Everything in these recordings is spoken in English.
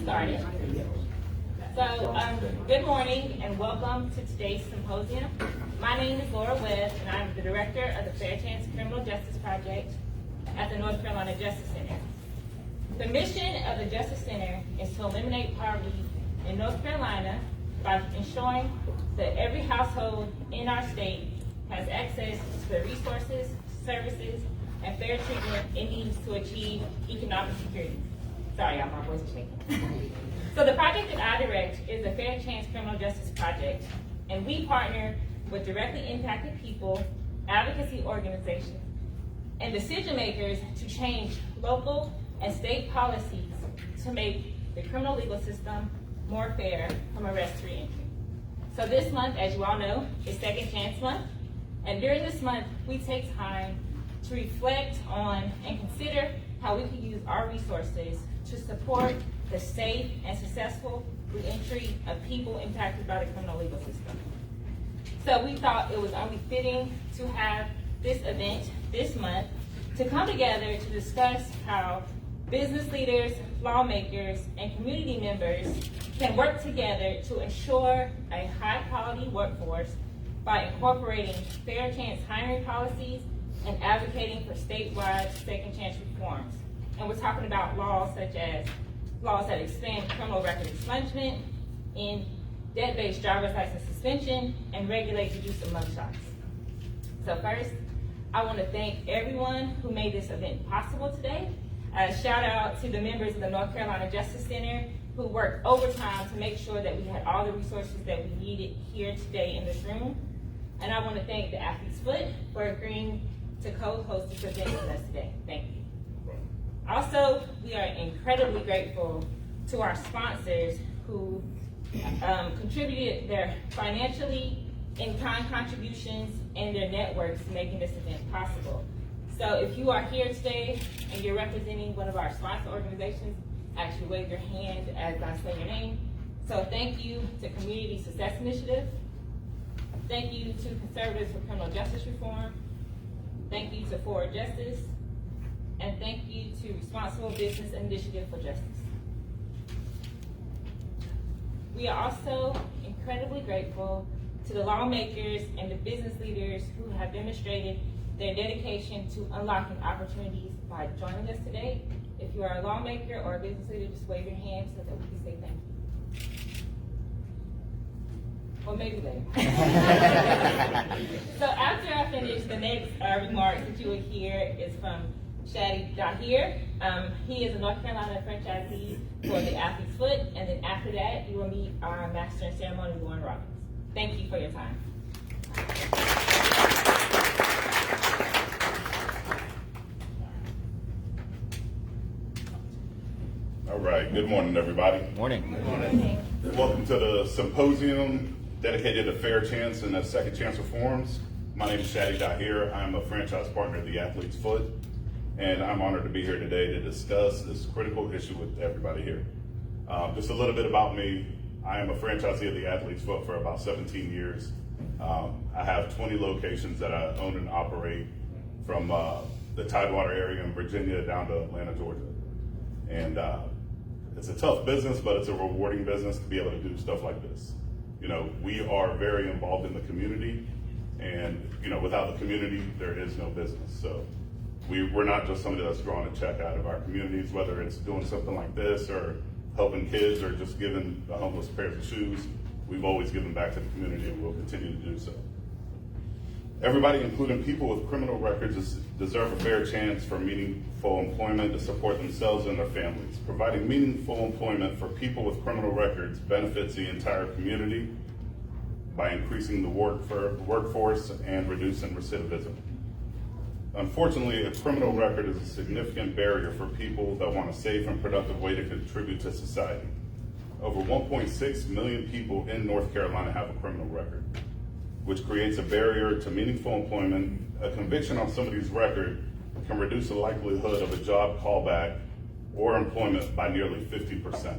started. So, good morning and welcome to today's symposium. My name is Laura Webb and I'm the director of the Fair Chance Criminal Justice Project at the North Carolina Justice Center. The mission of the Justice Center is to eliminate poverty in North Carolina by ensuring that every household in our state has access to the resources, services, and fair treatment it needs to achieve economic security. Sorry, y'all, my voice is shaking. So the project that I direct is the Fair Chance Criminal Justice Project, and we partner with directly impacted people, advocacy organizations, and decision makers to change local and state policies to make the criminal legal system more fair from arrest to reentry. So this month, as you all know, is Second Chance Month, and during this month, we take time to reflect on and consider how we can use our resources to support the safe and successful reentry of people impacted by the criminal legal system. So we thought it was only fitting to have this event this month to come together to discuss how business leaders, lawmakers, and community members can work together to ensure a high-quality workforce by incorporating fair chance hiring policies and advocating for statewide second chance reforms. And we're talking about laws such as laws that expand criminal record expungement, end debt-based driver's license suspension, and regulate the use of mugshots. So first, I want to thank everyone who made this event possible today. Shout out to the members of the North Carolina Justice Center who worked overtime to make sure that we had all the resources that we needed here today in this room. And I want to thank the Athlete's Foot for agreeing to co-host this event with us today. Thank you. Also, we are incredibly grateful to our sponsors who contributed their financially in-kind contributions and their networks to making this event possible. So if you are here today and you're representing one of our sponsor organizations, actually wave your hand as I say your name. So thank you to Community Success Initiative. Thank you to Conservatives for Criminal Justice Reform. Thank you to Forward Justice. And thank you to Responsible Business Initiative for Justice. We are also incredibly grateful to the lawmakers and the business leaders who have demonstrated their dedication to unlocking opportunities by joining us today. If you are a lawmaker or a business leader, just wave your hand so that we can say thank you. Or maybe later. So after I finish, the next remarks that you will hear is from Shadi Dahir. He is a North Carolina franchisee for the Athlete's Foot, and then after that, you will meet our Master in Ceremony, Lauren Robbins. Thank you for your time. All right, good morning, everybody. Morning. Good morning. Welcome to the symposium dedicated to fair chance and second chance reforms. My name is Shadi Dahir. I'm a franchise partner at the Athlete's Foot, and I'm honored to be here today to discuss this critical issue with everybody here. Just a little bit about me. I am a franchisee of the Athlete's Foot for about 17 years. I have 20 locations that I own and operate from the Tidewater area in Virginia down to Atlanta, Georgia. And it's a tough business, but it's a rewarding business to be able to do stuff like this. You know, we are very involved in the community, and you know, without the community, there is no business. So we're not just somebody that's drawing a check out of our communities, whether it's doing something like this or helping kids or just giving the homeless pairs of shoes. We've always given back to the community and we'll continue to do so. Everybody, including people with criminal records, deserve a fair chance for meaningful employment to support themselves and their families. Providing meaningful employment for people with criminal records benefits the entire community by increasing the workforce and reducing recidivism. Unfortunately, a criminal record is a significant barrier for people that want a safe and productive way to contribute to society. Over 1.6 million people in North Carolina have a criminal record, which creates a barrier to meaningful employment. A conviction on somebody's record can reduce the likelihood of a job callback or employment by nearly 50%,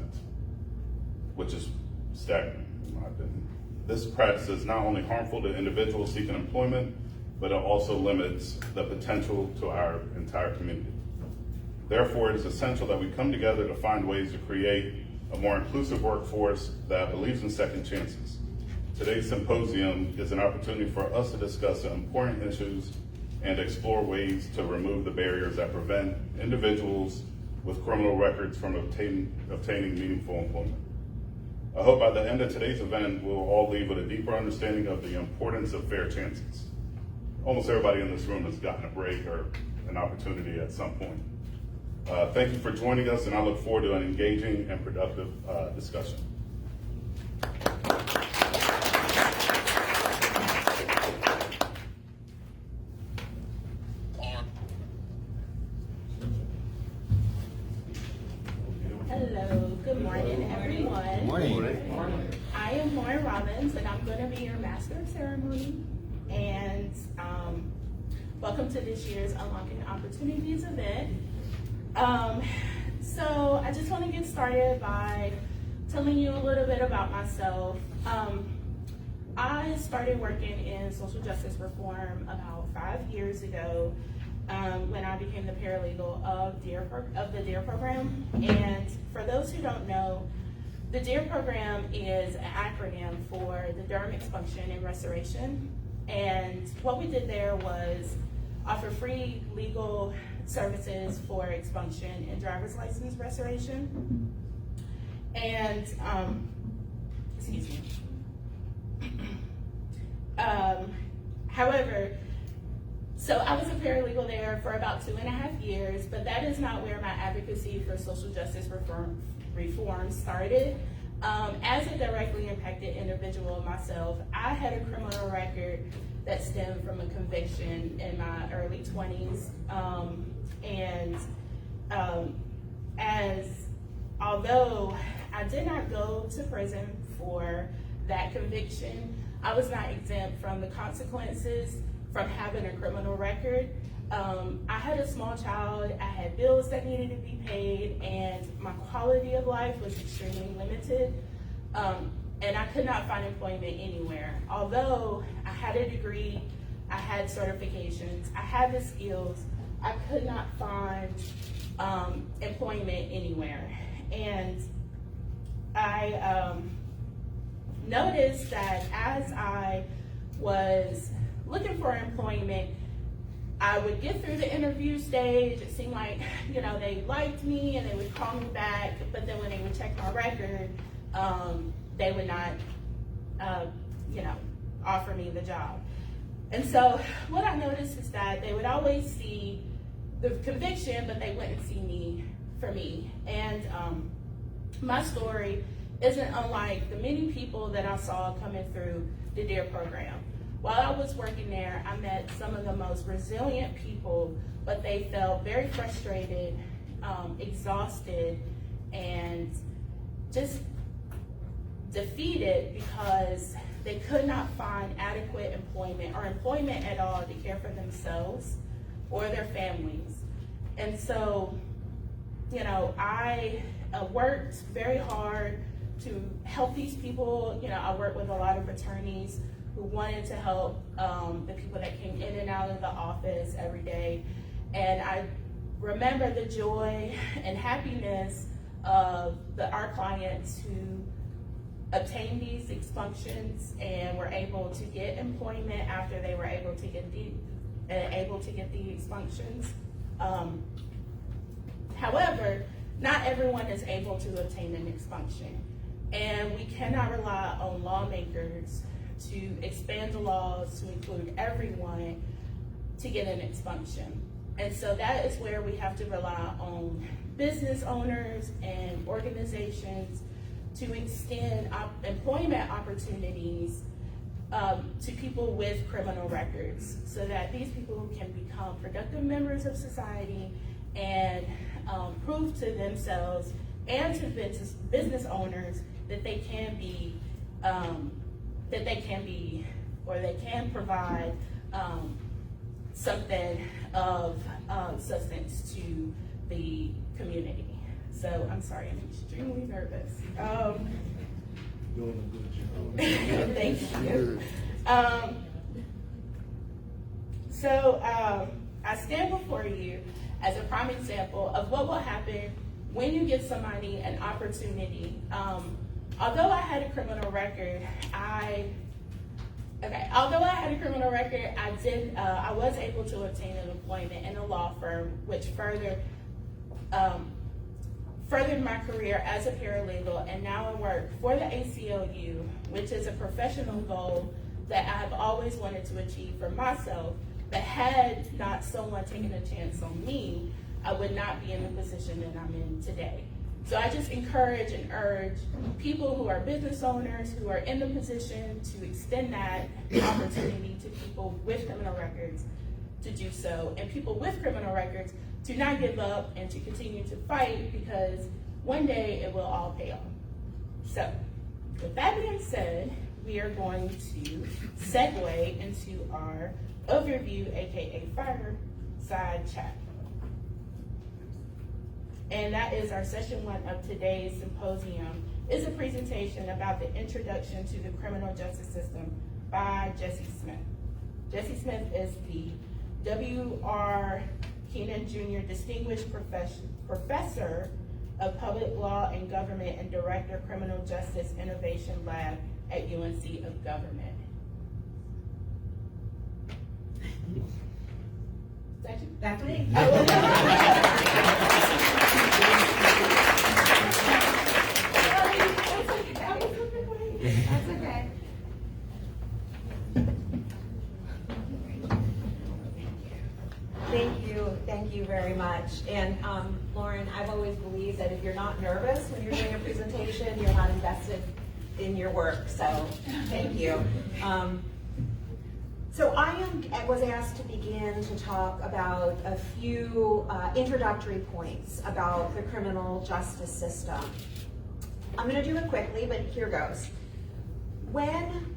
which is staggering in my opinion. This practice is not only harmful to individuals seeking employment, but it also limits the potential to our entire community. Therefore, it is essential that we come together to find ways to create a more inclusive workforce that believes in second chances. Today's symposium is an opportunity for us to discuss important issues and explore ways to remove the barriers that prevent individuals with criminal records from obtaining meaningful employment. I hope by the end of today's event, we'll all leave with a deeper understanding of the importance of fair chances. Almost everybody in this room has gotten a break or an opportunity at some point. Thank you for joining us, and I look forward to an engaging and productive discussion. Hello, good morning, everyone. Good morning. I am Lauren Robbins, and I'm going to be your Master of Ceremony. And welcome to this year's Unlocking Opportunities event. So I just want to get started by telling you a little bit about myself. I started working in social justice reform about 5 years ago when I became the paralegal of the DARE program. And for those who don't know, the DARE program is an acronym for the Durham Expunction and Restoration. And what we did there was offer free legal services for expunction and driver's license restoration. And, excuse me. However, so I was a paralegal there for about 2.5 years, but that is not where my advocacy for social justice reform started. As a directly impacted individual myself, I had a criminal record that stemmed from a conviction in my early 20s. Although I did not go to prison for that conviction, I was not exempt from the consequences from having a criminal record. I had a small child, I had bills that needed to be paid, and my quality of life was extremely limited. And I could not find employment anywhere. Although I had a degree, I had certifications, I had the skills, I could not find employment anywhere. And I noticed that as I was looking for employment, I would get through the interview stage. It seemed like, they liked me and they would call me back, but then when they would check my record, they would not, offer me the job. And so what I noticed is that they would always see the conviction, but they wouldn't see me for me. And my story isn't unlike the many people that I saw coming through the DARE program. While I was working there, I met some of the most resilient people, but they felt very frustrated, exhausted, and just defeated because they could not find adequate employment or employment at all to care for themselves or their families. And so, I worked very hard to help these people. I worked with a lot of attorneys who wanted to help the people that came in and out of the office every day. And I remember the joy and happiness of our clients who obtained these expunctions and were able to get employment after they were able to get the expunctions. However, not everyone is able to obtain an expunction, and we cannot rely on lawmakers to expand the laws to include everyone to get an expunction. And so that is where we have to rely on business owners and organizations to extend employment opportunities to people with criminal records, so that these people can become productive members of society and prove to themselves and to business owners that they can provide something of substance to the community. So I'm sorry, I'm extremely nervous. Doing a good job. Thank you. So I stand before you as a prime example of what will happen when you give somebody an opportunity, although I had a criminal record, I was able to obtain an employment in a law firm, which furthered my career as a paralegal, and now I work for the ACLU, which is a professional goal that I have always wanted to achieve for myself, but had not someone taken a chance on me, I would not be in the position that I'm in today. So I just encourage and urge people who are business owners, who are in the position to extend that opportunity to people with criminal records to do so, and people with criminal records to not give up and to continue to fight, because one day it will all pay off. So with that being said, we are going to segue into our overview, aka fireside chat. And that is our session 1 of today's symposium, is a presentation about the introduction to the criminal justice system by Jesse Smith. Jesse Smith is the W.R. Keenan Jr. Distinguished Professor of Public Law and Government and Director of Criminal Justice Innovation Lab at UNC of Government. Is that you? That's me. That's okay. Thank you very much. And Lauren, I've always believed that if you're not nervous when you're doing a presentation, you're not invested in your work. So thank you. So I was asked to begin to talk about a few introductory points about the criminal justice system. I'm going to do it quickly, but here goes. When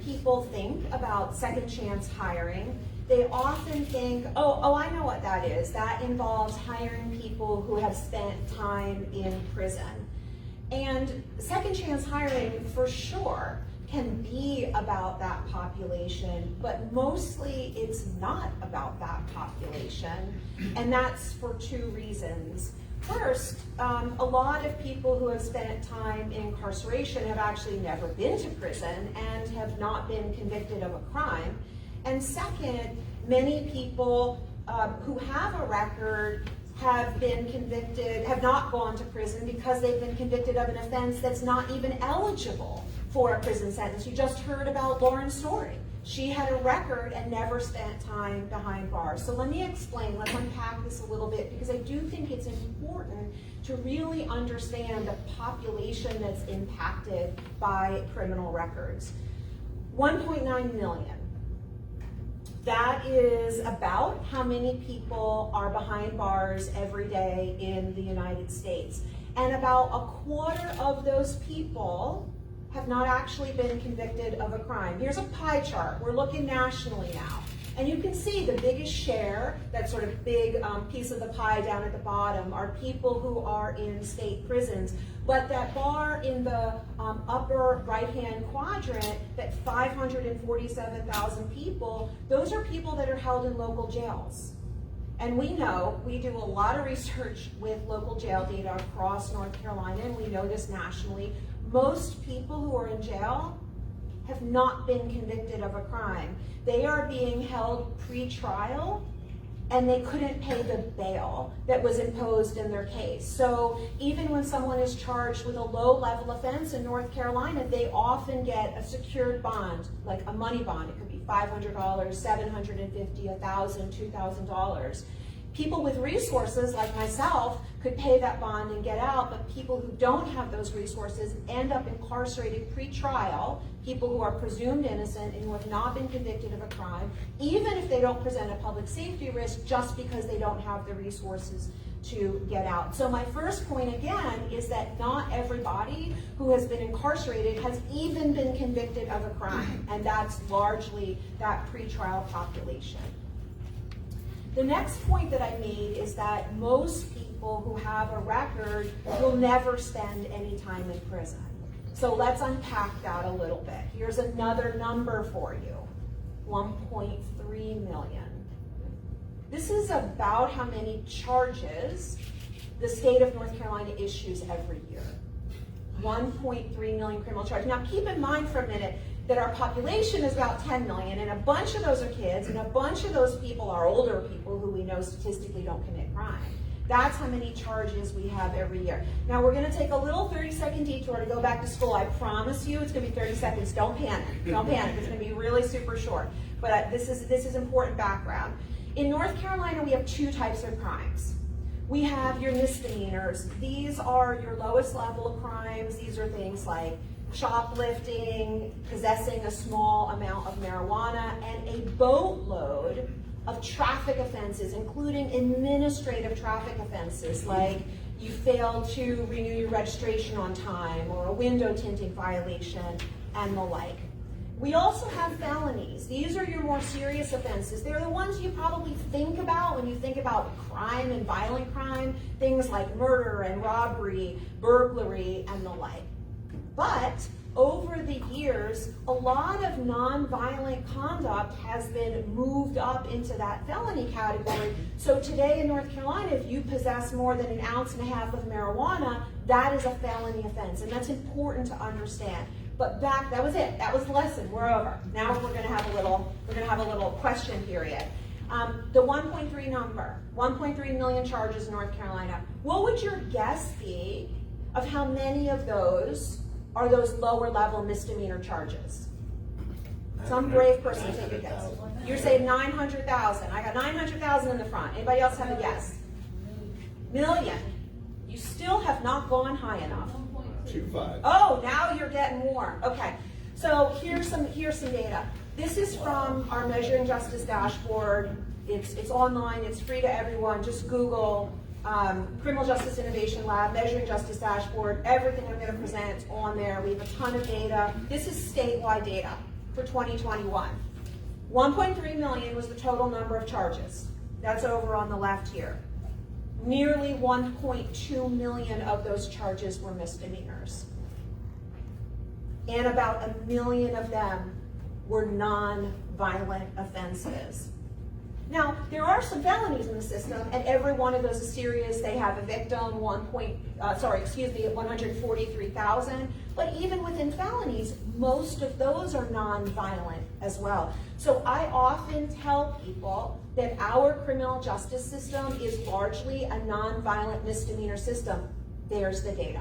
people think about second chance hiring, they often think, oh, I know what that is. That involves hiring people who have spent time in prison. And second chance hiring, for sure, can be about that population, but mostly it's not about that population, and that's for two reasons. First, a lot of people who have spent time in incarceration have actually never been to prison and have not been convicted of a crime. And second, many people who have a record have been convicted, have not gone to prison because they've been convicted of an offense that's not even eligible for a prison sentence. You just heard about Lauren's story. She had a record and never spent time behind bars. So let me explain, let's unpack this a little bit, because I do think it's important to really understand the population that's impacted by criminal records. 1.9 million. That is about how many people are behind bars every day in the United States. And about a quarter of those people have not actually been convicted of a crime. Here's a pie chart. We're looking nationally now. And you can see the biggest share, that sort of big piece of the pie down at the bottom, are people who are in state prisons. But that bar in the upper right-hand quadrant, that 547,000 people, those are people that are held in local jails. And we know, we do a lot of research with local jail data across North Carolina, and we know this nationally. Most people who are in jail have not been convicted of a crime. They are being held pre-trial, and they couldn't pay the bail that was imposed in their case. So even when someone is charged with a low-level offense in North Carolina, they often get a secured bond, like a money bond. It could be $500, $750, $1,000, $2,000. People with resources, like myself, could pay that bond and get out, but people who don't have those resources end up incarcerated pre-trial, people who are presumed innocent and who have not been convicted of a crime, even if they don't present a public safety risk, just because they don't have the resources to get out. So my first point, again, is that not everybody who has been incarcerated has even been convicted of a crime, and that's largely that pre-trial population. The next point that I made is that most people who have a record will never spend any time in prison. So let's unpack that a little bit. Here's another number for you, 1.3 million. This is about how many charges the state of North Carolina issues every year. 1.3 million criminal charges. Now keep in mind for a minute that our population is about 10 million, and a bunch of those are kids, and a bunch of those people are older people who we know statistically don't commit crime. That's how many charges we have every year. Now we're gonna take a little 30-second detour to go back to school. I promise you it's gonna be 30 seconds. Don't panic, don't panic. It's gonna be really super short. But this is important background. In North Carolina, we have two types of crimes. We have your misdemeanors. These are your lowest level of crimes. These are things like shoplifting, possessing a small amount of marijuana, and a boatload of traffic offenses, including administrative traffic offenses, like you failed to renew your registration on time, or a window tinting violation, and the like. We also have felonies. These are your more serious offenses. They're the ones you probably think about when you think about crime and violent crime, things like murder and robbery, burglary, and the like. But over the years, a lot of nonviolent conduct has been moved up into that felony category. So today in North Carolina, if you possess more than 1.5 ounces of marijuana, that is a felony offense, and that's important to understand. But that was it. That was the lesson. We're over. Now we're going to have a little question period. The 1.3 number, 1.3 million charges in North Carolina. What would your guess be of how many of those are those lower level misdemeanor charges? Some brave person take a guess. You're saying 900,000. I got 900,000 in the front. Anybody else have a guess? Million. You still have not gone high enough. 2.5. Oh, now you're getting warm. Okay, so here's some data. This is from our Measuring Justice dashboard. It's online. It's free to everyone. Just Google Criminal Justice Innovation Lab, Measuring Justice dashboard. Everything I'm going to present is on there. We have a ton of data. This is statewide data for 2021. 1.3 million was the total number of charges. That's over on the left here. Nearly 1.2 million of those charges were misdemeanors. And about 1 million of them were non-violent offenses. Now, there are some felonies in the system, and every one of those is serious. They have a victim, 143,000. But even within felonies, most of those are non-violent as well. So I often tell people that our criminal justice system is largely a non-violent misdemeanor system. There's the data.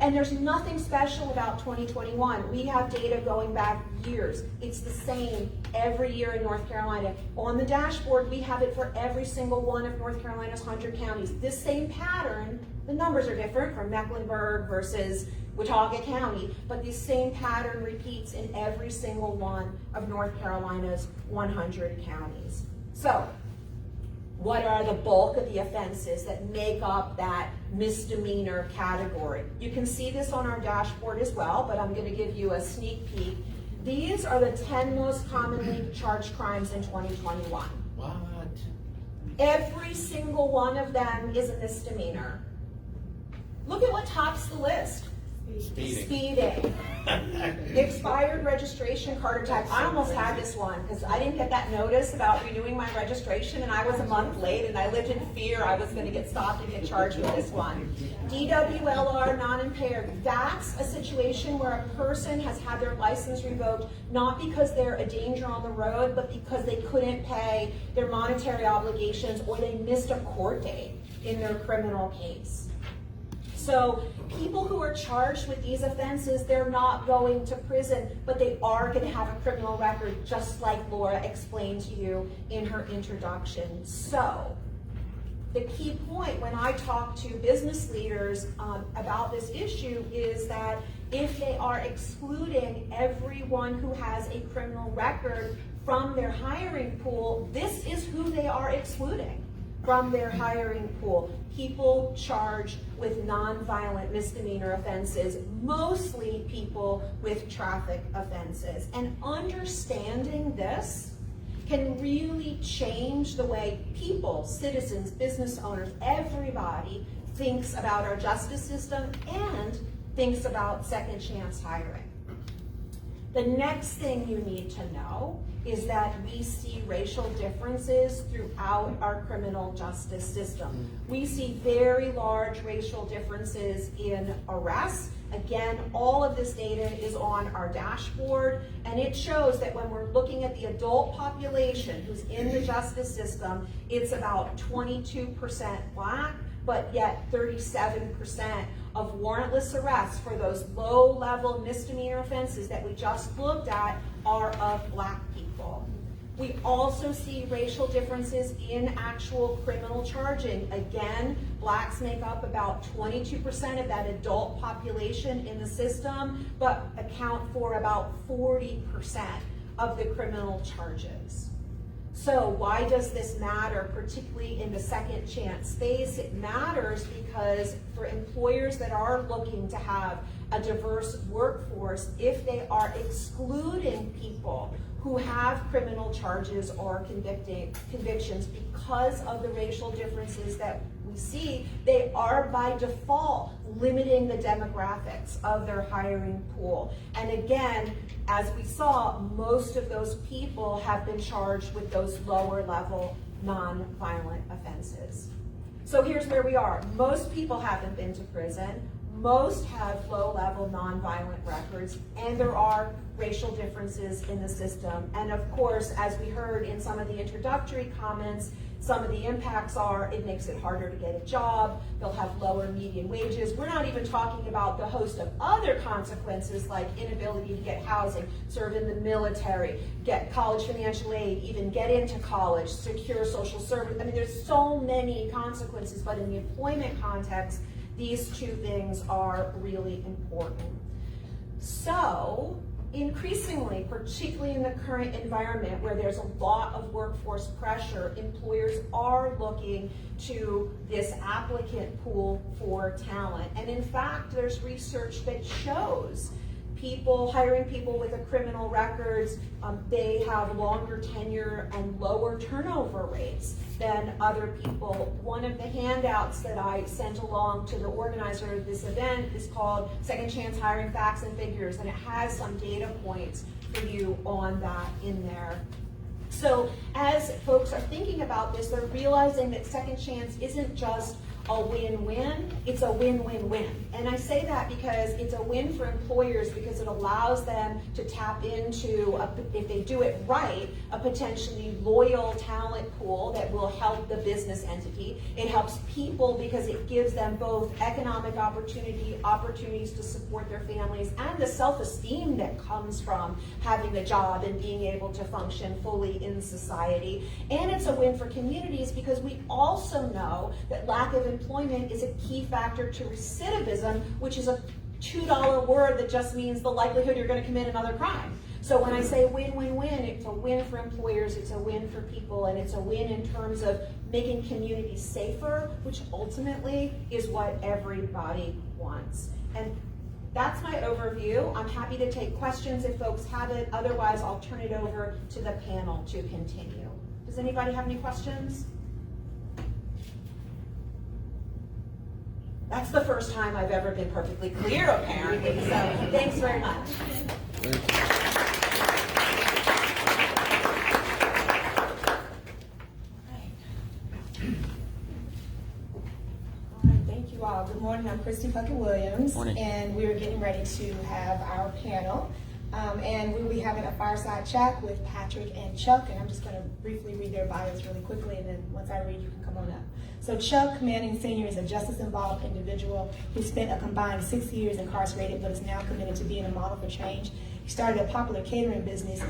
And there's nothing special about 2021. We have data going back years. It's the same every year in North Carolina. On the dashboard, we have it for every single one of North Carolina's 100 counties. This same pattern, the numbers are different from Mecklenburg versus Watauga County, but the same pattern repeats in every single one of North Carolina's 100 counties. So, what are the bulk of the offenses that make up that misdemeanor category? You can see this on our dashboard as well, but I'm going to give you a sneak peek. These are the 10 most commonly charged crimes in 2021. What? Every single one of them is a misdemeanor. Look at what tops the list. Speeding. Expired registration card attack. I almost had this one because I didn't get that notice about renewing my registration, and I was a month late, and I lived in fear I was going to get stopped and get charged with this one. DWLR, non-impaired. That's a situation where a person has had their license revoked not because they're a danger on the road, but because they couldn't pay their monetary obligations or they missed a court date in their criminal case. So people who are charged with these offenses, they're not going to prison, but they are going to have a criminal record, just like Laura explained to you in her introduction. So the key point when I talk to business leaders about this issue is that if they are excluding everyone who has a criminal record from their hiring pool, this is who they are excluding from their hiring pool. People charged with non-violent misdemeanor offenses, mostly people with traffic offenses. And understanding this can really change the way people, citizens, business owners, everybody thinks about our justice system and thinks about second chance hiring. The next thing you need to know is that we see racial differences throughout our criminal justice system. We see very large racial differences in arrests. Again, all of this data is on our dashboard, and it shows that when we're looking at the adult population who's in the justice system, it's about 22% Black, but yet 37% of warrantless arrests for those low-level misdemeanor offenses that we just looked at are of Black people. We also see racial differences in actual criminal charging. Again, Blacks make up about 22% of that adult population in the system, but account for about 40% of the criminal charges. So why does this matter, particularly in the second chance space? It matters because for employers that are looking to have a diverse workforce, if they are excluding people who have criminal charges or convictions because of the racial differences that we see, they are by default limiting the demographics of their hiring pool. And again, as we saw, most of those people have been charged with those lower level non-violent offenses. So here's where we are. Most people haven't been to prison. Most have low-level non-violent records, and there are racial differences in the system. And of course, as we heard in some of the introductory comments, some of the impacts are it makes it harder to get a job, they'll have lower median wages. We're not even talking about the host of other consequences like inability to get housing, serve in the military, get college financial aid, even get into college, secure social service. I mean, there's so many consequences, but in the employment context, these two things are really important. So, increasingly, particularly in the current environment where there's a lot of workforce pressure, employers are looking to this applicant pool for talent. And in fact, there's research that shows hiring people with a criminal records, they have longer tenure and lower turnover rates than other people. One of the handouts that I sent along to the organizer of this event is called Second Chance Hiring Facts and Figures, and it has some data points for you on that in there. So as folks are thinking about this, they're realizing that Second Chance isn't just a win-win, it's a win-win-win. And I say that because it's a win for employers because it allows them to tap into, if they do it right, a potentially loyal talent pool that will help the business entity. It helps people because it gives them both economic opportunities to support their families, and the self-esteem that comes from having a job and being able to function fully in society. And it's a win for communities because we also know that lack of employment is a key factor to recidivism, which is a $2 word that just means the likelihood you're going to commit another crime. So when I say win-win-win, it's a win for employers, it's a win for people, and it's a win in terms of making communities safer, which ultimately is what everybody wants. And that's my overview. I'm happy to take questions if folks have it. Otherwise, I'll turn it over to the panel to continue. Does anybody have any questions? That's the first time I've ever been perfectly clear, apparently, so thanks very much. Thank you all. Good morning. I'm Christy Puckett-Williams, and we're getting ready to have our panel. And we'll be having a fireside chat with Patrick and Chuck, and I'm just going to briefly read their bios really quickly, and then once I read, you can come on up. So Chuck Manning Sr. is a justice-involved individual who spent a combined 6 years incarcerated, but is now committed to being a model for change. He started a popular catering business,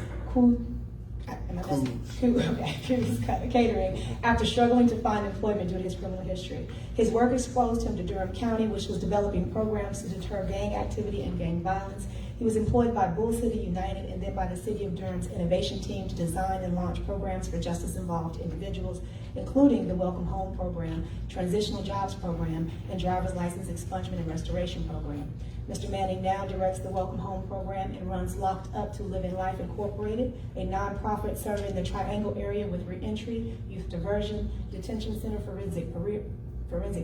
Catering, after struggling to find employment due to his criminal history. His work exposed him to Durham County, which was developing programs to deter gang activity and gang violence. He was employed by Bull City United and then by the City of Durham's innovation team to design and launch programs for justice-involved individuals, including the Welcome Home Program, Transitional Jobs Program, and Driver's License Expungement and Restoration Program. Mr. Manning now directs the Welcome Home Program and runs Locked Up to Living Life Incorporated, a nonprofit serving the Triangle area with reentry, youth diversion, detention center, forensic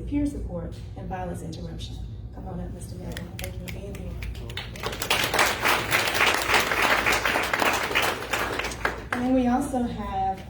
peer support, and violence interruption. Come on up, Mr. Manning. Thank you for being here. And we also have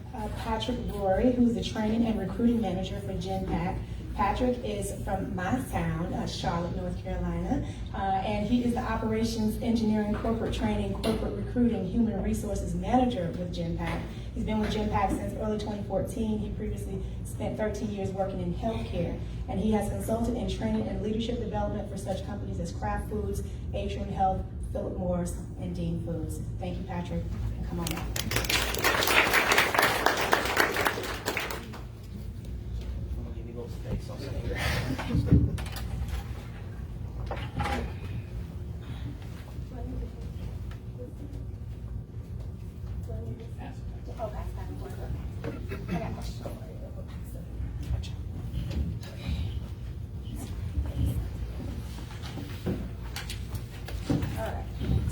Patrick Rory, who's the Training and Recruiting Manager for GenPAC. Patrick is from my town, Charlotte, North Carolina, and he is the Operations Engineering, Corporate Training, Corporate Recruiting, Human Resources Manager with GenPAC. He's been with GenPAC since early 2014. He previously spent 13 years working in healthcare, and he has consulted in training and leadership development for such companies as Kraft Foods, Atrium Health, Philip Morris, and Dean Foods. Thank you, Patrick, and come on up.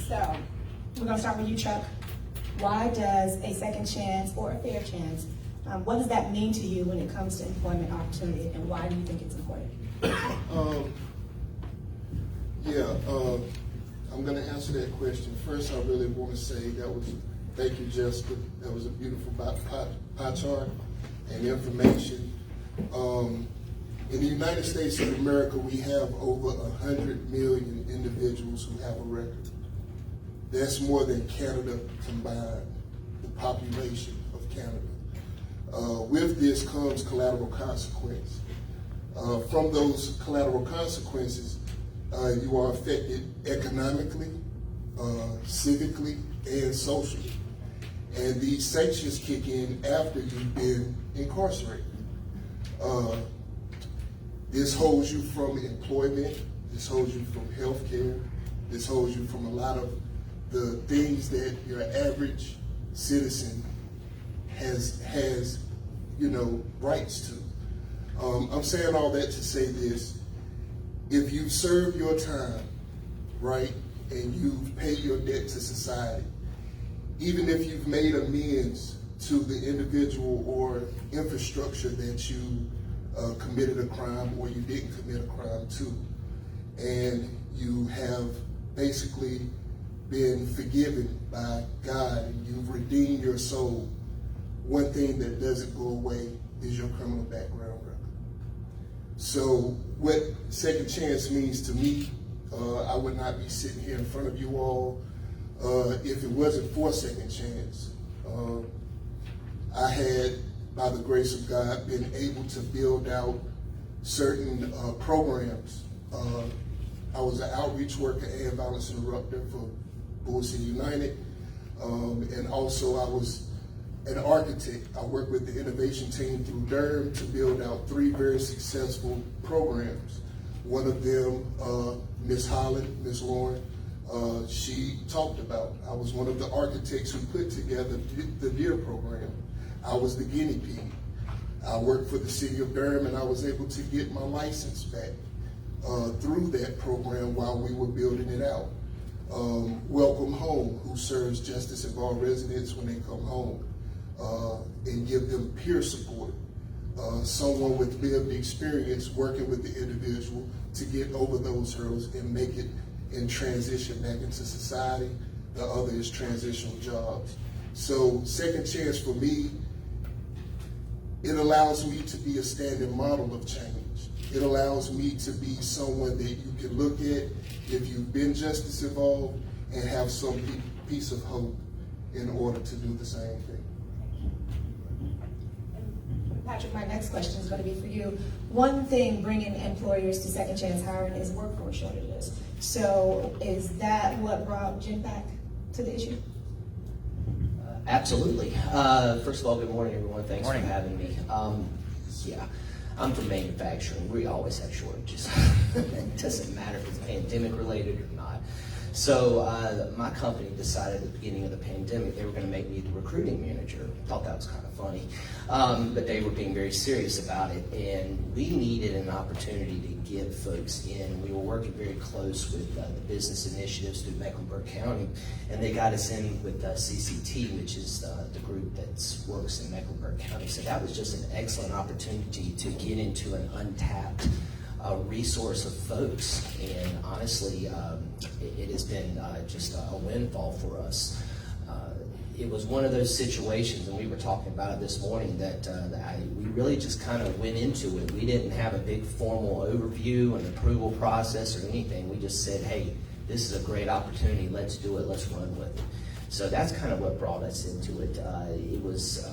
So, we're going to start with you, Chuck. Why does a second chance or a fair chance, what does that mean to you when it comes to employment opportunity, and why do you think it's important? I'm going to answer that question. First, I really want to say thank you, Jessica. That was a beautiful pie chart and information. In the United States of America, we have over 100 million individuals who have a record. That's more than Canada combined, the population of Canada. With this comes collateral consequence. From those collateral consequences, you are affected economically, civically, and socially. And these sanctions kick in after you've been incarcerated. This holds you from employment, this holds you from health care, this holds you from a lot of the things that your average citizen has rights to. I'm saying all that to say this: if you've served your time, right, and you've paid your debt to society, even if you've made amends to the individual or infrastructure that you committed a crime or you didn't commit a crime to, and you have basically been forgiven by God and you've redeemed your soul, one thing that doesn't go away is your criminal background record. So what second chance means to me, I would not be sitting here in front of you all if it wasn't for second chance. I had, by the grace of God, been able to build out certain programs. I was an outreach worker and violence interrupter for Bull City United, and also I was an architect. I worked with the innovation team through Durham to build out 3 very successful programs. One of them, Miss Holland, Miss Lauren, she talked about. I was one of the architects who put together the DEAR program. I was the guinea pig. I worked for the city of Durham, and I was able to get my license back through that program while we were building it out. Welcome Home, who serves justice involved residents when they come home, and give them peer support. Someone with lived experience working with the individual to get over those hurdles and make it and transition back into society. The other is transitional jobs. So second chance for me, it allows me to be a standing model of change. It allows me to be someone that you can look at if you've been justice involved and have some piece of hope in order to do the same thing. Patrick, my next question is going to be for you. One thing bringing employers to second chance hiring is workforce shortages. So is that what brought GenPAC to the issue? Absolutely. First of all, good morning, everyone. Thanks for having me. Yeah, I'm from manufacturing. We always have shortages. It doesn't matter if it's pandemic related or not. So my company decided at the beginning of the pandemic they were going to make me the recruiting manager. Thought that was kind of funny, but they were being very serious about it, and we needed an opportunity to get folks in. We were working very close with the business initiatives through Mecklenburg County, and they got us in with CCT, which is the group that works in Mecklenburg County. So that was just an excellent opportunity to get into an untapped resource of folks, and honestly, it has been just a windfall for us. it was one of those situations, and we were talking about it this morning, that we really just kind of went into it. We didn't have a big formal overview and approval process or anything. We just said, hey, this is a great opportunity. Let's do it. Let's run with it. So that's kind of what brought us into it. It was,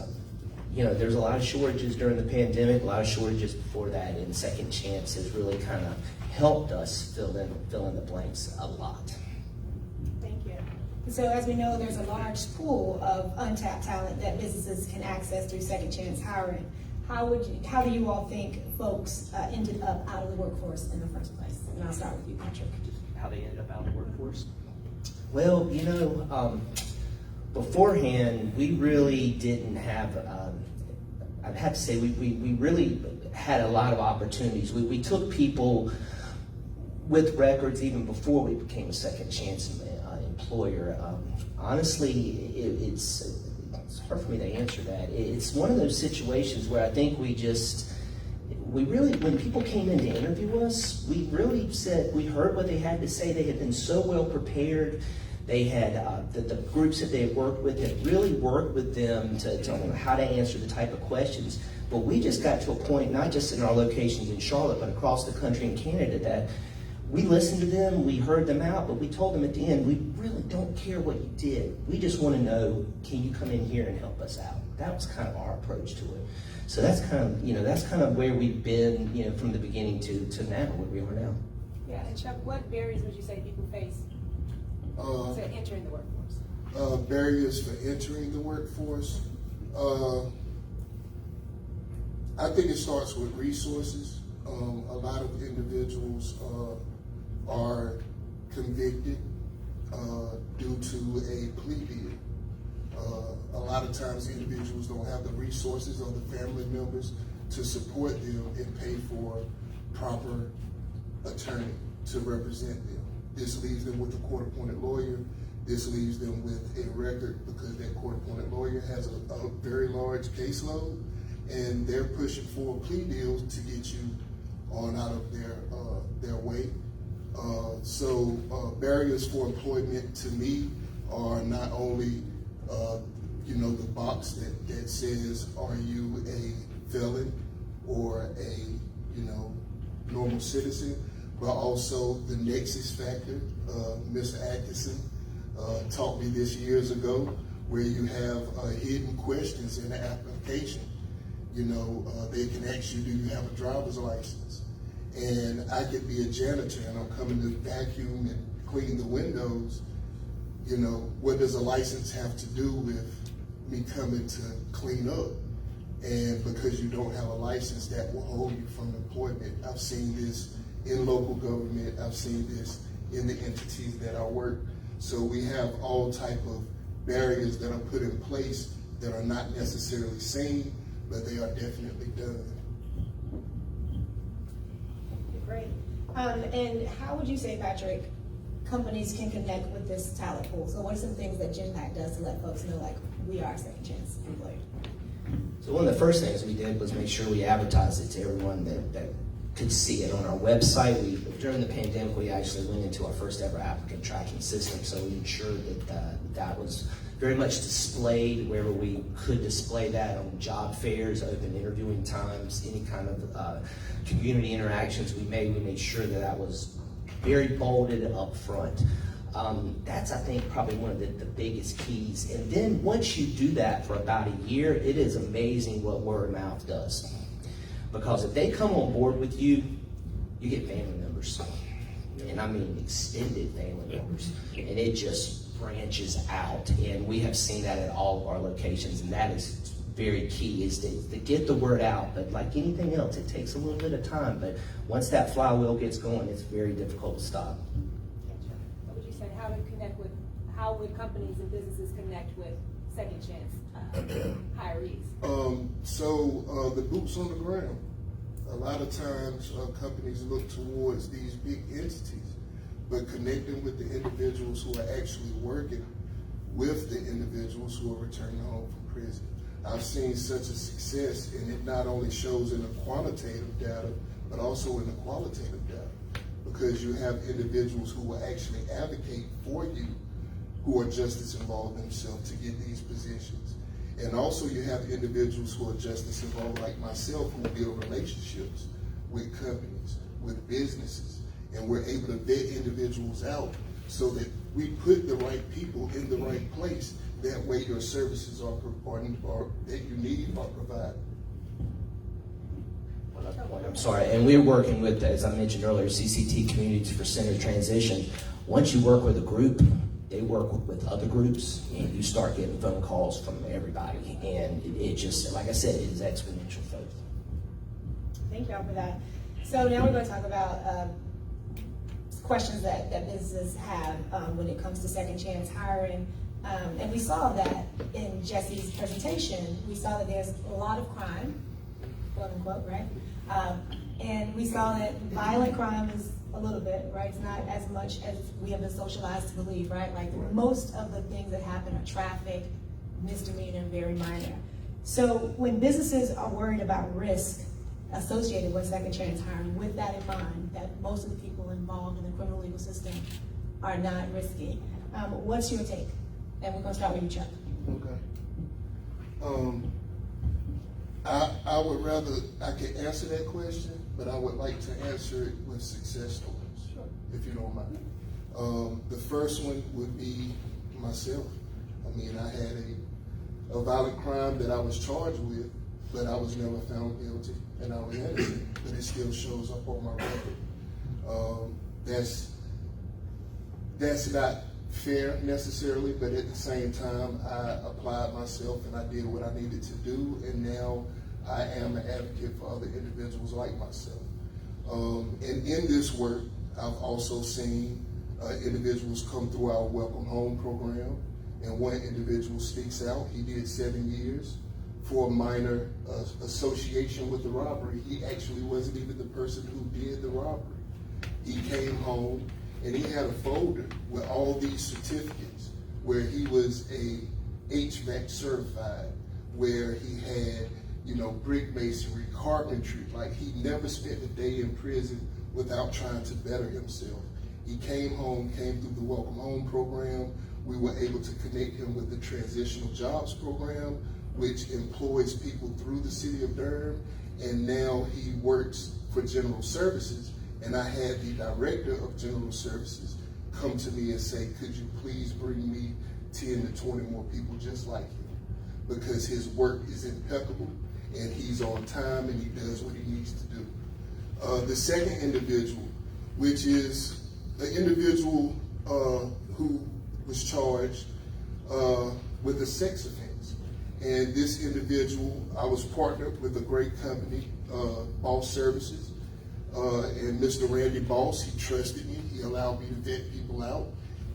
there's a lot of shortages during the pandemic, a lot of shortages before that, and Second Chance has really kind of helped us fill in the blanks a lot. Thank you. So as we know, there's a large pool of untapped talent that businesses can access through Second Chance hiring. How do you all think folks ended up out of the workforce in the first place? And I'll start with you, Patrick. How they ended up out of the workforce? Well, beforehand, we really didn't have, I'd have to say, we really had a lot of opportunities. We took people with records even before we became a Second Chance employer. Honestly, it's hard for me to answer that. It's one of those situations where I think we really, when people came in to interview us, we really said, we heard what they had to say. They had been so well prepared. They had, the groups that they had worked with had really worked with them to tell them how to answer the type of questions. But we just got to a point, not just in our locations in Charlotte, but across the country and Canada, that we listened to them, we heard them out, but we told them at the end, we really don't care what you did. We just want to know, can you come in here and help us out? That was kind of our approach to it. So that's kind of where we've been, from the beginning to now, where we are now. Yeah, and Chuck, what barriers would you say people face to entering the workforce? Barriers for entering the workforce. I think it starts with resources. A lot of individuals are convicted due to a plea deal. A lot of times individuals don't have the resources or the family members to support them and pay for proper attorney to represent them. This leaves them with a court-appointed lawyer. This leaves them with a record because that court-appointed lawyer has a very large caseload, and they're pushing for plea deals to get you on out of their way. So barriers for employment to me are not only the box that says, are you a felon or a normal citizen, but also the nexus factor. Mr. Atkinson taught me this years ago, where you have hidden questions in the application. They can ask you, do you have a driver's license? And I could be a janitor and I'm coming to vacuum and clean the windows. What does a license have to do with me coming to clean up? And because you don't have a license, that will hold you from employment. I've seen this in local government. I've seen this in the entities that I work. So we have all type of barriers that are put in place that are not necessarily seen, but they are definitely done. Great. And how would you say, Patrick, companies can connect with this talent pool? So what are some things that Genpact does to let folks know, like, we are a Second Chance employer? So one of the first things we did was make sure we advertised it to everyone that could see it on our website. During the pandemic, we actually went into our first ever applicant tracking system, so we ensured that was very much displayed wherever we could display that, on job fairs, open interviewing times, any kind of community interactions we made sure that was very bolded up front. That's, I think, probably one of the biggest keys. And then once you do that for about a year, it is amazing what word of mouth does. Because if they come on board with you, you get family members. And I mean extended family members. And it just branches out. And we have seen that at all of our locations. And that is very key, is to get the word out. But like anything else, it takes a little bit of time. But once that flywheel gets going, it's very difficult to stop. What would you say? How would companies and businesses connect with Second Chance hirees? So the boots on the ground. A lot of times companies look towards these big entities, but connecting with the individuals who are actually working with the individuals who are returning home from prison. I've seen such a success, and it not only shows in the quantitative data, but also in the qualitative data, because you have individuals who will actually advocate for you who are just as involved themselves to get these positions. And also you have individuals who are just as involved like myself who build relationships with companies, with businesses, and we're able to vet individuals out so that we put the right people in the right place. That way your services are that you need are provided. I'm sorry, and we're working with, as I mentioned earlier, CCT Communities for Center Transition. Once you work with a group, they work with other groups, and you start getting phone calls from everybody. And it just, like I said, it is exponential, folks. Thank y'all for that. So now we're going to talk about questions that businesses have when it comes to second chance hiring. And we saw that in Jesse's presentation. We saw that there's a lot of crime, quote unquote, right? And we saw that violent crime is a little bit, right? It's not as much as we have been socialized to believe, right? Like most of the things that happen are traffic, misdemeanor, very minor. So when businesses are worried about risk associated with second chance hiring, with that in mind, that most of the people involved in the criminal legal system are not risky, what's your take? And we're going to start with you, Chuck. Okay. I would rather, I can answer that question, but I would like to answer it with success stories, if you don't mind. The first one would be myself. I mean, I had a violent crime that I was charged with, but I was never found guilty, and I was innocent, but it still shows up on my record. That's not fair necessarily, but at the same time, I applied myself and I did what I needed to do, and now I am an advocate for other individuals like myself. And in this work, I've also seen individuals come through our Welcome Home program, and one individual speaks out. He did 7 years for a minor association with the robbery. He actually wasn't even the person who did the robbery. He came home and he had a folder with all these certificates where he was a HVAC certified, where he had, brick masonry, carpentry. Like, he never spent a day in prison without trying to better himself. He came home, came through the Welcome Home program. We were able to connect him with the Transitional Jobs program, which employs people through the city of Durham, and now he works for General Services. And I had the director of General Services come to me and say, could you please bring me 10 to 20 more people just like him? Because his work is impeccable, and he's on time, and he does what he needs to do. The second individual, which is an individual who was charged with a sex offense. And this individual, I was partnered with a great company, Boss Services. And Mr. Randy Boss, he trusted me. He allowed me to vet people out,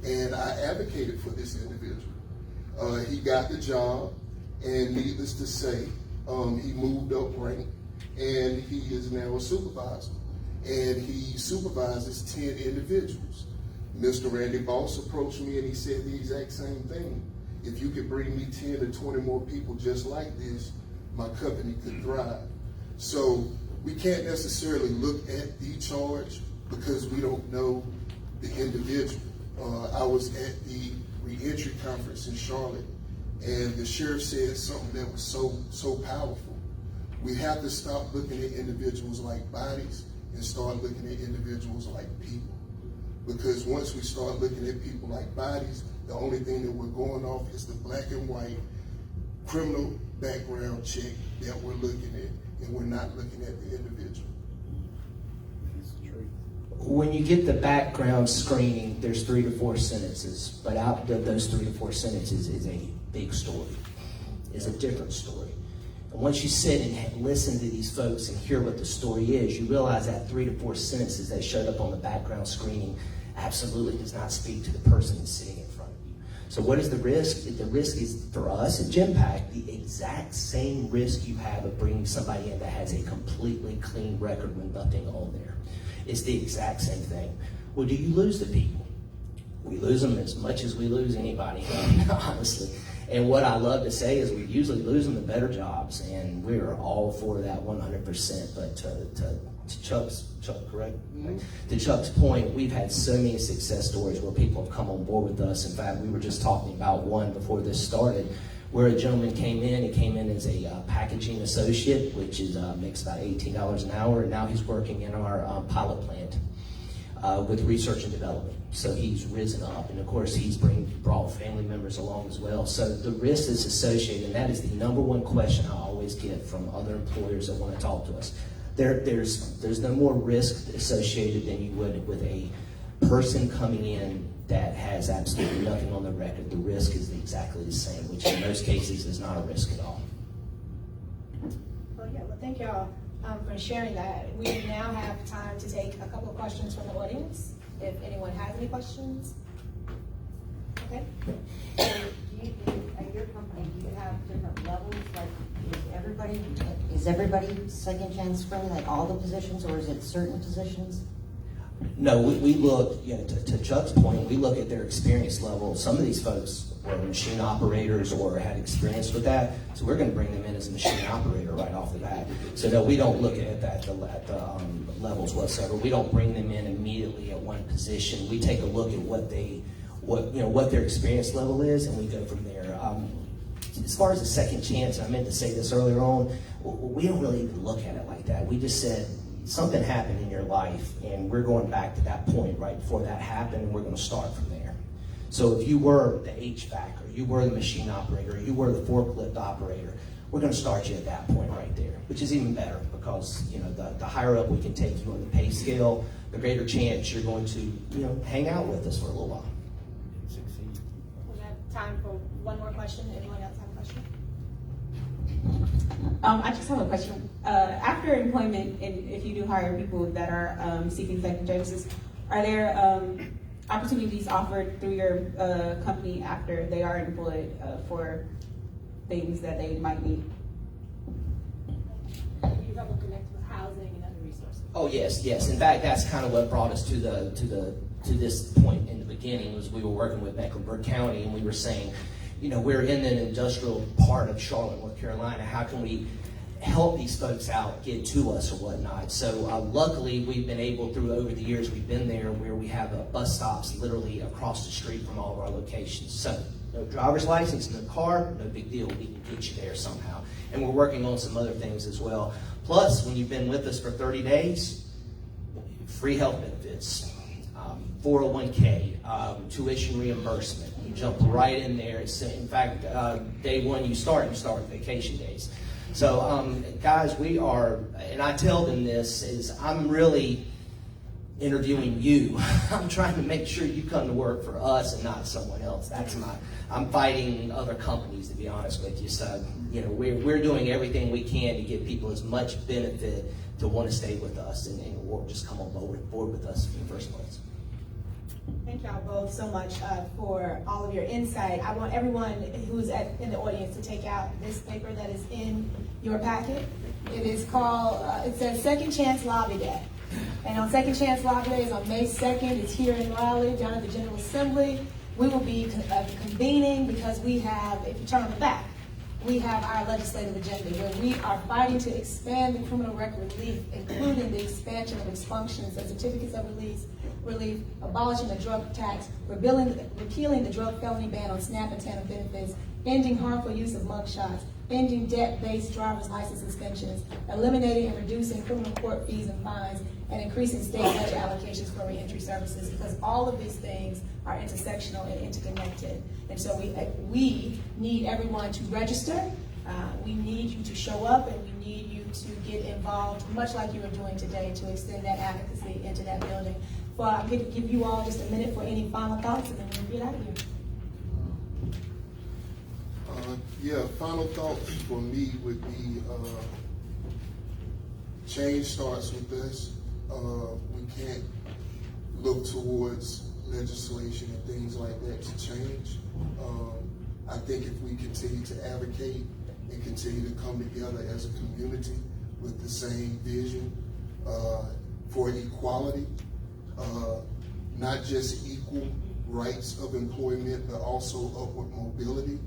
and I advocated for this individual. He got the job, and needless to say, he moved up rank, and he is now a supervisor. And he supervises 10 individuals. Mr. Randy Boss approached me and he said the exact same thing. If you could bring me 10 to 20 more people just like this, my company could thrive. So we can't necessarily look at the charge because we don't know the individual. I was at the reentry conference in Charlotte, and the sheriff said something that was so powerful. We have to stop looking at individuals like bodies and start looking at individuals like people. Because once we start looking at people like bodies, the only thing that we're going off is the black and white criminal background check that we're looking at, and we're not looking at the individual. When you get the background screening, there's 3 to 4 sentences, but out of those 3 to 4 sentences is a big story, is a different story. And once you sit and listen to these folks and hear what the story is, you realize that 3 to 4 sentences that showed up on the background screening absolutely does not speak to the person that's sitting in front of you. So what is the risk? The risk is, for us at Genpact, the exact same risk you have of bringing somebody in that has a completely clean record with nothing on there. It's the exact same thing. Well, do you lose the people? We lose them as much as we lose anybody, honestly. And what I love to say is we usually lose them to better jobs, and we're all for that 100%. But to Chuck, correct? Right. To Chuck's point, we've had so many success stories where people have come on board with us. In fact, we were just talking about one before this started, where a gentleman came in. He came in as a packaging associate, which is makes about $18 an hour, and now he's working in our pilot plant with research and development. So he's risen up, and of course he's brought family members along as well. So the risk is associated, and that is the number one question I always get from other employers that want to talk to us. There's no more risk associated than you would with a person coming in that has absolutely nothing on the record. The risk is exactly the same, which in most cases is not a risk at all. Well, thank y'all for sharing that. We now have time to take a couple of questions from the audience, if anyone has any questions. Okay. So at your company, do you have different levels? Like, is everybody second chance screening, like all the positions, or is it certain positions? No, we look, to Chuck's point, we look at their experience level. Some of these folks were machine operators or had experience with that, so we're going to bring them in as a machine operator right off the bat. So no, we don't look at that at the levels whatsoever. We don't bring them in immediately at one position. We take a look at what their experience level is, and we go from there. As far as the second chance, I meant to say this earlier on, we don't really even look at it like that. We just said, something happened in your life, and we're going back to that point right before that happened, and we're going to start from there. So if you were the HVAC, or you were the machine operator, or you were the forklift operator, we're going to start you at that point right there, which is even better because the higher up we can take you on the pay scale, the greater chance you're going to hang out with us for a little while. We have time for one more question. Anyone else have a question? I just have a question. After employment, and if you do hire people that are seeking second services, are there opportunities offered through your company after they are employed for things that they might need? You help them connect with housing and other resources. Oh yes. In fact, that's kind of what brought us to this point in the beginning. Was we were working with Mecklenburg County, and we were saying, we're in an industrial part of Charlotte, North Carolina. How can we help these folks out, get to us or whatnot? So luckily, we've been able, over the years we've been there, where we have bus stops literally across the street from all of our locations. So no driver's license, no car, no big deal. We can get you there somehow. And we're working on some other things as well. Plus, when you've been with us for 30 days, free health benefits, 401k, tuition reimbursement. You jump right in there. In fact, day one you start with vacation days. So guys, we are, and I tell them this, is I'm really interviewing you. I'm trying to make sure you come to work for us and not someone else. I'm fighting other companies, to be honest with you. So, we're doing everything we can to give people as much benefit to want to stay with us and just come on board with us in the first place. Thank y'all both so much for all of your insight. I want everyone who's in the audience to take out this paper that is in your packet. It is called, it says Second Chance Lobby Day. And on Second Chance Lobby Day is on May 2nd. It's here in Raleigh, down at the General Assembly. We will be convening because we have, if you turn on the back, we have our legislative agenda where we are fighting to expand the criminal record relief, including the expansion of expunctions and certificates of relief, abolishing the drug tax, repealing the drug felony ban on SNAP and TANF benefits, ending harmful use of mugshots, ending debt-based driver's license suspensions, eliminating and reducing criminal court fees and fines, and increasing state budget allocations for reentry services, because all of these things are intersectional and interconnected. And so we need everyone to register. We need you to show up, and we need you to get involved, much like you are doing today, to extend that advocacy into that building. Well, I'm going to give you all just a minute for any final thoughts, and then we'll get out of here. Final thoughts for me would be change starts with us. We can't look towards legislation and things like that to change. I think if we continue to advocate and continue to come together as a community with the same vision for equality, not just equal rights of employment, but also upward mobility.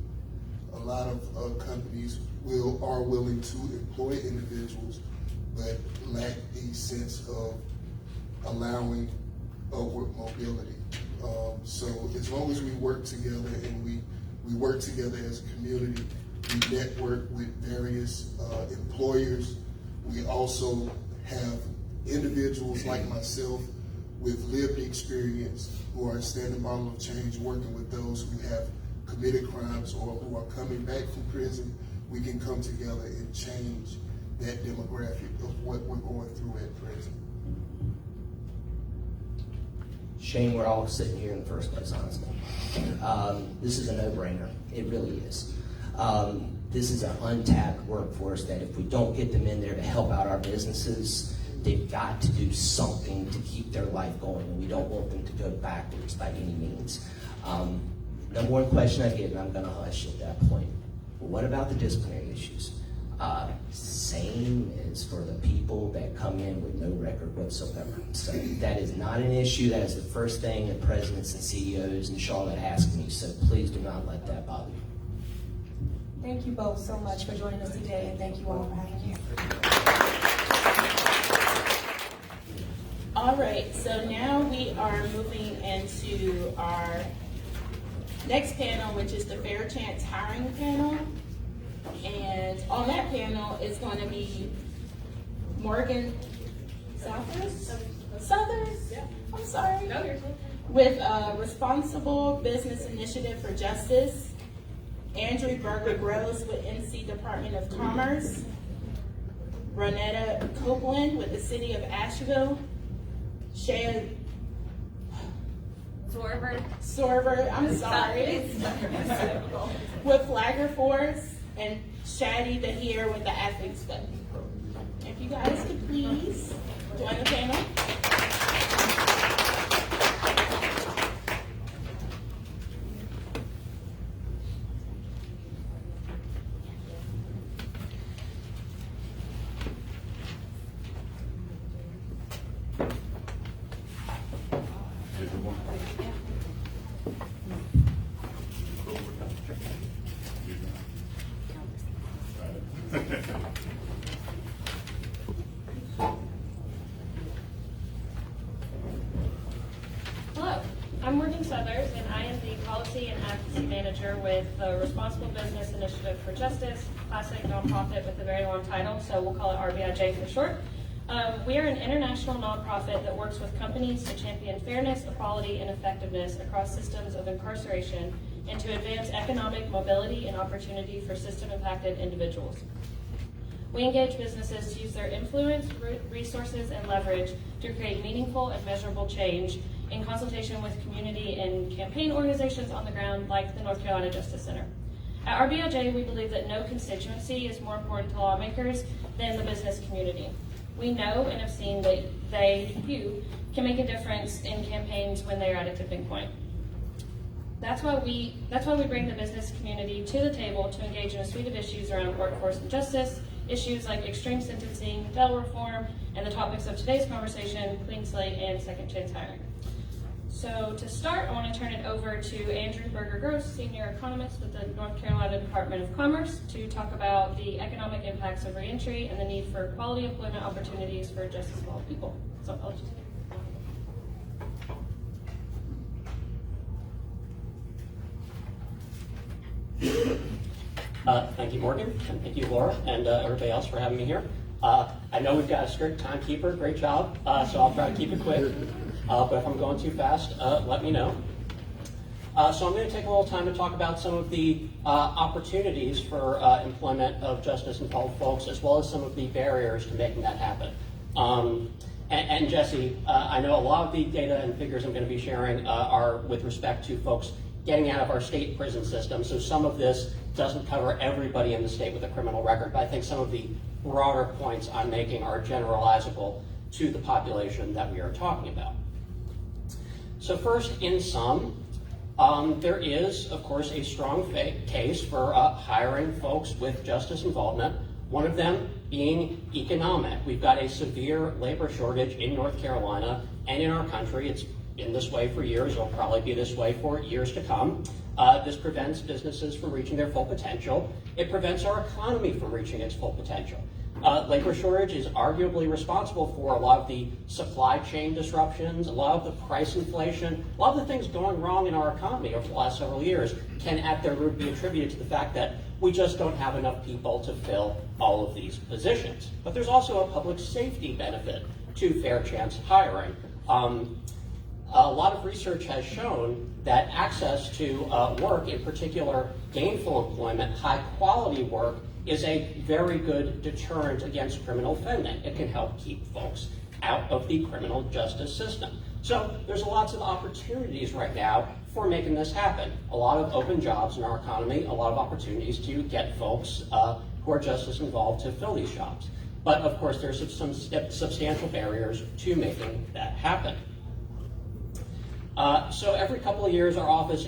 A lot of companies are willing to employ individuals, but lack the sense of allowing upward mobility. So as long as we work together and we work together as a community, we network with various employers. We also have individuals like myself with lived experience who are a standing model of change, working with those who have committed crimes or who are coming back from prison. We can come together and change that demographic of what we're going through at present. Shame we're all sitting here in the first place, honestly. This is a no-brainer. It really is. This is an untapped workforce that if we don't get them in there to help out our businesses, they've got to do something to keep their life going, and we don't want them to go backwards by any means. Number one question I get, and I'm going to hush at that point, well, what about the disciplinary issues? Same as for the people that come in with no record whatsoever. So that is not an issue. That is the first thing that presidents and CEOs in Charlotte ask me, so please do not let that bother you. Thank you both so much for joining us today, and thank you all for having me. All right, so now we are moving into our next panel, which is the Fair Chance Hiring Panel. And on that panel is going to be Morgan Southers? I'm sorry. No, you're okay. With Responsible Business Initiative for Justice. Andrew Berger Gross with NC Department of Commerce. Ronetta Copeland with the City of Asheville. Shea Sorver, I'm sorry. With Flagger Force, and Shadi Dahir with the Athletes Fund. If you guys could please join the panel. Hello, I'm Morgan Southers, and I am the Policy and Advocacy Manager with the Responsible Business Initiative for Justice, classic nonprofit with a very long title, so we'll call it RBIJ for short. We are an international nonprofit that works with companies to champion fairness, equality, and effectiveness across systems of incarceration and to advance economic mobility and opportunity for system-impacted individuals. We engage businesses to use their influence, resources, and leverage to create meaningful and measurable change in consultation with community and campaign organizations on the ground like the North Carolina Justice Center. At RBLJ, we believe that no constituency is more important to lawmakers than the business community. We know and have seen that you can make a difference in campaigns when they are at a tipping point. That's why we bring the business community to the table to engage in a suite of issues around workforce and justice, issues like extreme sentencing, bail reform, and the topics of today's conversation, clean slate and second chance hiring. So to start, I want to turn it over to Andrew Berger Gross, Senior Economist with the North Carolina Department of Commerce, to talk about the economic impacts of reentry and the need for quality employment opportunities for justice for all people. So I'll just Thank you, Morgan, and thank you, Laura, and everybody else for having me here. I know we've got a strict timekeeper, great job, so I'll try to keep it quick, but if I'm going too fast, let me know. So I'm going to take a little time to talk about some of the opportunities for employment of justice-involved folks, as well as some of the barriers to making that happen. And Jesse, I know a lot of the data and figures I'm going to be sharing are with respect to folks getting out of our state prison system, so some of this doesn't cover everybody in the state with a criminal record, but I think some of the broader points I'm making are generalizable to the population that we are talking about. So first, in sum, there is, of course, a strong case for hiring folks with justice involvement, one of them being economic. We've got a severe labor shortage in North Carolina and in our country. It's been this way for years. It'll probably be this way for years to come. This prevents businesses from reaching their full potential. It prevents our economy from reaching its full potential. Labor shortage is arguably responsible for a lot of the supply chain disruptions, a lot of the price inflation, a lot of the things going wrong in our economy over the last several years can at their root be attributed to the fact that we just don't have enough people to fill all of these positions. But there's also a public safety benefit to fair chance hiring. A lot of research has shown that access to work, in particular gainful employment, high quality work, is a very good deterrent against criminal offending. It can help keep folks out of the criminal justice system. So there's lots of opportunities right now for making this happen. A lot of open jobs in our economy, a lot of opportunities to get folks who are justice involved to fill these jobs. But of course, there's some substantial barriers to making that happen. So every couple of years, our office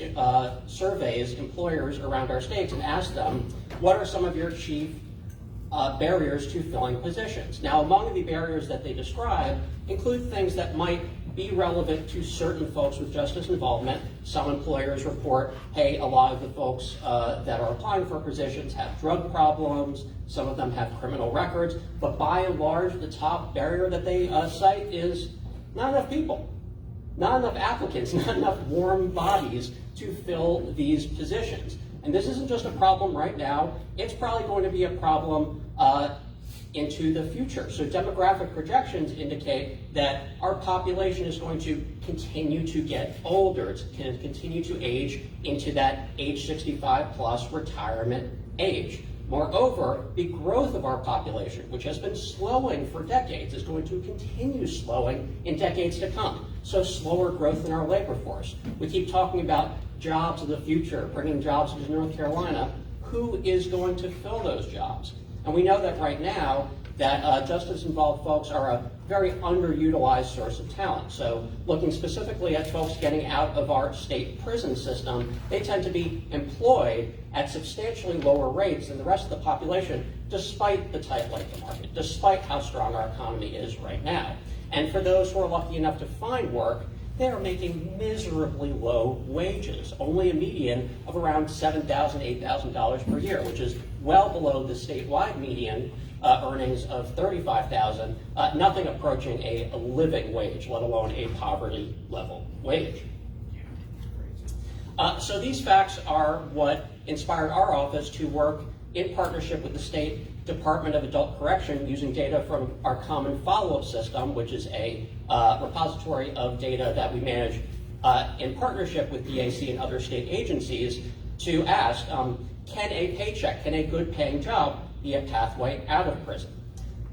surveys employers around our states and asks them, what are some of your chief barriers to filling positions? Now, among the barriers that they describe include things that might be relevant to certain folks with justice involvement. Some employers report, hey, a lot of the folks that are applying for positions have drug problems, some of them have criminal records, but by and large, the top barrier that they cite is not enough people. Not enough applicants, not enough warm bodies to fill these positions. And this isn't just a problem right now, it's probably going to be a problem into the future. So demographic projections indicate that our population is going to continue to get older. It's going to continue to age into that age 65 plus retirement age. Moreover, the growth of our population, which has been slowing for decades, is going to continue slowing in decades to come. So slower growth in our labor force. We keep talking about jobs of the future, bringing jobs to North Carolina. Who is going to fill those jobs? And we know that right now that justice-involved folks are a very underutilized source of talent. So looking specifically at folks getting out of our state prison system, they tend to be employed at substantially lower rates than the rest of the population, despite the tight labor market, despite how strong our economy is right now. And for those who are lucky enough to find work, they are making miserably low wages, only a median of around $7,000, $8,000 per year, which is well below the statewide median earnings of $35,000, nothing approaching a living wage, let alone a poverty level wage. So these facts are what inspired our office to work in partnership with the State Department of Adult Correction using data from our Common Follow-Up System, which is a repository of data that we manage in partnership with DAC and other state agencies to ask, can a paycheck, can a good paying job be a pathway out of prison?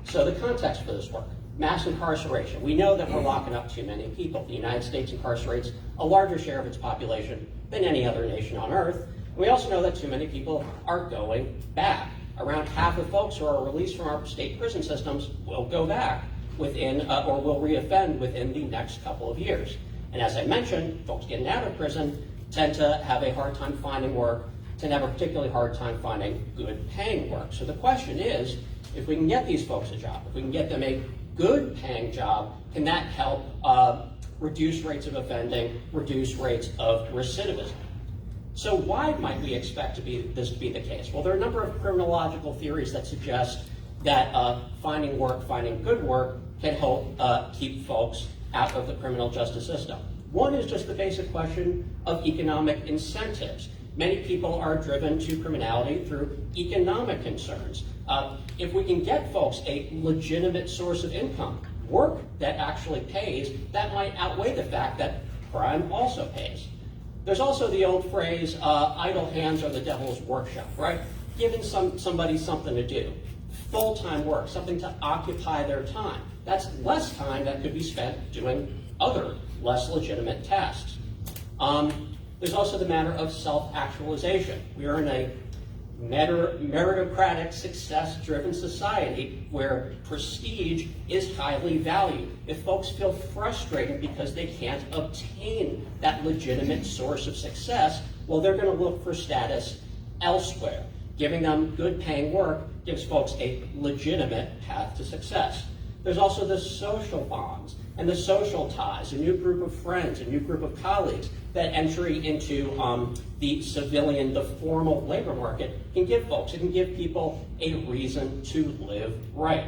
So the context for this work, mass incarceration. We know that we're locking up too many people. The United States incarcerates a larger share of its population than any other nation on earth. We also know that too many people are going back. Around half of folks who are released from our state prison systems will go back within, or will reoffend within the next couple of years. And as I mentioned, folks getting out of prison tend to have a hard time finding work, tend to have a particularly hard time finding good paying work. So the question is, if we can get these folks a job, if we can get them a good paying job, can that help reduce rates of offending, reduce rates of recidivism? So why might we expect this to be the case? Well, there are a number of criminological theories that suggest that finding work, finding good work, can help keep folks out of the criminal justice system. One is just the basic question of economic incentives. Many people are driven to criminality through economic concerns. If we can get folks a legitimate source of income, work that actually pays, that might outweigh the fact that crime also pays. There's also the old phrase, idle hands are the devil's workshop, right? Giving somebody something to do, full-time work, something to occupy their time. That's less time that could be spent doing other less legitimate tasks. There's also the matter of self-actualization. We are in a meritocratic, success-driven society where prestige is highly valued. If folks feel frustrated because they can't obtain that legitimate source of success, well, they're going to look for status elsewhere. Giving them good paying work gives folks a legitimate path to success. There's also the social bonds. and the social ties, a new group of friends, a new group of colleagues that entry into the civilian, the formal labor market can give folks. It can give people a reason to live right.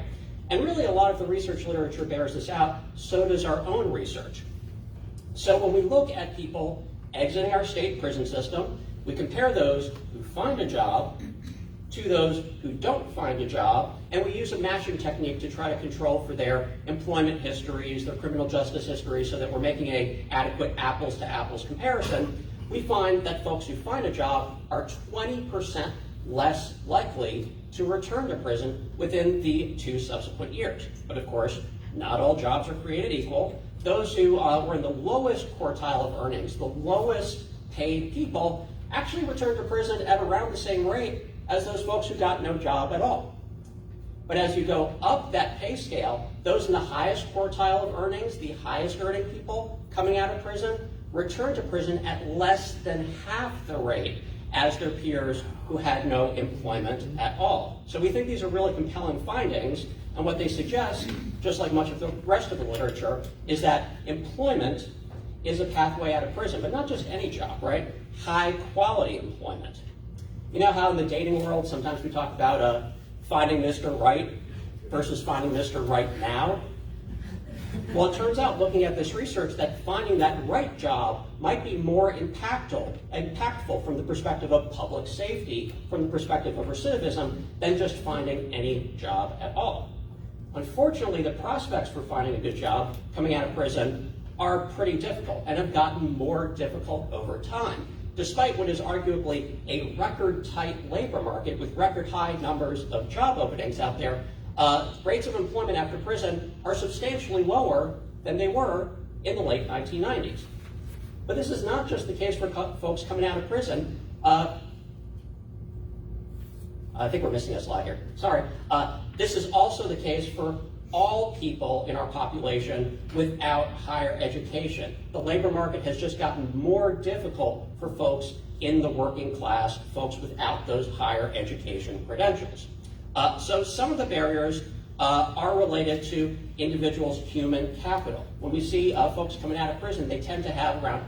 And really a lot of the research literature bears this out, so does our own research. So when we look at people exiting our state prison system, we compare those who find a job to those who don't find a job, and we use a matching technique to try to control for their employment histories, their criminal justice histories, so that we're making an adequate apples to apples comparison. We find that folks who find a job are 20% less likely to return to prison within the 2 subsequent years. But of course, not all jobs are created equal. Those who were in the lowest quartile of earnings, the lowest paid people, actually return to prison at around the same rate as those folks who got no job at all. But as you go up that pay scale, those in the highest quartile of earnings, the highest earning people coming out of prison, return to prison at less than half the rate as their peers who had no employment at all. So we think these are really compelling findings, and what they suggest, just like much of the rest of the literature, is that employment is a pathway out of prison, but not just any job, right? High quality employment. You know how in the dating world, sometimes we talk about finding Mr. Right versus finding Mr. Right now? Well, it turns out, looking at this research, that finding that right job might be more impactful from the perspective of public safety, from the perspective of recidivism, than just finding any job at all. Unfortunately, the prospects for finding a good job coming out of prison are pretty difficult and have gotten more difficult over time, despite what is arguably a record-tight labor market with record-high numbers of job openings out there. Rates of employment after prison are substantially lower than they were in the late 1990s. But this is not just the case for folks coming out of prison. I think we're missing a slide here. Sorry. This is also the case for all people in our population without higher education. The labor market has just gotten more difficult for folks in the working class, folks without those higher education credentials. So some of the barriers are related to individuals' human capital. When we see folks coming out of prison, they tend to have around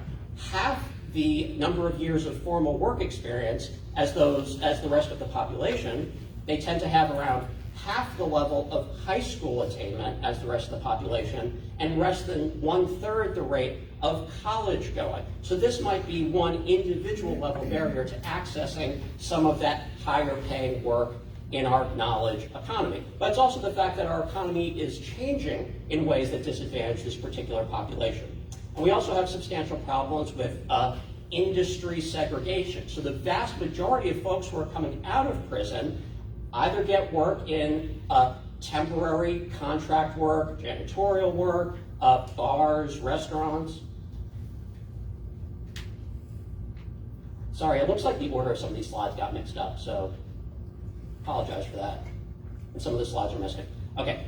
half the number of years of formal work experience as the rest of the population. They tend to have around half the level of high school attainment as the rest of the population, and less than 1/3 the rate of college going. So this might be one individual level barrier to accessing some of that higher paying work in our knowledge economy. But it's also the fact that our economy is changing in ways that disadvantage this particular population. And we also have substantial problems with industry segregation. So the vast majority of folks who are coming out of prison either get work in temporary contract work, janitorial work, bars, restaurants. Sorry, it looks like the order of some of these slides got mixed up, so apologize for that. And some of the slides are missing. Okay,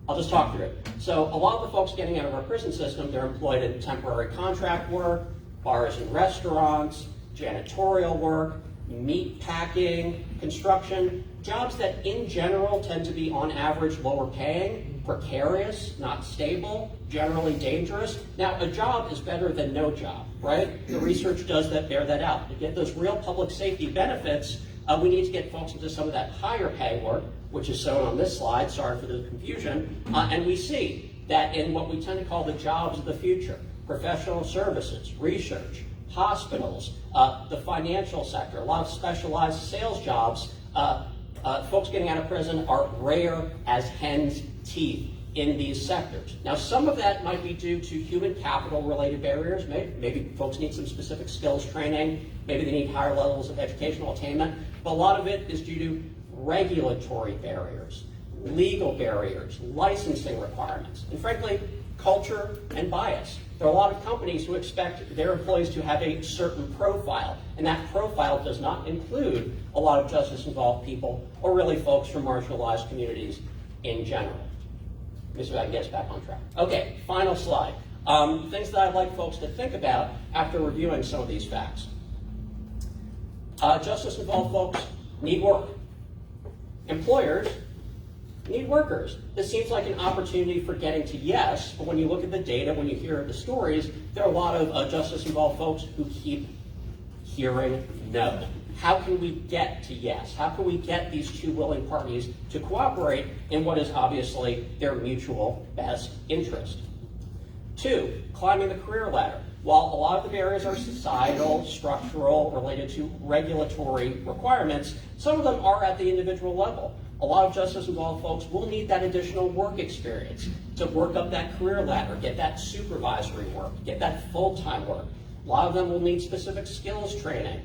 I'll just talk through it. So a lot of the folks getting out of our prison system, they're employed in temporary contract work, bars and restaurants, janitorial work, meat packing, construction, jobs that in general tend to be on average lower paying, precarious, not stable, generally dangerous. Now, a job is better than no job, right? The research does bear that out. To get those real public safety benefits, we need to get folks into some of that higher pay work, which is shown on this slide, sorry for the confusion, and we see that in what we tend to call the jobs of the future, professional services, research, hospitals, the financial sector, a lot of specialized sales jobs, folks getting out of prison are rare as hen's teeth in these sectors. Now, some of that might be due to human capital related barriers. Maybe folks need some specific skills training, maybe they need higher levels of educational attainment, but a lot of it is due to regulatory barriers, legal barriers, licensing requirements, and frankly, culture and bias. There are a lot of companies who expect their employees to have a certain profile, and that profile does not include a lot of justice-involved people or really folks from marginalized communities in general. Let me see if I can get us back on track. Okay, final slide. Things that I'd like folks to think about after reviewing some of these facts. Justice-involved folks need work. Employers need workers. This seems like an opportunity for getting to yes, but when you look at the data, when you hear the stories, there are a lot of justice-involved folks who keep hearing no. How can we get to yes? How can we get these two willing parties to cooperate in what is obviously their mutual best interest? 2, climbing the career ladder. While a lot of the barriers are societal, structural, related to regulatory requirements, some of them are at the individual level. A lot of justice-involved folks will need that additional work experience to work up that career ladder, get that supervisory work, get that full-time work. A lot of them will need specific skills training,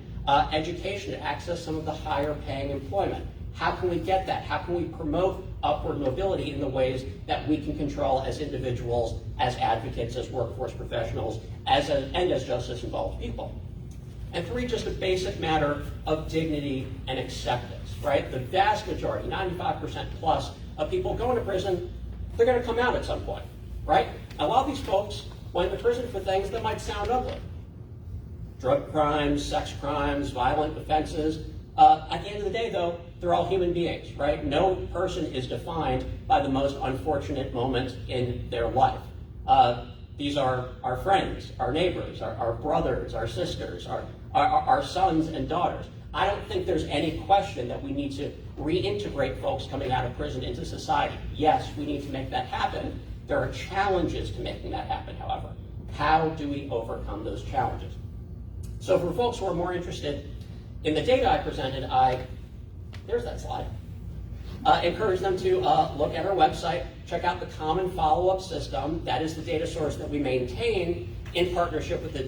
education to access some of the higher paying employment. How can we get that? How can we promote upward mobility in the ways that we can control as individuals, as advocates, as workforce professionals, and as justice-involved people? And 3, just a basic matter of dignity and acceptance, right? The vast majority, 95% plus, of people going to prison, they're going to come out at some point, right? A lot of these folks went to prison for things that might sound ugly. Drug crimes, sex crimes, violent offenses. At the end of the day, though, they're all human beings, right? No person is defined by the most unfortunate moment in their life. These are our friends, our neighbors, our brothers, our sisters, our sons and daughters. I don't think there's any question that we need to reintegrate folks coming out of prison into society. Yes, we need to make that happen. There are challenges to making that happen, however. How do we overcome those challenges? So for folks who are more interested in the data I presented, there's that slide. Encourage them to look at our website, check out the Common Follow-Up System. That is the data source that we maintain in partnership with the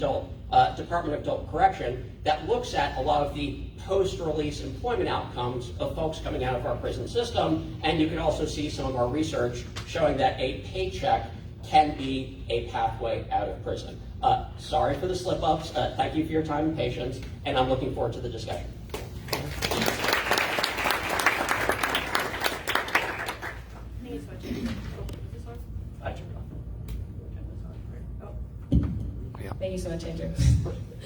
Department of Adult Correction that looks at a lot of the post-release employment outcomes of folks coming out of our prison system. And you can also see some of our research showing that a paycheck can be a pathway out of prison. Sorry for the slip-ups. Thank you for your time and patience, and I'm looking forward to the discussion. Thank you so much, Andrew.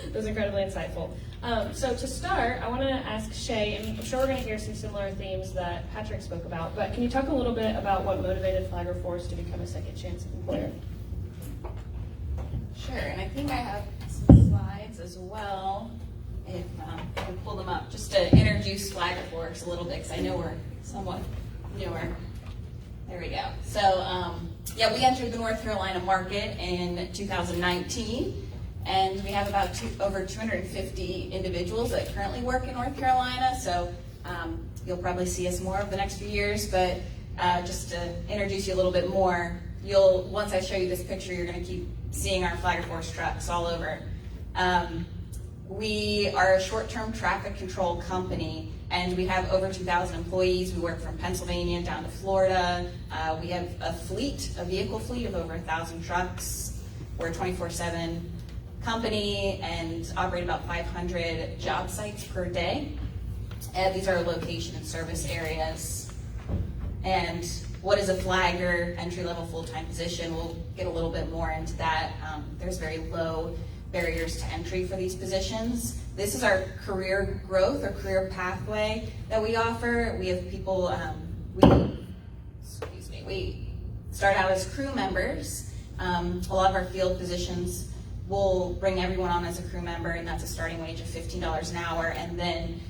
That was incredibly insightful. So to start, I want to ask Shay, and I'm sure we're going to hear some similar themes that Patrick spoke about, but can you talk a little bit about what motivated Flagler Force to become a second chance employer? Sure, and I think I have some slides as well, if I can pull them up, just to introduce Flagler Force a little bit, because I know we're somewhat newer. There we go. So, yeah, we entered the North Carolina market in 2019, and we have about over 250 individuals that currently work in North Carolina, so you'll probably see us more over the next few years, but just to introduce you a little bit more, once I show you this picture, you're going to keep seeing our Flagler Force trucks all over. We are a short-term traffic control company, and we have over 2,000 employees. We work from Pennsylvania down to Florida. We have a vehicle fleet of over 1,000 trucks. We're a 24/7 company and operate about 500 job sites per day. And these are location and service areas. And what is a flagger, entry-level full-time position? We'll get a little bit more into that. There's very low barriers to entry for these positions. This is our career growth or career pathway that we offer. We have people, we start out as crew members. A lot of our field positions will bring everyone on as a crew member, and that's a starting wage of $15 an hour. And then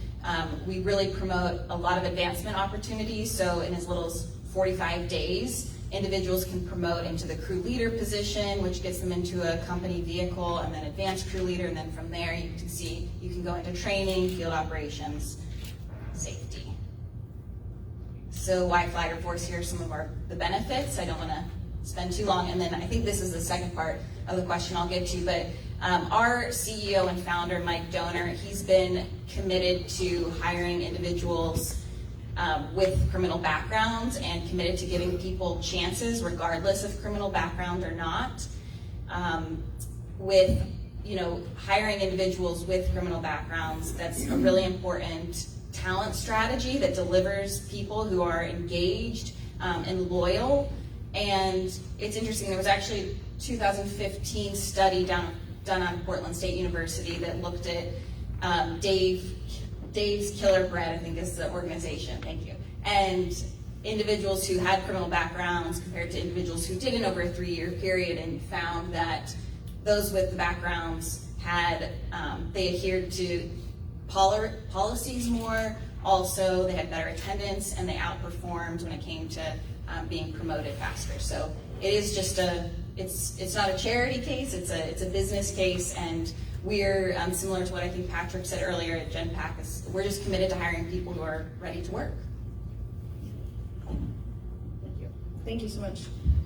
we really promote a lot of advancement opportunities. So in as little as 45 days, individuals can promote into the crew leader position, which gets them into a company vehicle, and then advanced crew leader, and then from there you can see you can go into training, field operations, safety. So why Flagler Force? Here are some of the benefits. I don't want to spend too long, and then I think this is the second part of the question I'll get to, but our CEO and founder, Mike Donor, he's been committed to hiring individuals with criminal backgrounds and committed to giving people chances regardless of criminal background or not. With hiring individuals with criminal backgrounds, that's a really important talent strategy that delivers people who are engaged and loyal. And it's interesting, there was actually a 2015 study done on Portland State University that looked at Dave's Killer Bread, I think is the organization, thank you. And individuals who had criminal backgrounds compared to individuals who didn't over a 3-year period, and found that those with the backgrounds had, they adhered to policies more. Also, they had better attendance, and they outperformed when it came to being promoted faster. So it is just it's not a charity case, it's a business case, and we're similar to what I think Patrick said earlier at GenPAC, we're just committed to hiring people who are ready to work. Thank you so much.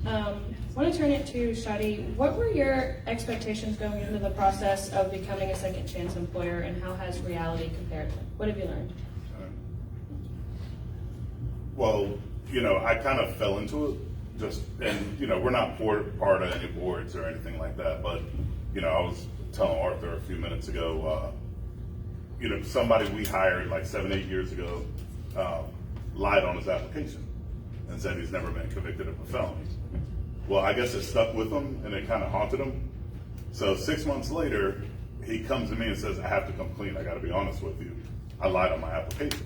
I want to turn it to Shadi. What were your expectations going into the process of becoming a second chance employer, and how has reality compared? What have you learned? Well, I kind of fell into it, and we're not part of any boards or anything like that, but, I was telling Arthur a few minutes ago, somebody we hired like 7-8 years ago lied on his application and said he's never been convicted of a felony. Well, I guess it stuck with him and it kind of haunted him. So 6 months later, he comes to me and says, I have to come clean. I got to be honest with you. I lied on my application.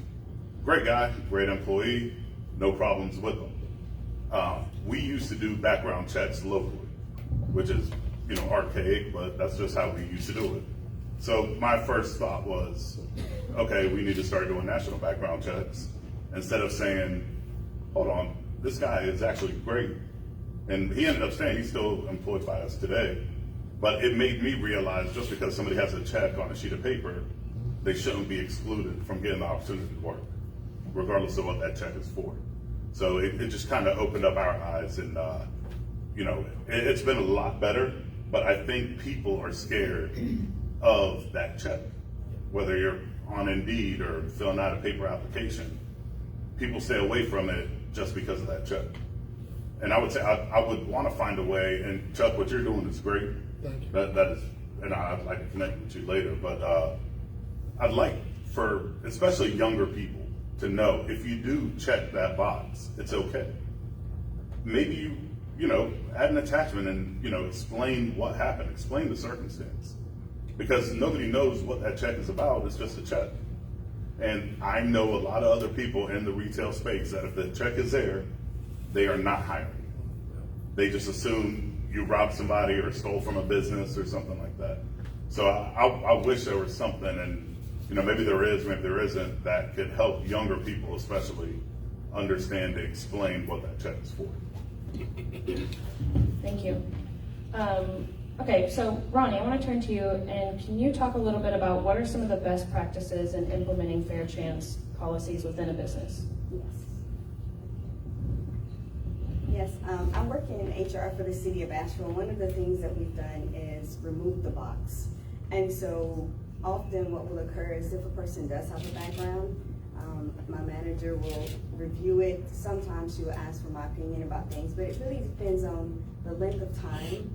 Great guy, great employee, no problems with him. We used to do background checks locally, which is, archaic, but that's just how we used to do it. So my first thought was, okay, we need to start doing national background checks instead of saying, hold on, this guy is actually great. And he ended up saying he's still employed by us today. But it made me realize just because somebody has a check on a sheet of paper, they shouldn't be excluded from getting the opportunity to work, regardless of what that check is for. So it just kind of opened up our eyes, and it's been a lot better, but I think people are scared of that check. Whether you're on Indeed or filling out a paper application, people stay away from it just because of that check. And I would say I would want to find a way, and Chuck, what you're doing is great. Thank you. That is, and I'd like to connect with you later, but I'd like for especially younger people to know if you do check that box, it's okay. Maybe you add an attachment and explain what happened, explain the circumstance, because nobody knows what that check is about. It's just a check. And I know a lot of other people in the retail space that if the check is there, they are not hiring. They just assume you robbed somebody or stole from a business or something like that. So I wish there was something, and maybe there is, maybe there isn't, that could help younger people especially understand and explain what that check is for. Thank you. Okay, so Ronnie, I want to turn to you, and can you talk a little bit about what are some of the best practices in implementing fair chance policies within a business? Yes, I'm working in HR for the city of Asheville. One of the things that we've done is remove the box. And so often what will occur is if a person does have a background, my manager will review it. Sometimes she will ask for my opinion about things, but it really depends on the length of time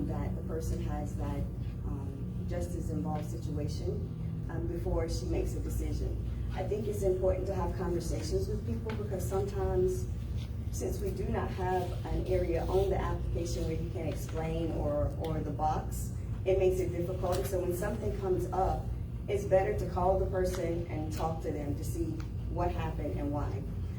that the person has that justice-involved situation before she makes a decision. I think it's important to have conversations with people, because sometimes, since we do not have an area on the application where you can explain or the box, it makes it difficult. And so when something comes up, it's better to call the person and talk to them to see what happened and why.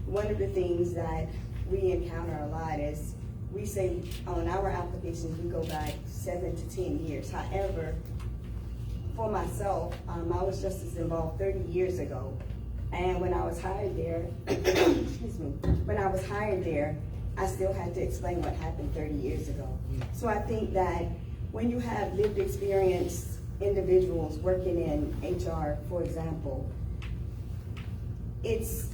One of the things that we encounter a lot is we say on our applications we go back 7 to 10 years. However, for myself, I was justice involved 30 years ago. And when I was hired there, excuse me, when I was hired there, I still had to explain what happened 30 years ago. So I think that when you have lived experience individuals working in HR, for example, it's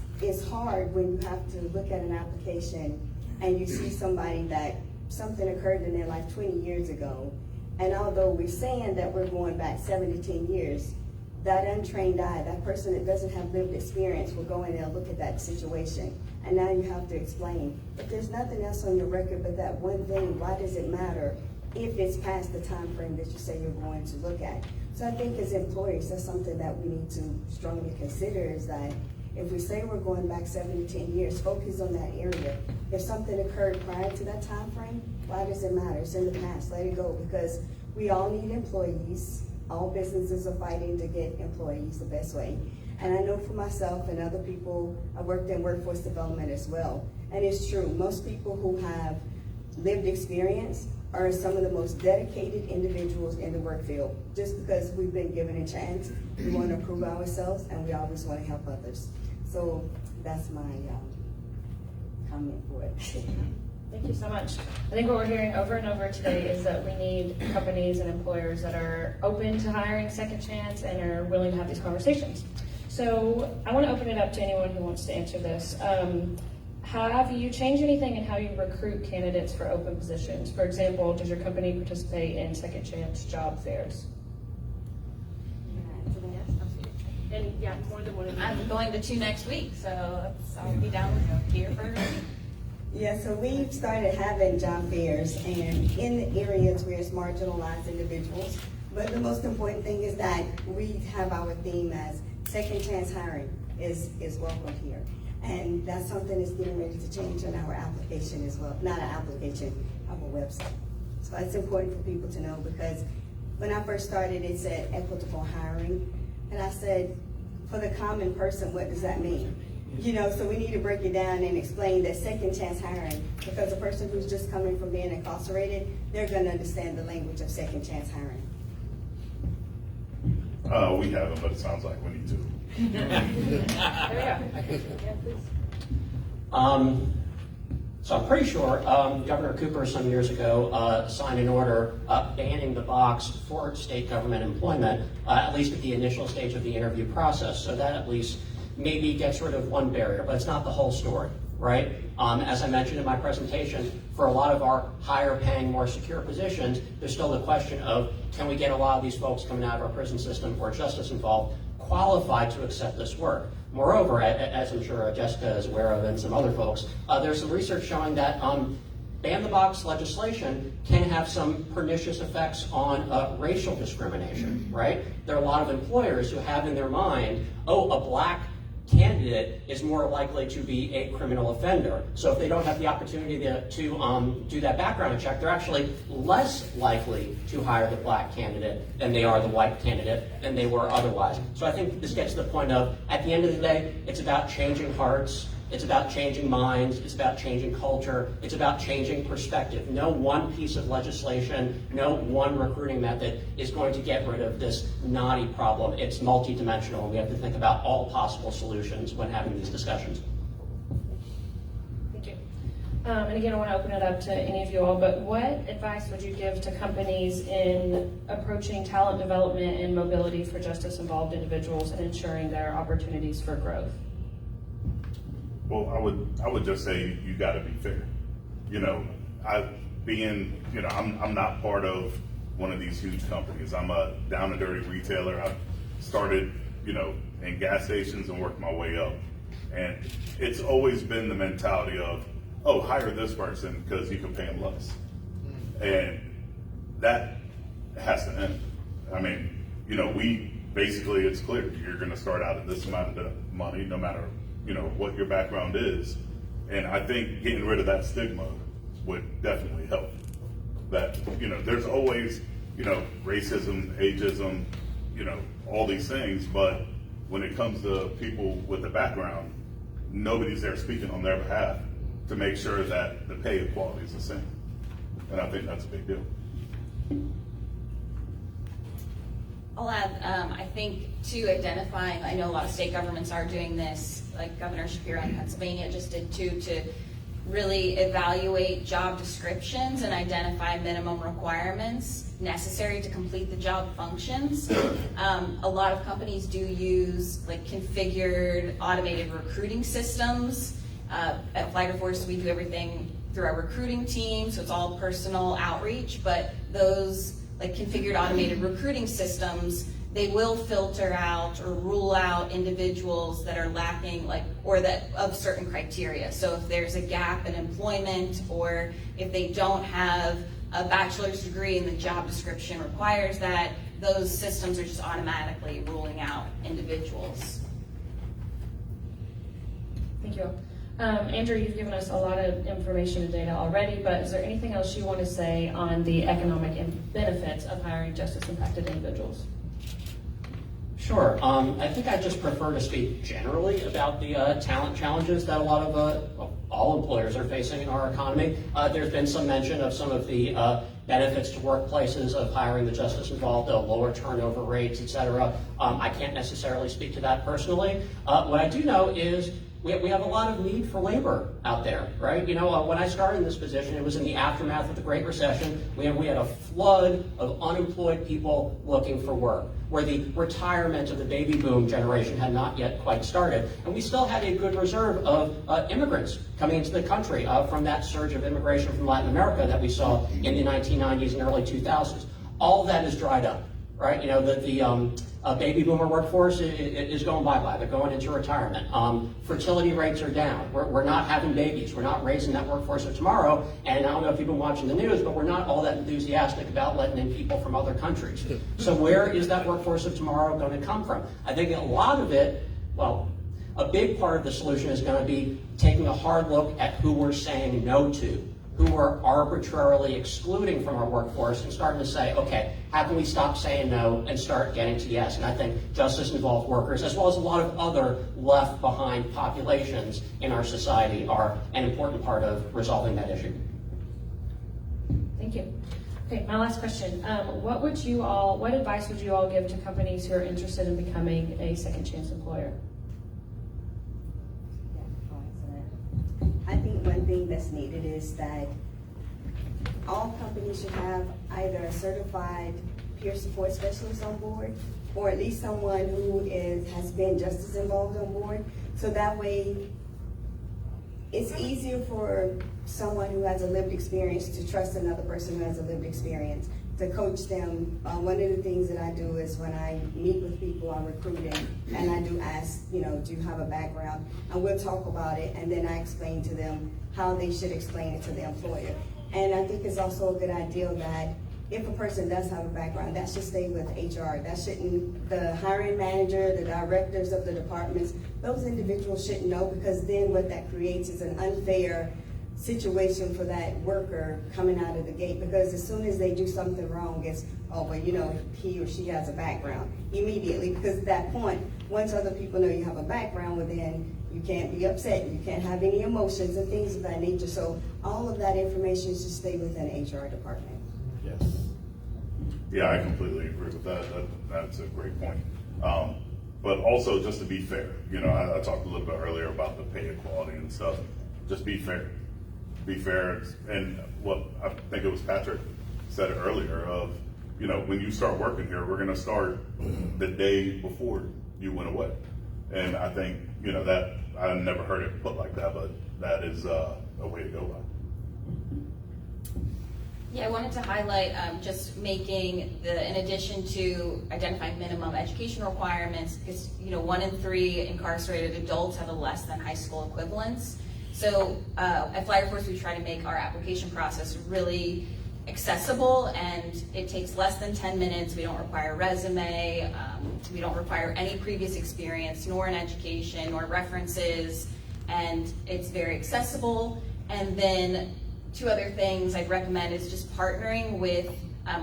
hard when you have to look at an application and you see somebody that something occurred in their life 20 years ago. And although we're saying that we're going back 7 to 10 years, that untrained eye, that person that doesn't have lived experience will go in there and look at that situation. And now you have to explain. If there's nothing else on your record but that one thing, why does it matter if it's past the time frame that you say you're going to look at? So I think as employers, that's something that we need to strongly consider, is that if we say we're going back 7 to 10 years, focus on that area. If something occurred prior to that time frame, why does it matter? It's in the past, let it go, because we all need employees. All businesses are fighting to get employees the best way. And I know for myself and other people, I worked in workforce development as well. And it's true, most people who have lived experience are some of the most dedicated individuals in the work field. Just because we've been given a chance, we want to prove ourselves and we always want to help others. So that's my comment for it. Thank you so much. I think what we're hearing over and over today is that we need companies and employers that are open to hiring second chance and are willing to have these conversations. So I want to open it up to anyone who wants to answer this. Have you changed anything in how you recruit candidates for open positions? For example, does your company participate in second chance job fairs? And yeah, more than one of you. I'm going to 2 next week, so I'll be down here for Yeah, so we've started having job fairs and in the areas where it's marginalized individuals. But the most important thing is that we have our theme as second chance hiring is welcome here. And that's something that's getting ready to change in our application as well. Not our application, our website. So it's important for people to know because when I first started, it said equitable hiring. And I said, for the common person, what does that mean? You know, so we need to break it down and explain that second chance hiring, because a person who's just coming from being incarcerated, they're going to understand the language of second chance hiring. We haven't, but it sounds like we need to. There we go. Yeah, please. So I'm pretty sure Governor Cooper some years ago signed an order banning the box for state government employment, at least at the initial stage of the interview process. So that at least maybe gets rid of one barrier, but it's not the whole story, right? As I mentioned in my presentation, for a lot of our higher paying, more secure positions, there's still the question of, can we get a lot of these folks coming out of our prison system or justice involved qualified to accept this work? Moreover, as I'm sure Jessica is aware of and some other folks, there's some research showing that ban the box legislation can have some pernicious effects on racial discrimination, right? There are a lot of employers who have in their mind, oh, a black candidate is more likely to be a criminal offender. So if they don't have the opportunity to do that background check, they're actually less likely to hire the black candidate than they are the white candidate than they were otherwise. So I think this gets to the point of, at the end of the day, it's about changing hearts, it's about changing minds, it's about changing culture, it's about changing perspective. No one piece of legislation, no one recruiting method is going to get rid of this knotty problem. It's multidimensional, and we have to think about all possible solutions when having these discussions. Thank you. And again, I want to open it up to any of you all, but what advice would you give to companies in approaching talent development and mobility for justice-involved individuals and ensuring there are opportunities for growth? Well, I would just say you got to be fair. You know, I'm not part of one of these huge companies. I'm a down and dirty retailer. I started, in gas stations and worked my way up. And it's always been the mentality of, oh, hire this person because you can pay them less. And that has to end. I mean, basically it's clear you're going to start out at this amount of money, no matter what your background is. And I think getting rid of that stigma would definitely help. That, there's always, racism, ageism, all these things, but when it comes to people with a background, nobody's there speaking on their behalf to make sure that the pay equality is the same. And I think that's a big deal. I'll add, I think, to identifying, I know a lot of state governments are doing this, like Governor Shapiro in Pennsylvania just did too, to really evaluate job descriptions and identify minimum requirements necessary to complete the job functions. A lot of companies do use configured automated recruiting systems. At Flagler Force, we do everything through our recruiting team, so it's all personal outreach, but those configured automated recruiting systems, they will filter out or rule out individuals that are lacking or that of certain criteria. So if there's a gap in employment, or if they don't have a bachelor's degree and the job description requires that, those systems are just automatically ruling out individuals. Thank you. Andrew, you've given us a lot of information and data already, but is there anything else you want to say on the economic benefits of hiring justice-impacted individuals? Sure. I think I just prefer to speak generally about the talent challenges that a lot of all employers are facing in our economy. There's been some mention of some of the benefits to workplaces of hiring the justice involved, lower turnover rates, et cetera. I can't necessarily speak to that personally. What I do know is we have a lot of need for labor out there, right? You know, when I started in this position, it was in the aftermath of the Great Recession. We had a flood of unemployed people looking for work, where the retirement of the baby boom generation had not yet quite started. And we still had a good reserve of immigrants coming into the country from that surge of immigration from Latin America that we saw in the 1990s and early 2000s. All of that is dried up, right? You know, the baby boomer workforce is going bye-bye. They're going into retirement. Fertility rates are down. We're not having babies. We're not raising that workforce of tomorrow. And I don't know if you've been watching the news, but we're not all that enthusiastic about letting in people from other countries. So where is that workforce of tomorrow going to come from? I think a lot of it, well, a big part of the solution is going to be taking a hard look at who we're saying no to, who we're arbitrarily excluding from our workforce, and starting to say, okay, how can we stop saying no and start getting to yes? And I think justice-involved workers, as well as a lot of other left-behind populations in our society, are an important part of resolving that issue. Thank you. Okay, my last question. What advice would you all give to companies who are interested in becoming a second chance employer? I think one thing that's needed is that all companies should have either a certified peer support specialist on board, or at least someone who has been justice involved on board. So that way, it's easier for someone who has a lived experience to trust another person who has a lived experience, to coach them. One of the things that I do is when I meet with people I'm recruiting, and I do ask, you know, do you have a background? And we'll talk about it, and then I explain to them how they should explain it to the employer. And I think it's also a good idea that if a person does have a background, that should stay with HR. That shouldn't, the hiring manager, the directors of the departments, those individuals shouldn't know, because then what that creates is an unfair situation for that worker coming out of the gate, because as soon as they do something wrong, it's, oh, well, you know, he or she has a background immediately, because at that point, once other people know you have a background, well, then you can't be upset, you can't have any emotions and things of that nature. So all of that information should stay within the HR department. Yes. Yeah, I completely agree with that. That's a great point. But also, just to be fair, you know, I talked a little bit earlier about the pay equality and stuff. Just be fair. Be fair. And what I think it was Patrick said earlier of, you know, when you start working here, we're going to start the day before you went away. And I think, you know, that I never heard it put like that, but that is a way to go by. Yeah, I wanted to highlight just making in addition to identifying minimum education requirements, because, you know, 1 in 3 incarcerated adults have a less than high school equivalence. So at Flyer Force, we try to make our application process really accessible, and it takes less than 10 minutes. We don't require a resume. We don't require any previous experience, nor an education, nor references, and it's very accessible. And then 2 other things I'd recommend is just partnering with,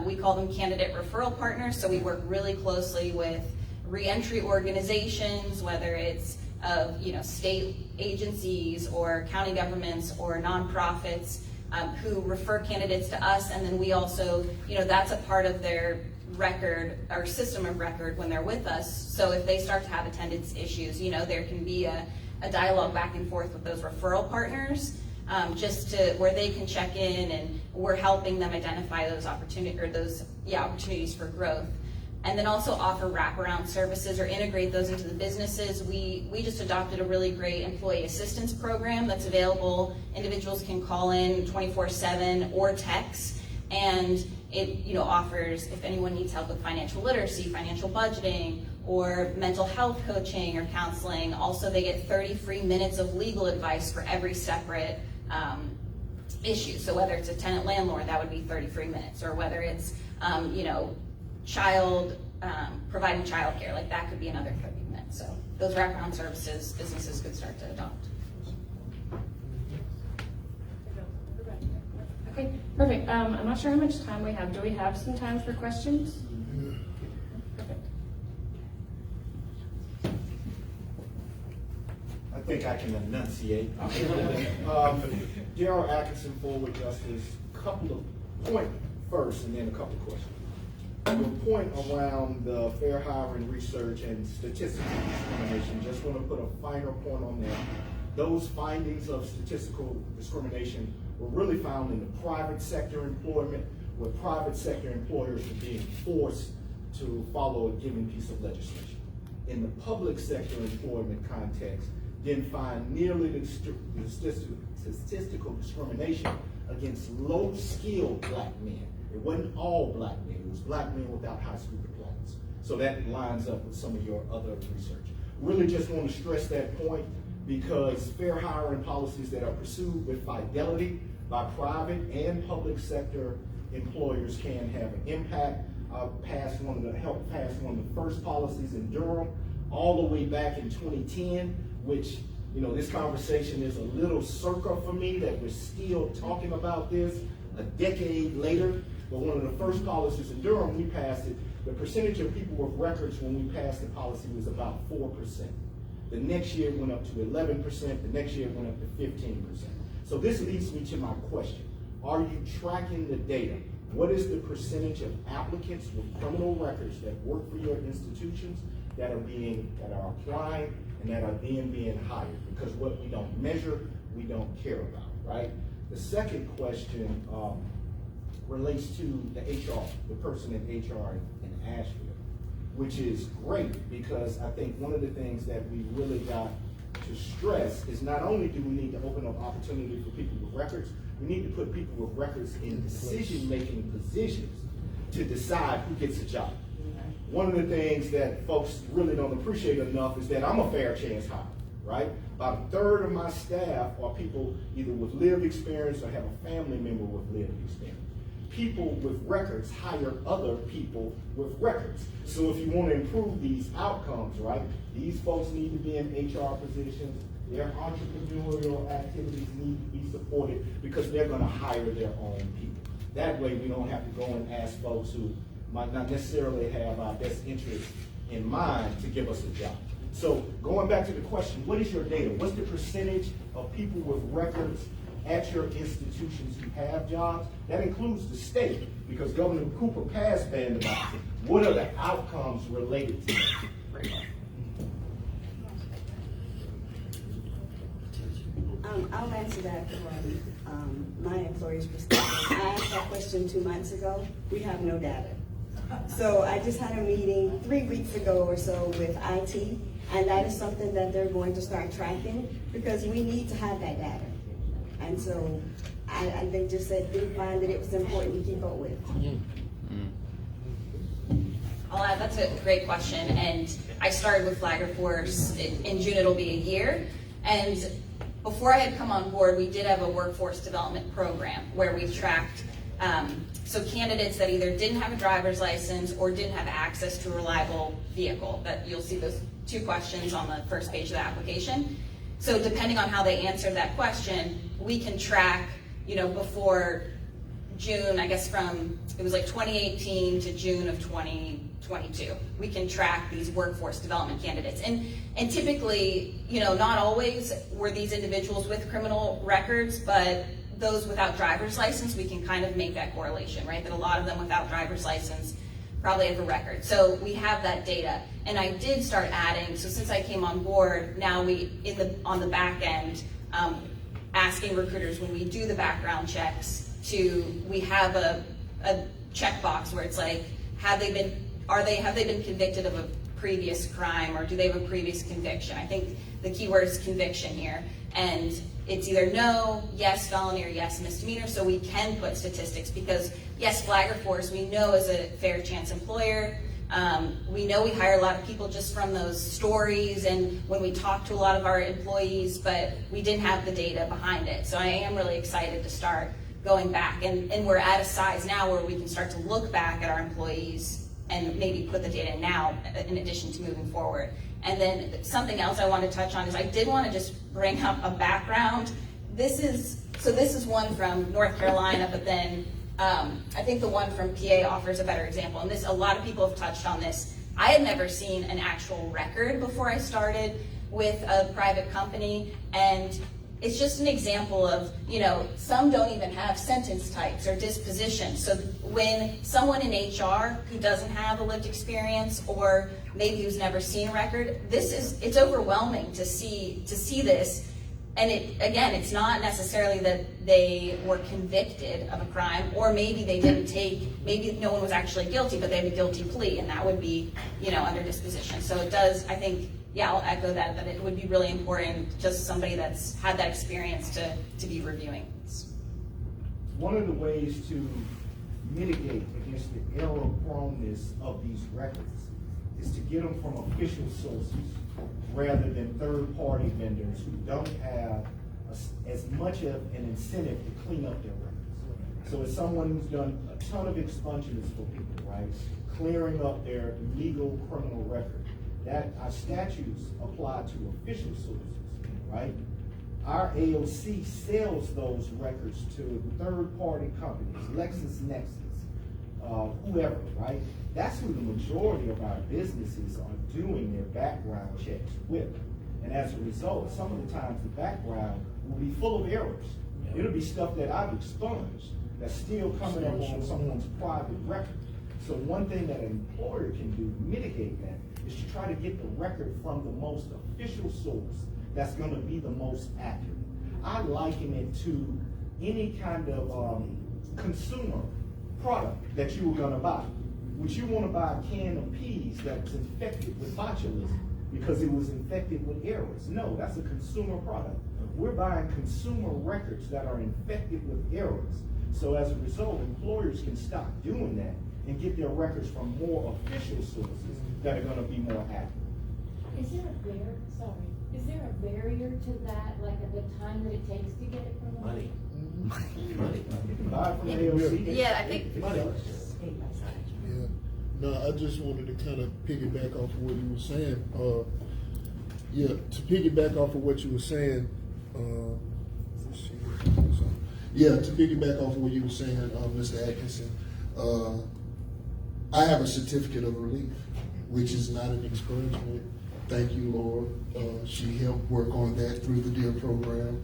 we call them candidate referral partners. So we work really closely with reentry organizations, whether it's of, you know, state agencies or county governments or nonprofits who refer candidates to us. And then we also, you know, that's a part of their record, our system of record when they're with us. So if they start to have attendance issues, you know, there can be a dialogue back and forth with those referral partners. Just to where they can check in, and we're helping them identify those opportunities for growth. And then also offer wraparound services or integrate those into the businesses. We just adopted a really great employee assistance program that's available. Individuals can call in 24/7 or text, and it, you know, offers if anyone needs help with financial literacy, financial budgeting, or mental health coaching or counseling. Also, they get 30 free minutes of legal advice for every separate issue. So whether it's a tenant landlord, that would be 30 free minutes, or whether it's you know, providing childcare, like that could be another 30 minutes. So those wraparound services businesses could start to adopt. Okay, perfect. I'm not sure how much time we have. Do we have some time for questions? Perfect. think I can enunciate. Darrell Atkinson, Forward Justice. Couple of point first, and then a couple of questions. Your point around the fair hiring research and statistical discrimination, just want to put a finer point on that. Those findings of statistical discrimination were really found in the private sector employment, where private sector employers are being forced to follow a given piece of legislation. In the public sector employment context, didn't find nearly the statistical discrimination against low-skilled black men. It wasn't all black men, it was black men without high school diplomas. So that lines up with some of your other research. Really just want to stress that point because fair hiring policies that are pursued with fidelity by private and public sector employers can have an impact. I helped pass one of the first policies in Durham all the way back in 2010, which, you know, this conversation is a little circa for me that we're still talking about this a decade later. But one of the first policies in Durham, we passed it. The percentage of people with records when we passed the policy was about 4%. The next year it went up to 11%. The next year it went up to 15%. So this leads me to my question. Are you tracking the data? What is the percentage of applicants with criminal records that work for your institutions that are applying and that are then being hired? Because what we don't measure, we don't care about, right? The second question relates to the HR, the person in HR in Asheville, which is great because I think one of the things that we really got to stress is not only do we need to open up opportunity for people with records, we need to put people with records in decision-making positions to decide who gets a job. One of the things that folks really don't appreciate enough is that I'm a fair chance hire, right? About a third of my staff are people either with lived experience or have a family member with lived experience. People with records hire other people with records. So if you want to improve these outcomes, right, these folks need to be in HR positions. Their entrepreneurial activities need to be supported because they're going to hire their own people. That way we don't have to go and ask folks who might not necessarily have our best interest in mind to give us a job. So going back to the question, what is your data? What's the percentage of people with records at your institutions who have jobs? That includes the state, because Governor Cooper passed banned about it. What are the outcomes related to that? I'll answer that from my employer's perspective. I asked that question 2 months ago. We have no data. So I just had a meeting 3 weeks ago or so with IT, and that is something that they're going to start tracking because we need to have that data. And so they just said they find that it was important to keep up with. I'll add, that's a great question. And I started with Flagger Force. In June, it'll be a year. And before I had come on board, we did have a workforce development program where we tracked so candidates that either didn't have a driver's license or didn't have access to a reliable vehicle. That you'll see those 2 questions on the first page of the application. So depending on how they answered that question, we can track, you know, before June, I guess it was like 2018 to June of 2022. We can track these workforce development candidates. And typically, you know, not always were these individuals with criminal records, but those without driver's license, we can kind of make that correlation, right? That a lot of them without driver's license probably have a record. So we have that data. And I did start adding, so since I came on board, now on the back end, asking recruiters when we do the background checks we have a checkbox where it's like, have they been convicted of a previous crime or do they have a previous conviction? I think the key word is conviction here. And it's either no, yes felony, or yes misdemeanor, so we can put statistics because yes, Flagger Force, we know is a fair chance employer. We know we hire a lot of people just from those stories and when we talk to a lot of our employees, but we didn't have the data behind it. So I am really excited to start going back and we're at a size now where we can start to look back at our employees and maybe put the data in now in addition to moving forward. And then something else I want to touch on is I did want to just bring up a background. This is one from North Carolina, but then I think the one from PA offers a better example. And a lot of people have touched on this. I had never seen an actual record before I started. with a private company, and it's just an example of, some don't even have sentence types or dispositions. So when someone in HR who doesn't have a lived experience, or maybe who's never seen a record, it's overwhelming to see this. And it's not necessarily that they were convicted of a crime, or maybe maybe no one was actually guilty, but they had a guilty plea, and that would be, under disposition. So it does, I think, I'll echo that it would be really important, just somebody that's had that experience to be reviewing. One of the ways to mitigate against the error proneness of these records is to get them from official sources rather than third-party vendors who don't have as much of an incentive to clean up their records. So as someone who's done a ton of expungements for people, right, clearing up their legal criminal record, that our statutes apply to official sources, right? Our AOC sells those records to third-party companies, LexisNexis, whoever, right? That's who the majority of our businesses are doing their background checks with. And as a result, some of the times the background will be full of errors. It'll be stuff that I've expunged that's still coming up on someone's private record. So one thing that an employer can do to mitigate that is to try to get the record from the most official source that's going to be the most accurate. I liken it to any kind of consumer product that you were going to buy. Would you want to buy a can of peas that was infected with botulism because it was infected with errors? No, that's a consumer product. We're buying consumer records that are infected with errors. So as a result, employers can stop doing that and get their records from more official sources that are going to be more accurate. Is there a barrier to that, like at the time that it takes to get it from the Money. Buy from AOC. Yeah, I think. Money. Yeah. No, I just wanted to kind of piggyback off of what you were saying. To piggyback off of what you were saying, to piggyback off of what you were saying, Mr. Atkinson, I have a certificate of relief, which is not an expungement. Thank you, Laura. She helped work on that through the DEAR program.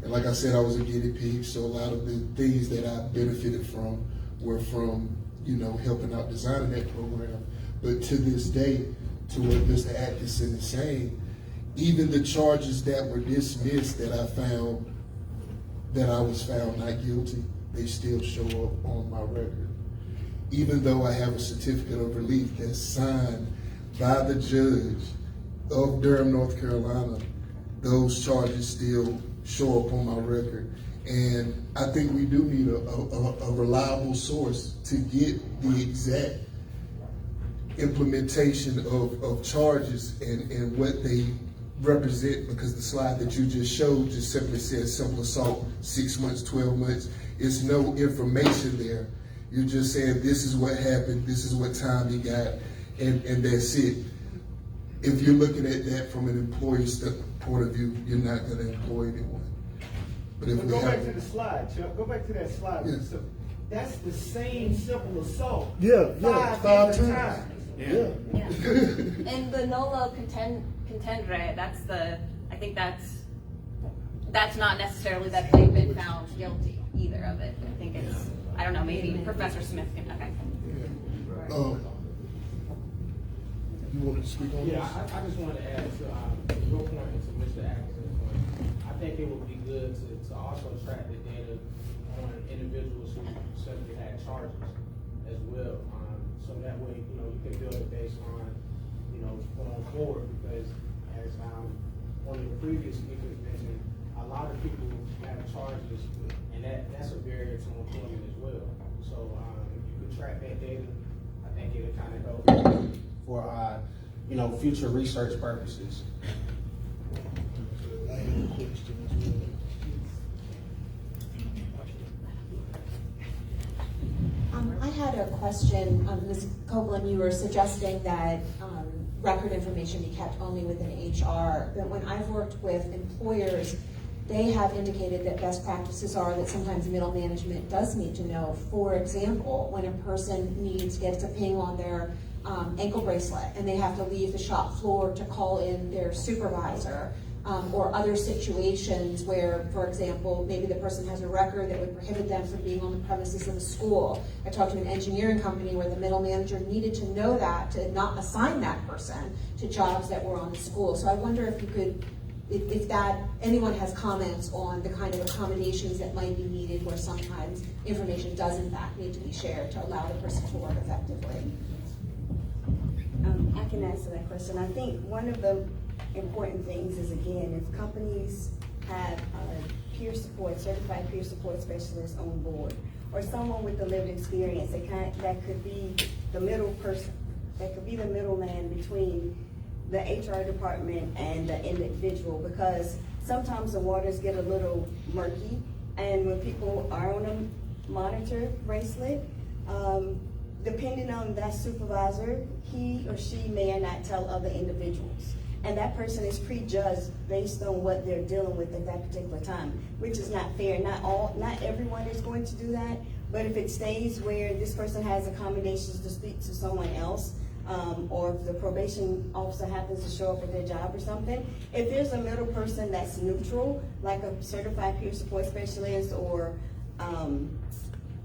And like I said, I was a guinea pig, so a lot of the things that I benefited from were from, helping out designing that program. But to this day, to what Mr. Atkinson is saying, even the charges that were dismissed that I was found not guilty, they still show up on my record. Even though I have a certificate of relief that's signed by the judge of Durham, North Carolina, those charges still show up on my record. And I think we do need a reliable source to get the exact implementation of charges and what they represent, because the slide that you just showed just simply says simple assault, 6 months, 12 months. There's no information there. You're just saying this is what happened, this is what time you got, and that's it. If you're looking at that from an employee's point of view, you're not going to employ anyone. But if go back to the slide, Chuck. Go back to that slide. Yeah. So that's the same simple assault. Five times. Yeah. And the nolo contendere, I think that's not necessarily that they've been found guilty either of it. I think it's, I don't know, maybe Professor Smith can, okay. You wanted to speak on this? I just wanted to add to your point and to Mr. Atkinson's point. I think it would be good to also track the data on individuals who simply had charges as well. So that way, you can build it based on, going forward, because as one of the previous speakers mentioned, a lot of people have charges, and that's a barrier to employment as well. So if you could track that data, I think it would kind of help for future research purposes. I have a question as well. I had a question, Ms. Copeland, you were suggesting that record information be kept only within HR, but when I've worked with employers, they have indicated that best practices are that sometimes middle management does need to know. For example, when a person gets a ping on their ankle bracelet and they have to leave the shop floor to call in their supervisor, or other situations where, for example, maybe the person has a record that would prohibit them from being on the premises of the school. I talked to an engineering company where the middle manager needed to know that to not assign that person to jobs that were on the school. So I wonder if you could, if that, anyone has comments on the kind of accommodations that might be needed where sometimes information does in fact need to be shared to allow the person to work effectively. I can answer that question. I think one of the important things is, again, if companies have peer support, certified peer support specialists on board, or someone with the lived experience that could be the middle person, that could be the middleman between the HR department and the individual, because sometimes the waters get a little murky, and when people are on a monitor bracelet, depending on that supervisor, he or she may or not tell other individuals. And that person is prejudged based on what they're dealing with at that particular time, which is not fair. Not everyone is going to do that, but if it stays where this person has accommodations to speak to someone else, or if the probation officer happens to show up at their job or something, if there's a middle person that's neutral, like a certified peer support specialist or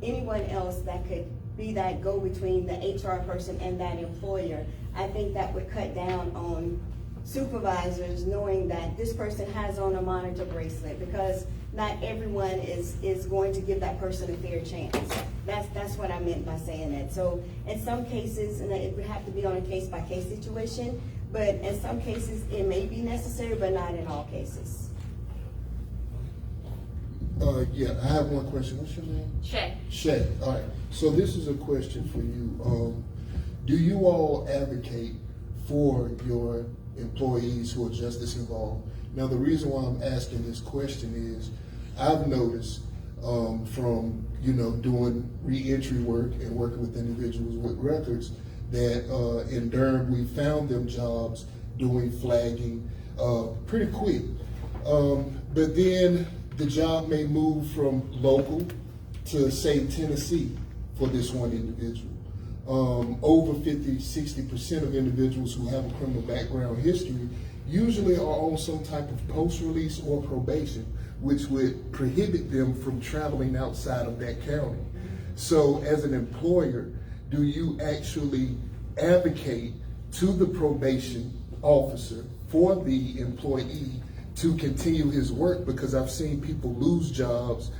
anyone else that could be that go-between the HR person and that employer, I think that would cut down on supervisors knowing that this person has on a monitor bracelet, because not everyone is going to give that person a fair chance. That's what I meant by saying that. So in some cases, and it would have to be on a case-by-case situation, but in some cases it may be necessary, but not in all cases. Yeah, I have one question. What's your name? Shay. Shay. All right. So this is a question for you. Do you all advocate for your employees who are justice involved? Now, the reason why I'm asking this question is I've noticed from doing reentry work and working with individuals with records that in Durham we found them jobs doing flagging pretty quick, but then the job may move from local to, say, Tennessee for this one individual. Over 50-60% of individuals who have a criminal background history usually are on some type of post-release or probation, which would prohibit them from traveling outside of that county. So as an employer, do you actually advocate to the probation officer for the employee to continue his work? Because I've seen people lose jobs.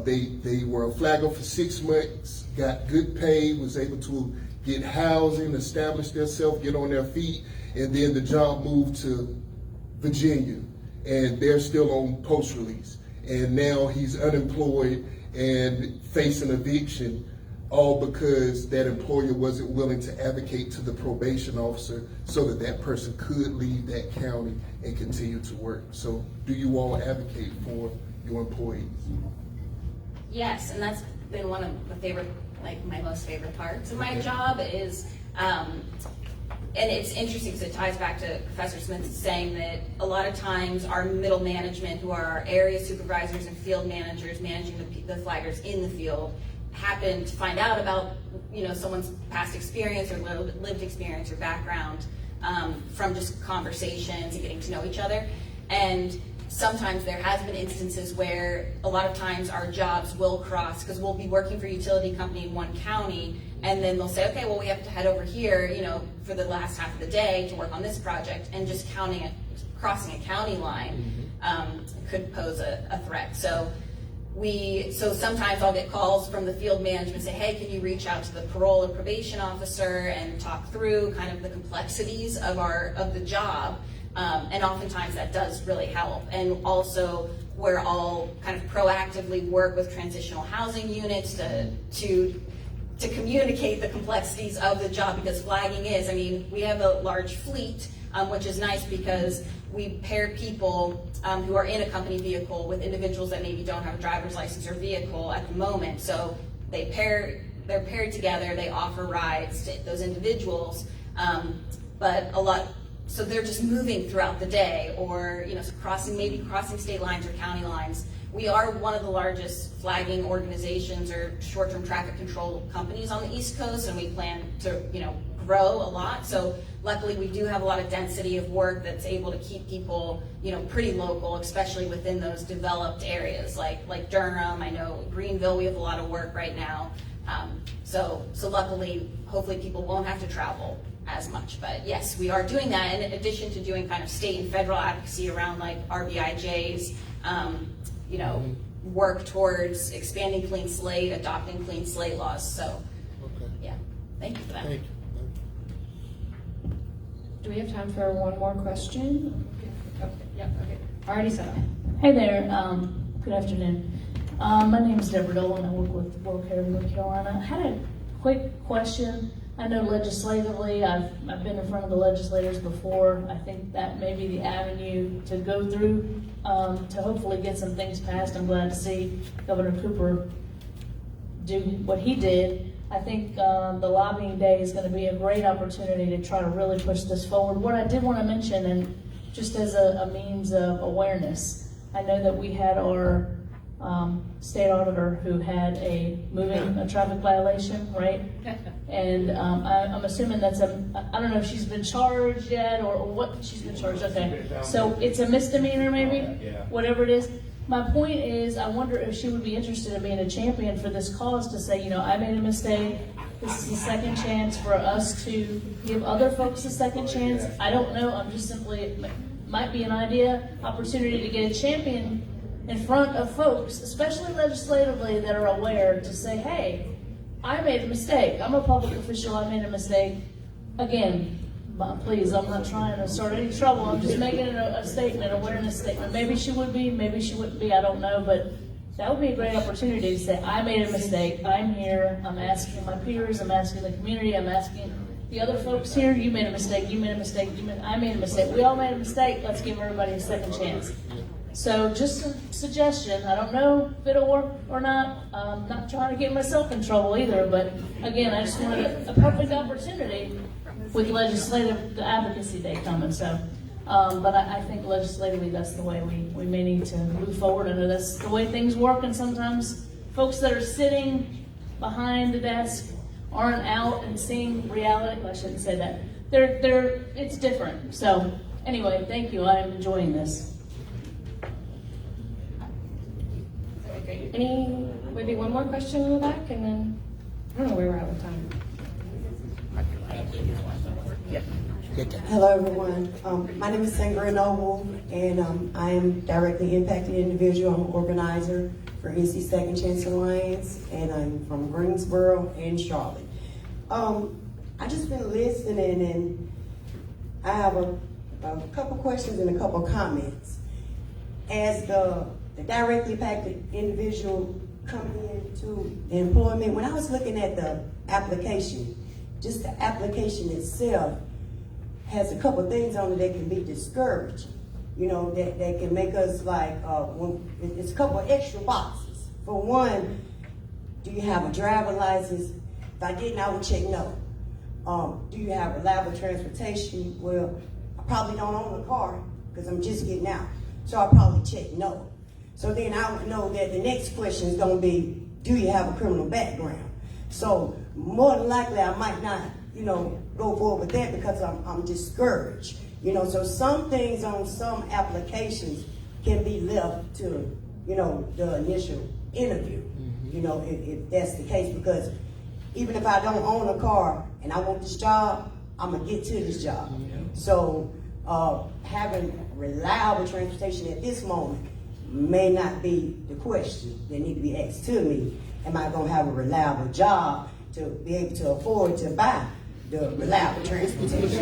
They were a flagger for 6 months, got good pay, was able to get housing, establish themselves, get on their feet, and then the job moved to Virginia, and they're still on post-release. And now he's unemployed and facing eviction, all because that employer wasn't willing to advocate to the probation officer so that that person could leave that county and continue to work. So do you all advocate for your employees? Yes, and that's been one of my most favorite parts of my job is, and it's interesting because it ties back to Professor Smith saying that a lot of times our middle management, who are our area supervisors and field managers managing the flaggers in the field, happen to find out about someone's past experience or lived experience or background from just conversations and getting to know each other. And sometimes there has been instances where a lot of times our jobs will cross, because we'll be working for a utility company in one county, and then they'll say, okay, well, we have to head over here, for the last half of the day to work on this project, and just crossing a county line could pose a threat. So sometimes I'll get calls from the field management, say, hey, can you reach out to the parole or probation officer and talk through kind of the complexities of the job. And oftentimes that does really help. And also where I'll kind of proactively work with transitional housing units to communicate the complexities of the job, because flagging we have a large fleet, which is nice because we pair people who are in a company vehicle with individuals that maybe don't have a driver's license or vehicle at the moment. So they're paired together, they offer rides to those individuals, so they're just moving throughout the day, or crossing state lines or county lines, We are one of the largest flagging organizations or short-term traffic control companies on the East Coast, and we plan to, grow a lot. So luckily we do have a lot of density of work that's able to keep people, pretty local, especially within those developed areas like Durham. I know Greenville, we have a lot of work right now. So luckily, hopefully people won't have to travel as much. But yes, we are doing that in addition to doing kind of state and federal advocacy around like RBIJs, work towards expanding clean slate, adopting clean slate laws. So yeah, thank you for that. Thank you. Do we have time for one more question? Okay, yeah, okay. Already set up. Hey there, good afternoon. My name is Deborah Dolan. I work with World Care of North Carolina. I had a quick question. I know legislatively, I've been in front of the legislators before. I think that may be the avenue to go through to hopefully get some things passed. I'm glad to see Governor Cooper do what he did. I think the lobbying day is going to be a great opportunity to try to really push this forward. What I did want to mention, and just as a means of awareness, I know that we had our state auditor who had a traffic violation, right? And I'm assuming that's I don't know if she's been charged yet or what she's been charged. Okay, so it's a misdemeanor maybe, whatever it is. My point is, I wonder if she would be interested in being a champion for this cause to say, I made a mistake. This is a second chance for us to give other folks a second chance. I don't know. I'm just simply, it might be an opportunity to get a champion in front of folks, especially legislatively, that are aware to say, hey, I made a mistake. I'm a public official. I made a mistake. Again, please, I'm not trying to start any trouble. I'm just making a statement, awareness statement. Maybe she would be, maybe she wouldn't be, I don't know, but that would be a great opportunity to say, I made a mistake. I'm here. I'm asking my peers. I'm asking the community. I'm asking the other folks here. You made a mistake. You made a mistake. I made a mistake. We all made a mistake. Let's give everybody a second chance. So just a suggestion. I don't know if it'll work or not. I'm not trying to get myself in trouble either, but again, I just wanted a perfect opportunity with legislative advocacy day coming. So, but I think legislatively that's the way we may need to move forward. I know that's the way things work, and sometimes folks that are sitting behind the desk aren't out and seeing reality. Well, I shouldn't say that. It's different. So anyway, thank you. I am enjoying this. Maybe one more question in the back, and then I don't know where we're at with time. Hello, everyone. My name is Sangra Noble, and I am directly impacted individual. I'm an organizer for NC Second Chance Alliance, and I'm from Greensboro and Charlotte. I just been listening, and I have a couple questions and a couple comments. As the directly impacted individual coming into employment, when I was looking at the application, just the application itself has a couple things on it that can be discouraging. That can make us like, it's a couple of extra boxes. For one, do you have a driver license? If I didn't, I would check no. Do you have reliable transportation? Well, I probably don't own a car because I'm just getting out. So I'll probably check no. So then I would know that the next question is going to be, do you have a criminal background? So more than likely I might not, go forward with that because I'm discouraged. So some things on some applications can be left to, the initial interview, if that's the case, because even if I don't own a car and I want this job, I'm gonna get to this job. So having reliable transportation at this moment may not be the question that need to be asked to me. Am I gonna have a reliable job to be able to afford to buy the reliable transportation? So,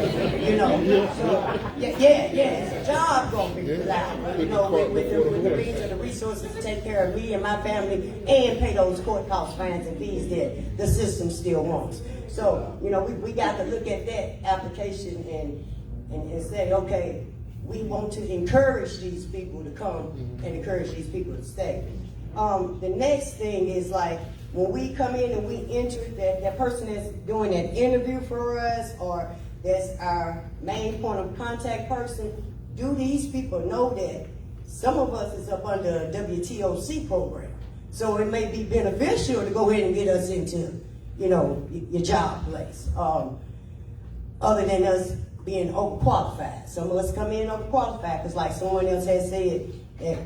the job gonna be reliable, with the means and the resources to take care of me and my family and pay those court costs, fines, and fees that the system still wants. So, we got to look at that application and say, okay, we want to encourage these people to come and encourage these people to stay. The next thing is like, when we come in and we enter, that person that's doing that interview for us, or that's our main point of contact person, do these people know that some of us is up under a WTOC program. So it may be beneficial to go ahead and get us into, your job place. Other than us being overqualified. Some of us come in overqualified because like someone else has said, that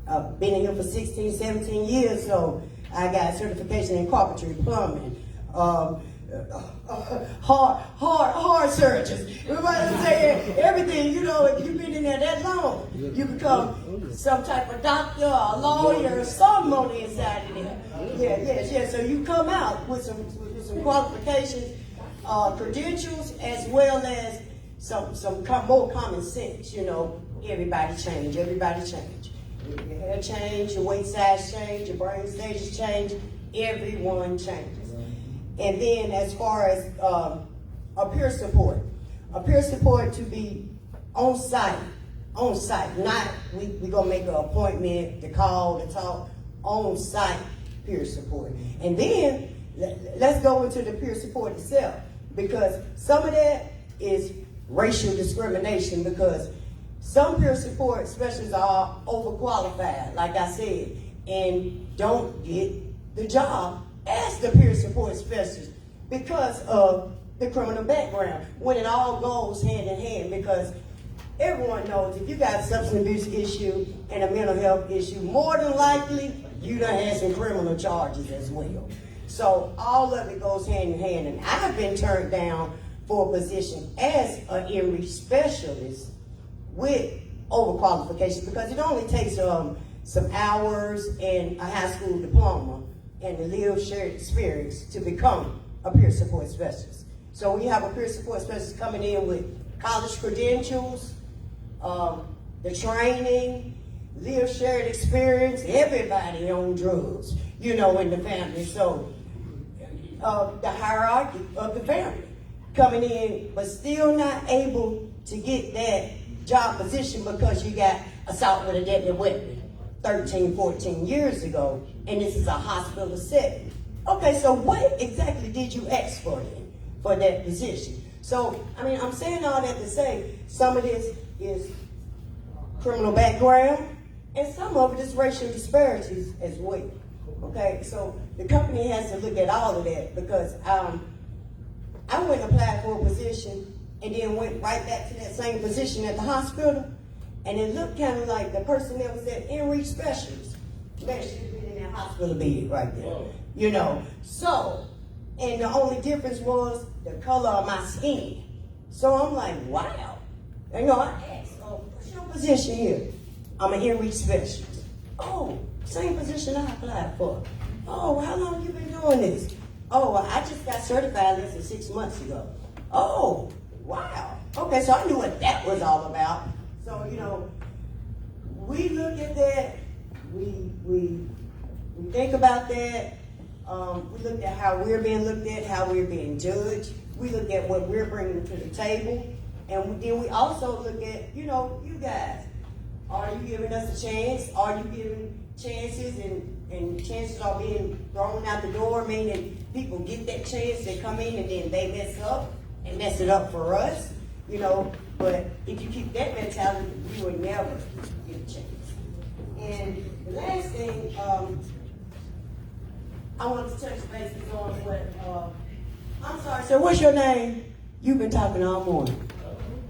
I've been in here for 16, 17 years, so I got certification in carpentry, plumbing, hard surgeons. Everybody saying everything, if you've been in there that long, you become some type of doctor, a lawyer, or something on the inside of there. Yeah. So you come out with some qualifications, credentials, as well as some more common sense. Everybody change. Your hair change, your weight size change, your brain stages change. Everyone changes. And then as far as a peer support to be on site, not we gonna make an appointment to call, to talk, on site peer support. And then let's go into the peer support itself, because some of that is racial discrimination, because some peer support specialists are overqualified, like I said, and don't get the job as the peer support specialist because of the criminal background, when it all goes hand in hand, because everyone knows if you got a substance abuse issue and a mental health issue, more than likely you done had some criminal charges as well. So all of it goes hand in hand, and I've been turned down for a position as an reentry specialist with overqualification, because it only takes some hours and a high school diploma and the lived shared experience to become a peer support specialist. So we have a peer support specialist coming in with college credentials, the training, lived shared experience, everybody on drugs, in the family. So the hierarchy of the family coming in, but still not able to get that job position because you got assault with a deadly weapon 13, 14 years ago, and this is a hospital setting. Okay, so what exactly did you ask for then, for that position? So, I'm saying all that to say, some of this is criminal background, and some of it is racial disparities as well. Okay, so the company has to look at all of that, because I went and applied for a position and then went right back to that same position at the hospital, and it looked kind of like the person that was at reentry specialist. Man, should have been in that hospital bed right there. So, and the only difference was the color of my skin. So I'm like, wow. I asked, what's your position here? I'm an reentry specialist. Oh, same position I applied for. Oh, how long you been doing this? Oh, I just got certified less than 6 months ago. Oh, wow. Okay, so I knew what that was all about. So, we look at that, we think about that, we look at how we're being looked at, how we're being judged, we look at what we're bringing to the table, and then we also look at, you guys, are you giving us a chance? Are you giving chances, and chances are being thrown out the door, meaning people get that chance, they come in and then they mess up and mess it up for us, but if you keep that mentality, you will never get a chance. And the last thing, I want to touch bases on what, I'm sorry, sir, what's your name? You've been talking all morning.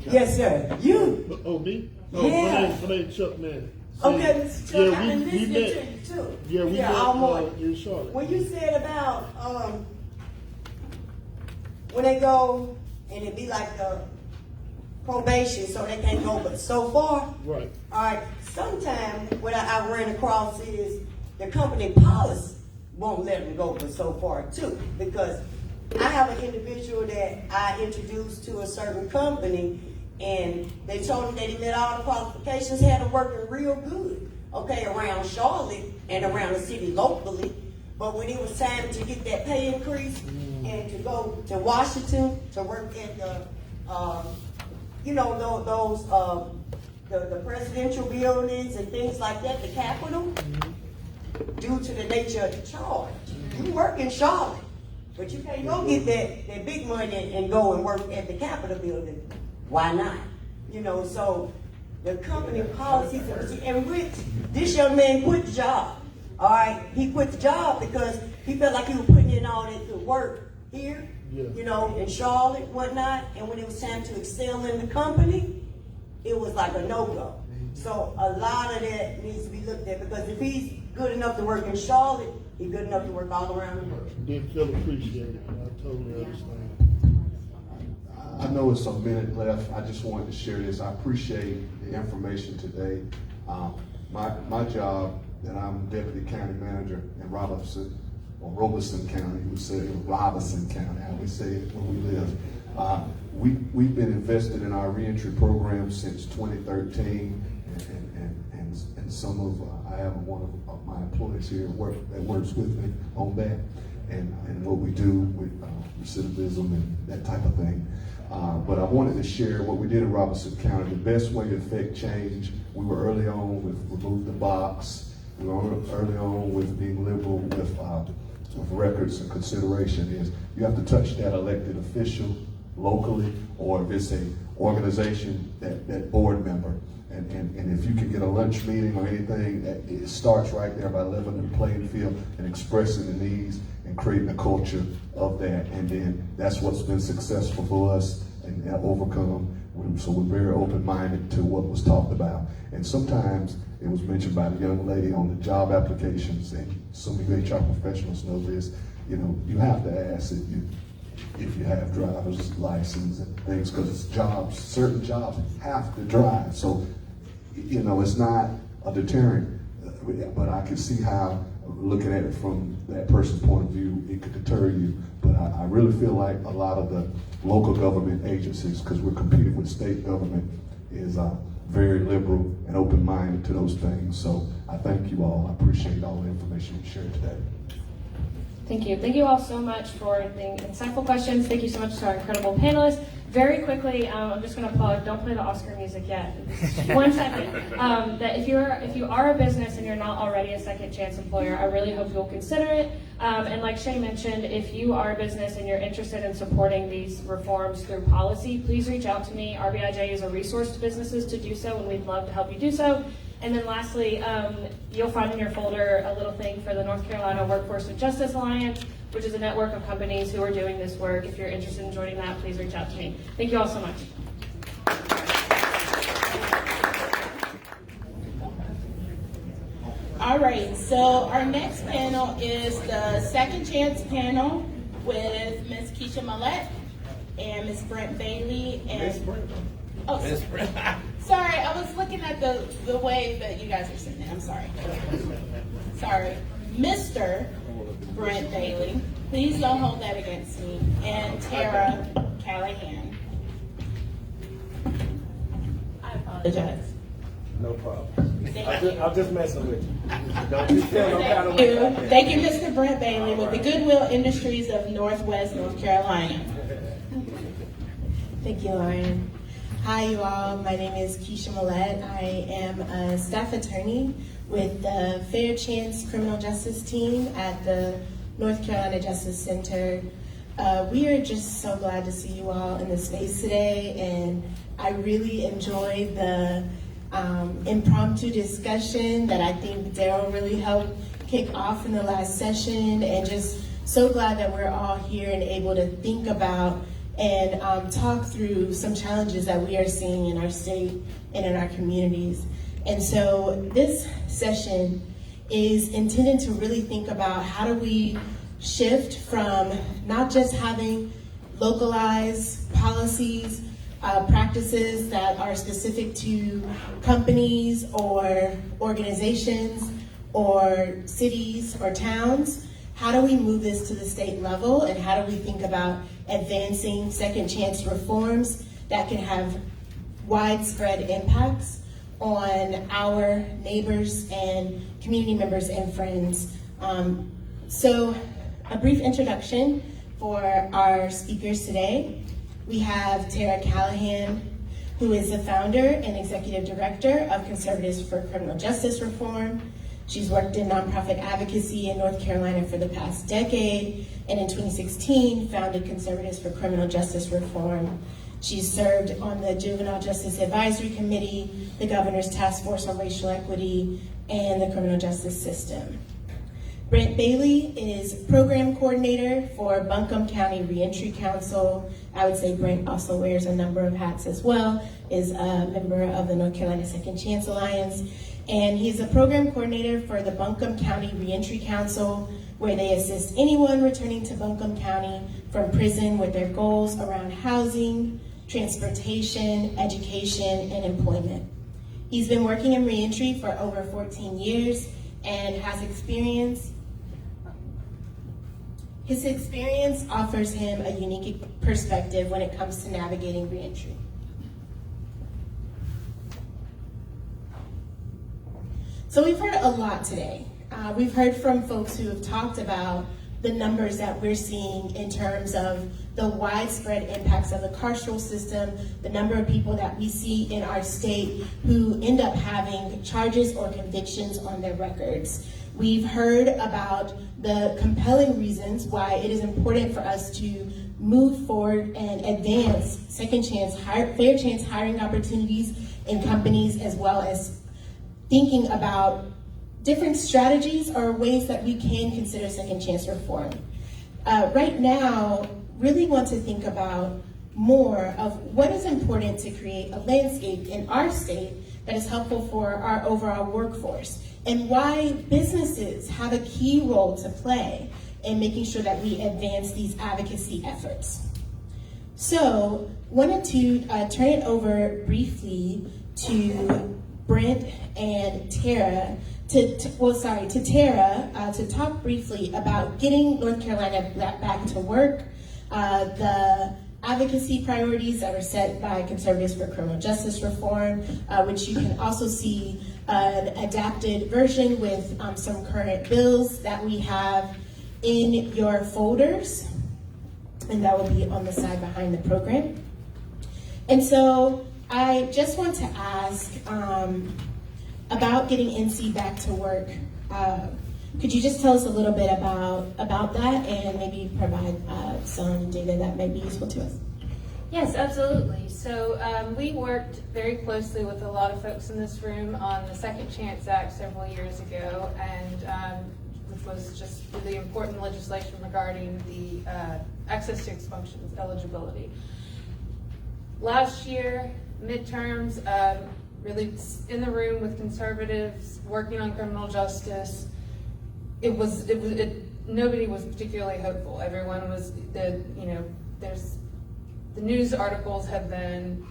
Yes, sir. You? Oh, me? Oh, yeah. my name's Chuck Manning. Okay, Mr. Chuck, I've been listening met. to you too. Yeah, we met all morning. in Charlotte. When you said about when they go and it be like the probation, so they can't go but so far. Right. All right. Sometimes what I ran across is the company policy won't let them go but so far too, because I have an individual that I introduced to a certain company, and they told him that he met all the qualifications, had him working real good, okay, around Charlotte and around the city locally. But when it was time to get that pay increase and to go to Washington to work at the, the presidential buildings and things like that, the Capitol, due to the nature of the charge, you work in Charlotte, but you can't go get that big money and go and work at the Capitol building. Why not? So the company policies and procedures, in which this young man quit the job. All right, he quit the job because he felt like he was putting in all that good work here, you know, in Charlotte, whatnot. And when it was time to excel in the company, it was like a no-go. So a lot of that needs to be looked at, because if he's good enough to work in Charlotte, he's good enough to work all around the world. Didn't feel appreciated. I totally understand. I know it's a minute left. I just wanted to share this. I appreciate the information today. My job, and I'm Deputy County Manager in Robeson County. We say Robinson County, how we say it where we live. We've been invested in our reentry program since 2013, and some of I have one of my employees here that works with me on that, and what we do with recidivism and that type of thing. But I wanted to share what we did in Robeson County. The best way to affect change, we were early on with remove the box. We were early on with being liberal with records and consideration is you have to touch that elected official locally, or if it's a organization, that board member. And if you can get a lunch meeting or anything, it starts right there by leveling the playing field and expressing the needs and creating a culture of that. And then that's what's been successful for us and overcome. So we're very open-minded to what was talked about. And sometimes it was mentioned by the young lady on the job applications, and some of you HR professionals know this, you know, you have to ask if you have driver's license and things, because jobs, certain jobs have to drive. So, you know, it's not a deterrent, but I can see how, looking at it from that person's point of view, it could deter you. But I really feel like a lot of the local government agencies, because we're competing with state government, is very liberal and open-minded to those things. So I thank you all. I appreciate all the information you shared today. Thank you. Thank you all so much for the insightful questions. Thank you so much to our incredible panelists. Very quickly, I'm just going to plug, don't play the Oscar music yet. 1 second. That if you are a business and you're not already a second chance employer, I really hope you'll consider it. And like Shay mentioned, if you are a business and you're interested in supporting these reforms through policy, please reach out to me. RBIJ is a resource to businesses to do so, and we'd love to help you do so. And then lastly, you'll find in your folder a little thing for the North Carolina Workforce and Justice Alliance, which is a network of companies who are doing this work. If you're interested in joining that, please reach out to me. Thank you all so much. All right, so our next panel is the Second Chance panel with Ms. Keisha Millett and Ms. Brent Bailey. And Ms. Brent. Sorry, I was looking at the way that you guys are sitting there. I'm sorry. Sorry. Mr. Brent Bailey, please don't hold that against me, and Tara Callahan. I apologize. No problem. I'm just messing with you. Don't you feel no kind of Thank you. way. Thank you, Mr. Brent Bailey with the Goodwill Industries of Northwest North Carolina. Thank you, Lauren. Hi, you all. My name is Keisha Millett. I am a staff attorney with the Fair Chance Criminal Justice Team at the North Carolina Justice Center. We are just so glad to see you all in the space today, and I really enjoyed the impromptu discussion that I think Daryl really helped kick off in the last session, and just so glad that we're all here and able to think about and talk through some challenges that we are seeing in our state and in our communities. And so this session is intended to really think about how do we shift from not just having localized policies, practices that are specific to companies or organizations or cities or towns. How do we move this to the state level, and how do we think about advancing second chance reforms that can have widespread impacts on our neighbors and community members and friends? So a brief introduction for our speakers today. We have Tara Callahan, who is the founder and executive director of Conservatives for Criminal Justice Reform. She's worked in nonprofit advocacy in North Carolina for the past decade, and in 2016 founded Conservatives for Criminal Justice Reform. She's served on the Juvenile Justice Advisory Committee, the Governor's Task Force on Racial Equity, and the criminal justice system. Brent Bailey is Program Coordinator for Buncombe County Reentry Council. I would say Brent also wears a number of hats as well, is a member of the North Carolina Second Chance Alliance, and he's a Program Coordinator for the Buncombe County Reentry Council, where they assist anyone returning to Buncombe County from prison with their goals around housing, transportation, education, and employment. He's been working in reentry for over 14 years and has experience. His experience offers him a unique perspective when it comes to navigating reentry. So we've heard a lot today. We've heard from folks who have talked about the numbers that we're seeing in terms of the widespread impacts of the carceral system, the number of people that we see in our state who end up having charges or convictions on their records. We've heard about the compelling reasons why it is important for us to move forward and advance second chance, fair chance hiring opportunities in companies, as well as thinking about different strategies or ways that we can consider second chance reform. Right now, really want to think about more of what is important to create a landscape in our state that is helpful for our overall workforce, and why businesses have a key role to play in making sure that we advance these advocacy efforts. So, wanted to turn it over briefly to Brent and Tara to Tara to talk briefly about getting North Carolina back to work, the advocacy priorities that are set by Conservatives for Criminal Justice Reform, which you can also see an adapted version with some current bills that we have in your folders, and that will be on the side behind the program. And so I just want to ask about getting NC back to work. Could you just tell us a little bit about that and maybe provide some data that may be useful to us? Yes, absolutely. So we worked very closely with a lot of folks in this room on the Second Chance Act several years ago, and which was just really important legislation regarding the access to expunctions eligibility. Last year, midterms, really in the room with conservatives working on criminal justice. Nobody was particularly hopeful. Everyone was, the news articles have been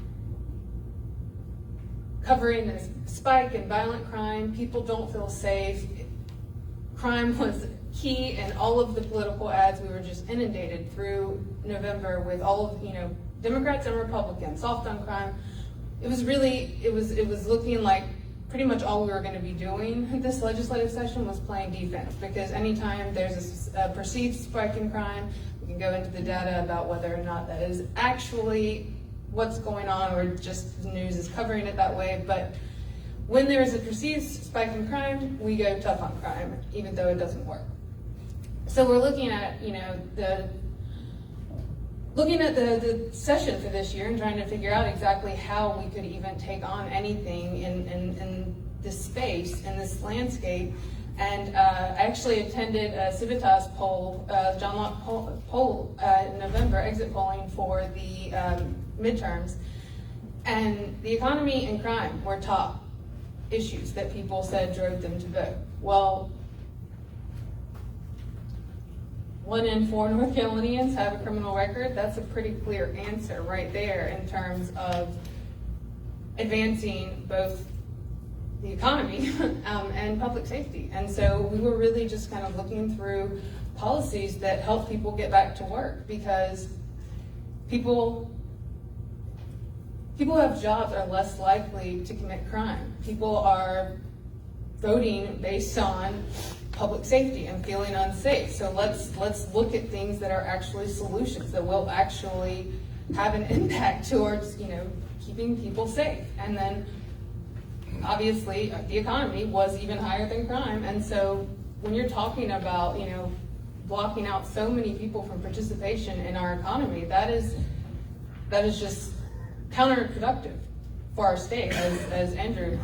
covering this spike in violent crime. People don't feel safe. Crime was key in all of the political ads. We were just inundated through November with all of, Democrats and Republicans, soft on crime. It was looking like pretty much all we were going to be doing this legislative session was playing defense, because anytime there's a perceived spike in crime, we can go into the data about whether or not that is actually what's going on or just the news is covering it that way. But when there is a perceived spike in crime, we go tough on crime, even though it doesn't work. So we're looking at, the session for this year and trying to figure out exactly how we could even take on anything in this space, in this landscape. And I actually attended a Civitas poll, John Locke poll in November, exit polling for the midterms. And the economy and crime were top issues that people said drove them to vote. Well, 1 in 4 North Carolinians have a criminal record. That's a pretty clear answer right there in terms of advancing both the economy and public safety. And so we were really just kind of looking through policies that help people get back to work, because people who have jobs are less likely to commit crime. People are voting based on public safety and feeling unsafe. So let's look at things that are actually solutions that will actually have an impact towards, keeping people safe. And then obviously the economy was even higher than crime. And so when you're talking about, blocking out so many people from participation in our economy, that is just counterproductive for our state, as Andrew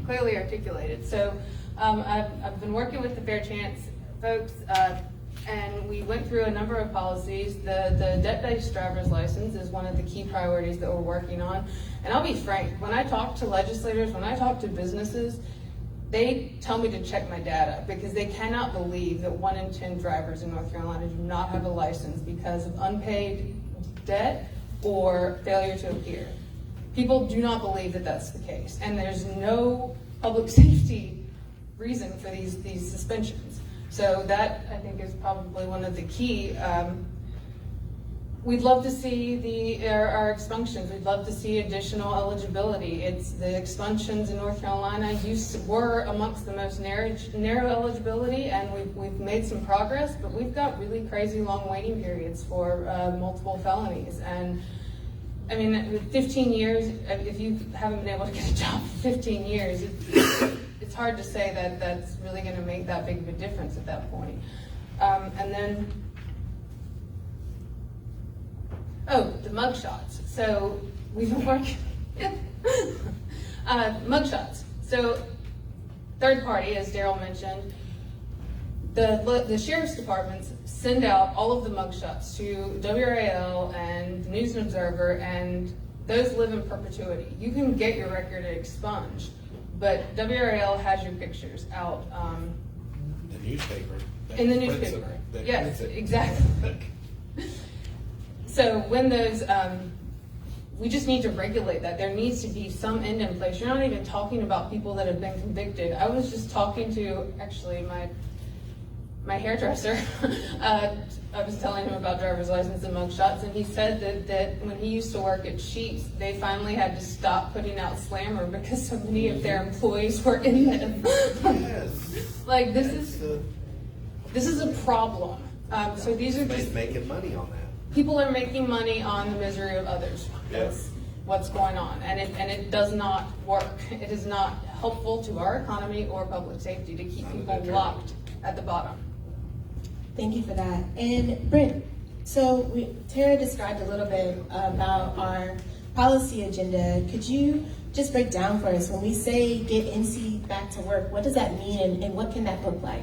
clearly articulated. So I've been working with the Fair Chance folks, and we went through a number of policies. The debt-based driver's license is one of the key priorities that we're working on. And I'll be frank, when I talk to legislators, when I talk to businesses, they tell me to check my data because they cannot believe that 1 in 10 drivers in North Carolina do not have a license because of unpaid debt or failure to appear. People do not believe that that's the case, and there's no public safety reason for these suspensions. So that, I think, is probably one of the key. We'd love to see our expunctions. We'd love to see additional eligibility. It's the expunctions in North Carolina were amongst the most narrow eligibility, and we've made some progress, but we've got really crazy long waiting periods for multiple felonies. And I mean, 15 years, if you haven't been able to get a job for 15 years, it's hard to say that that's really going to make that big of a difference at that point. And then, the mugshots. So we've been working, mugshots. So third party, as Daryl mentioned, the sheriff's departments send out all of the mugshots to WRAL and the News and Observer, and those live in perpetuity. You can get your record expunged, but WRAL has your pictures out. The newspaper. In the newspaper. Yes, exactly. So when those, we just need to regulate that. There needs to be some end in place. You're not even talking about people that have been convicted. I was just talking to, actually, my hairdresser. I was telling him about driver's license and mugshots, and he said that when he used to work at Sheetz, they finally had to stop putting out Slammer because so many of their employees were in them. Yes. Like, this is a problem. So these are just making money on that. People are making money on the misery of others. That's what's going on, and it does not work. It is not helpful to our economy or public safety to keep people locked at the bottom. Thank you for that. And Brent, so Tara described a little bit about our policy agenda. Could you just break down for us, when we say get NC back to work, what does that mean and what can that look like?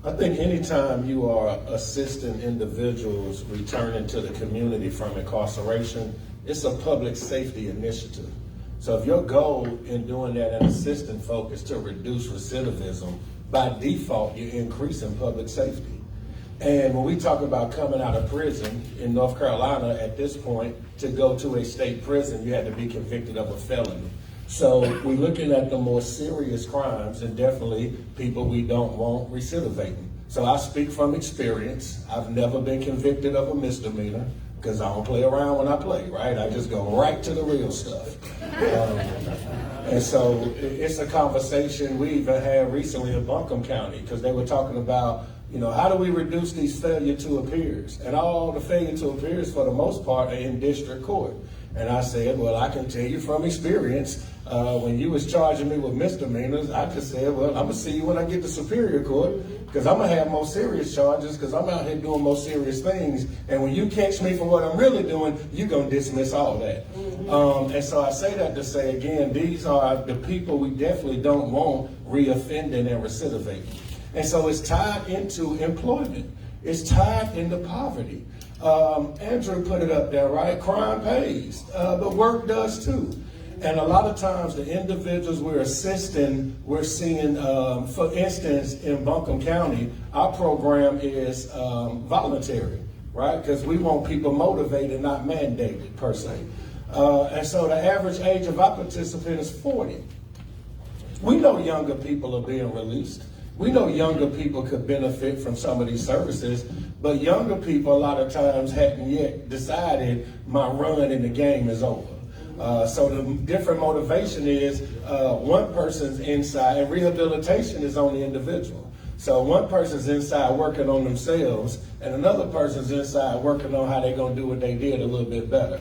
I think anytime you are assisting individuals returning to the community from incarceration, it's a public safety initiative. So if your goal in doing that and assisting folk is to reduce recidivism, by default, you're increasing public safety. And when we talk about coming out of prison in North Carolina at this point, to go to a state prison, you had to be convicted of a felony. So we're looking at the more serious crimes, and definitely people we don't want recidivating. So I speak from experience. I've never been convicted of a misdemeanor because I don't play around when I play, right? I just go right to the real stuff. And so it's a conversation we even had recently in Buncombe County, because they were talking about, how do we reduce these failure to appears? And all the failure to appears, for the most part, are in district court. And I said, well, I can tell you from experience, when you was charging me with misdemeanors, I just said, well, I'm gonna see you when I get to Superior Court, because I'm gonna have more serious charges, because I'm out here doing more serious things. And when you catch me for what I'm really doing, you're gonna dismiss all that. And so I say that to say, again, these are the people we definitely don't want reoffending and recidivating. And so it's tied into employment. It's tied into poverty. Andrew put it up there, right? Crime pays, but work does too. And a lot of times the individuals we're assisting, we're seeing, for instance, in Buncombe County, our program is voluntary, right? Because we want people motivated, not mandated per se. And so the average age of our participant is 40. We know younger people are being released. We know younger people could benefit from some of these services, but younger people a lot of times hadn't yet decided my run in the game is over. So the different motivation is one person's inside, and rehabilitation is on the individual. So one person's inside working on themselves, and another person's inside working on how they're going to do what they did a little bit better.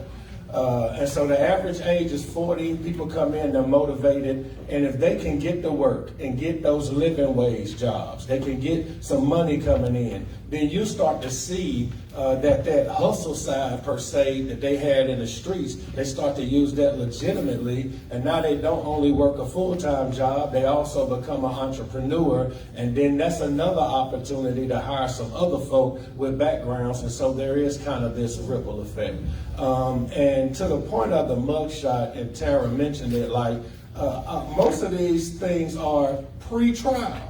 And so the average age is 40. People come in, they're motivated, and if they can get to work and get those living wage jobs, they can get some money coming in, then you start to see that hustle side per se that they had in the streets, they start to use that legitimately, and now they don't only work a full-time job, they also become an entrepreneur, and then that's another opportunity to hire some other folk with backgrounds, and so there is kind of this ripple effect. And to the point of the mugshot, and Tara mentioned it, like most of these things are pre-trial.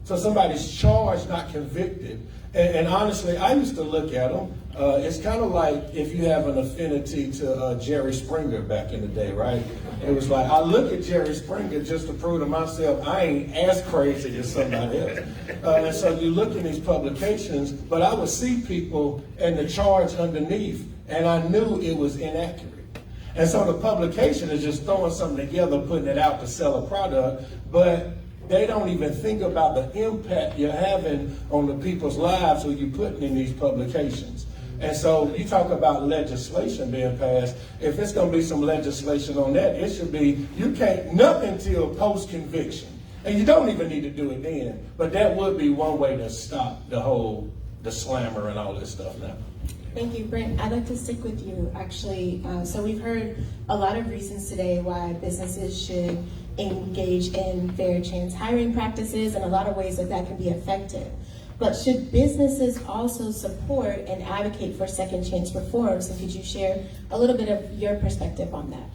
So somebody's charged, not convicted. And honestly, I used to look at them. It's kind of like if you have an affinity to Jerry Springer back in the day, right? It was like, I look at Jerry Springer just to prove to myself I ain't as crazy as somebody else. And so you look in these publications, but I would see people and the charge underneath, and I knew it was inaccurate. And so the publication is just throwing something together, putting it out to sell a product, but they don't even think about the impact you're having on the people's lives who you're putting in these publications. And so you talk about legislation being passed. If it's going to be some legislation on that, it should be, you can't, nothing till post-conviction. And you don't even need to do it then. But that would be one way to stop the slammer and all this stuff now. Thank you, Brent. I'd like to stick with you, actually. So we've heard a lot of reasons today why businesses should engage in fair chance hiring practices and a lot of ways that can be effective. But should businesses also support and advocate for second chance reforms? And could you share a little bit of your perspective on that?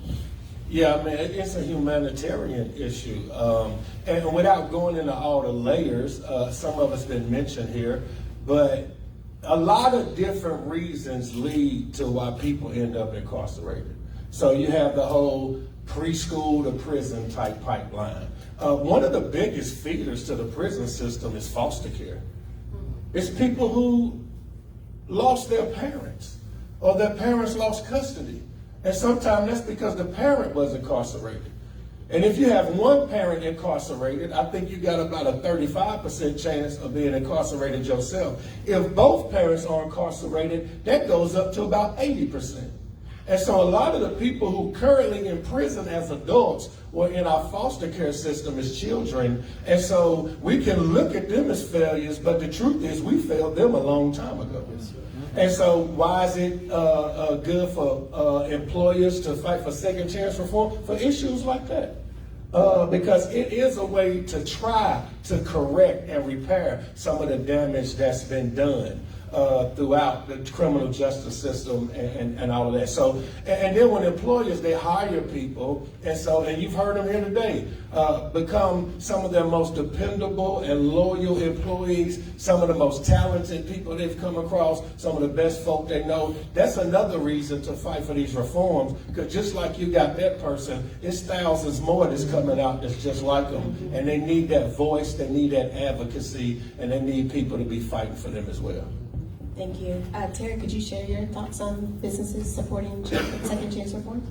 Yeah, I mean, it's a humanitarian issue. And without going into all the layers, some of it's been mentioned here, but a lot of different reasons lead to why people end up incarcerated. So you have the whole preschool to prison type pipeline. One of the biggest feeders to the prison system is foster care. It's people who lost their parents or their parents lost custody. And sometimes that's because the parent was incarcerated. And if you have one parent incarcerated, I think you got about a 35% chance of being incarcerated yourself. If both parents are incarcerated, that goes up to about 80%. And so a lot of the people who currently in prison as adults were in our foster care system as children. And so we can look at them as failures, but the truth is we failed them a long time ago. And so why is it good for employers to fight for second chance reform? For issues like that. Because it is a way to try to correct and repair some of the damage that's been done throughout the criminal justice system and all of that. So, and then when employers, they hire people, and you've heard them here today, become some of their most dependable and loyal employees, some of the most talented people they've come across, some of the best folk they know. That's another reason to fight for these reforms, because just like you got that person, it's thousands more that's coming out that's just like them, and they need that voice, they need that advocacy, and they need people to be fighting for them as well. Thank you. Tara, could you share your thoughts on businesses supporting second chance reform?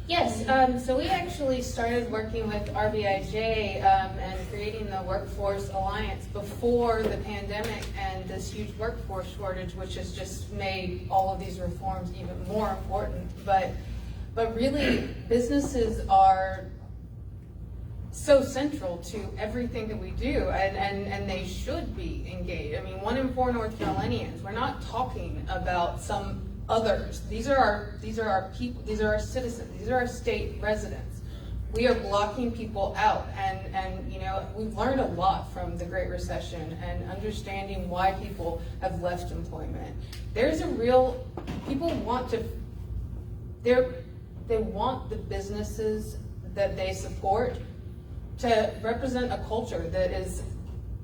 Yes, so we actually started working with RBIJ and creating the Workforce Alliance before the pandemic and this huge workforce shortage, which has just made all of these reforms even more important. But really, businesses are so central to everything that we do, and they should be engaged. I mean, 1 in 4 North Carolinians, we're not talking about some others. These are our people, these are our citizens, these are our state residents. We are blocking people out, and you know, we've learned a lot from the Great Recession and understanding why people have left employment. There's a real, people want to, they want the businesses that they support to represent a culture that is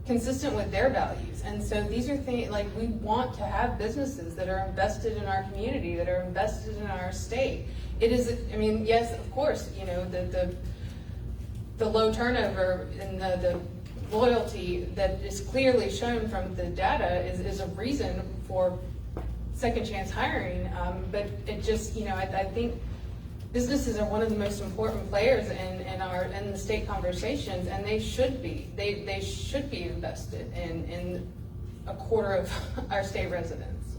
consistent with their values. And so these are things, like, we want to have businesses that are invested in our community, that are invested in our state. It is, I mean, yes, of course, you know, the low turnover and the loyalty that is clearly shown from the data is a reason for second chance hiring. But it just, you know, I think businesses are one of the most important players in the state conversations, and they should be. They should be invested in a quarter of our state residents.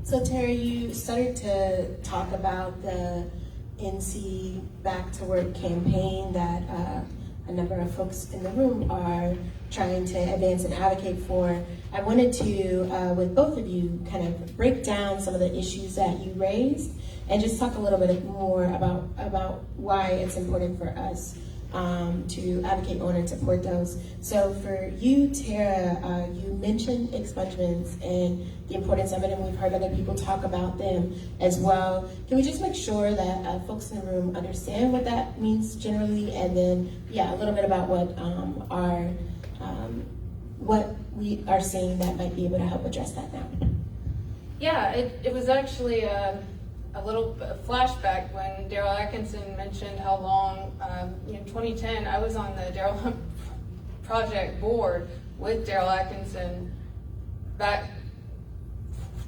So Terry, you started to talk about the NC Back to Work campaign that a number of folks in the room are trying to advance and advocate for. I wanted to, with both of you, kind of break down some of the issues that you raised and just talk a little bit more about why it's important for us to advocate on and support those. So for you, Tara, you mentioned expungements and the importance of it, and we've heard other people talk about them as well. Can we just make sure that folks in the room understand what that means generally, and then, yeah, a little bit about what we are seeing that might be able to help address that now? Yeah, it was actually a little flashback when Daryl Atkinson mentioned how long, in 2010, I was on the Daryl Project board with Daryl Atkinson back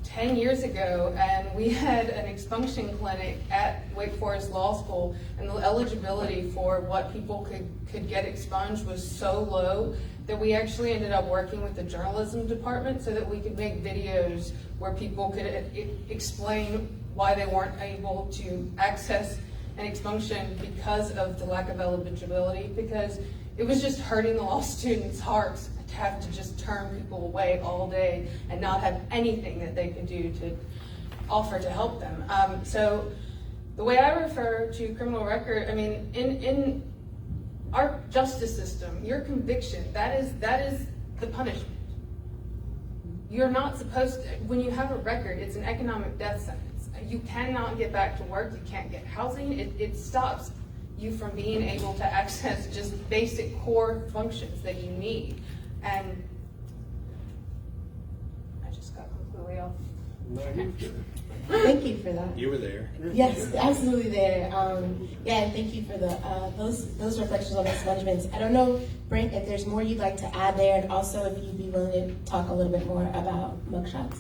10 years ago, and we had an expunction clinic at Wake Forest Law School, and the eligibility for what people could get expunged was so low that we actually ended up working with the journalism department so that we could make videos where people could explain why they weren't able to access an expunction because of the lack of eligibility, because it was just hurting the law students' hearts to have to just turn people away all day and not have anything that they could do to offer to help them. So the way I refer to criminal record, I mean, in our justice system, your conviction, that is the punishment. You're not supposed to, when you have a record, it's an economic death sentence. You cannot get back to work, you can't get housing, it stops you from being able to access just basic core functions that you need. And I just got completely off. Thank you for that. You were there. Yes, absolutely there. Yeah, and thank you for the those reflections on expungements. I don't know, Brent, if there's more you'd like to add there, and also if you'd be willing to talk a little bit more about mugshots.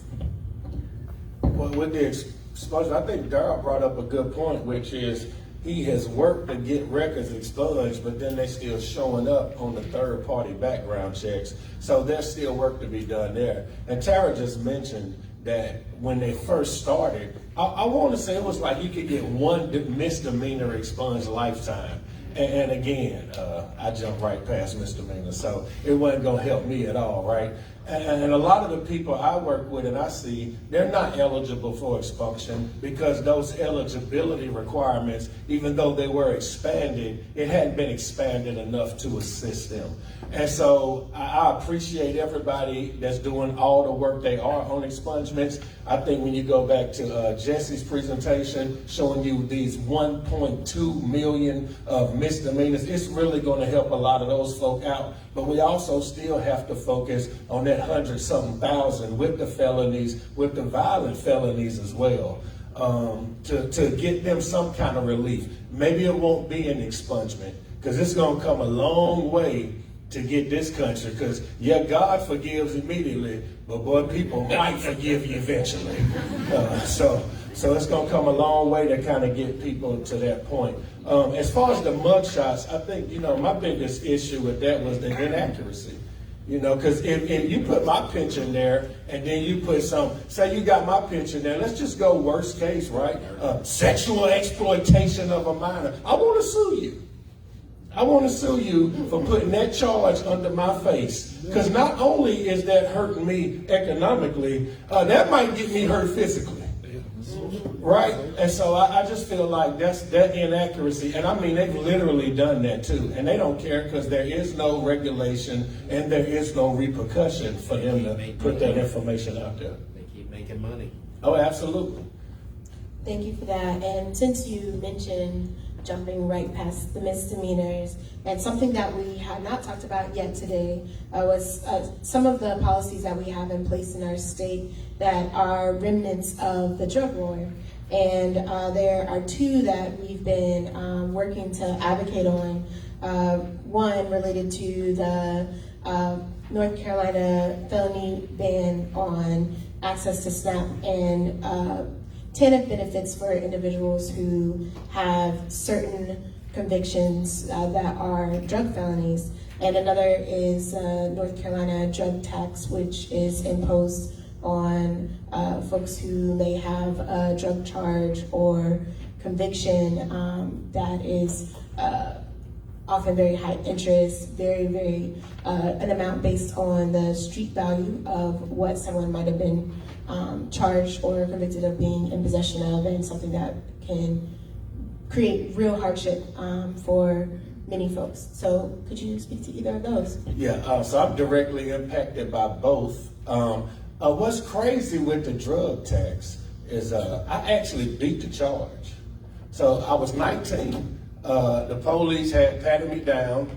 Well, with the expungement, I think Darryl brought up a good point, which is he has worked to get records expunged, but then they still showing up on the third-party background checks. So there's still work to be done there. And Tara just mentioned that when they first started, I want to say it was like you could get one misdemeanor expunged lifetime. And again, I jumped right past misdemeanor, so it wasn't going to help me at all, right? And a lot of the people I work with and I see, they're not eligible for expunction because those eligibility requirements, even though they were expanded, it hadn't been expanded enough to assist them. And so I appreciate everybody that's doing all the work they are on expungements. I think when you go back to Jesse's presentation showing you these 1.2 million of misdemeanors, it's really going to help a lot of those folk out. But we also still have to focus on that 100-something thousand with the felonies, with the violent felonies as well, to get them some kind of relief. Maybe it won't be an expungement, because it's going to come a long way to get this country, because yeah, God forgives immediately, but boy, people might forgive you eventually. So it's going to come a long way to kind of get people to that point. As far as the mugshots, I think, my biggest issue with that was the inaccuracy. Because if you put my pension there and then you put say you got my pension there, let's just go worst case, right? Sexual exploitation of a minor. I want to sue you. I want to sue you for putting that charge under my face. Because not only is that hurting me economically, that might get me hurt physically. Right? And so I just feel like that's that inaccuracy. And I mean, they've literally done that too. And they don't care because there is no regulation and there is no repercussion for them to put that information out there. They keep making money. Oh, absolutely. Thank you for that. And since you mentioned jumping right past the misdemeanors, and something that we have not talked about yet today was some of the policies that we have in place in our state that are remnants of the drug war. And there are two that we've been working to advocate on. One related to the North Carolina felony ban on access to SNAP and TANF benefits for individuals who have certain convictions that are drug felonies. And another is North Carolina drug tax, which is imposed on folks who may have a drug charge or conviction that is often very high interest, very an amount based on the street value of what someone might have been charged or convicted of being in possession of, and something that can create real hardship for many folks. So could you speak to either of those? Yeah, so I'm directly impacted by both. What's crazy with the drug tax is I actually beat the charge. So I was 19. The police had patted me down.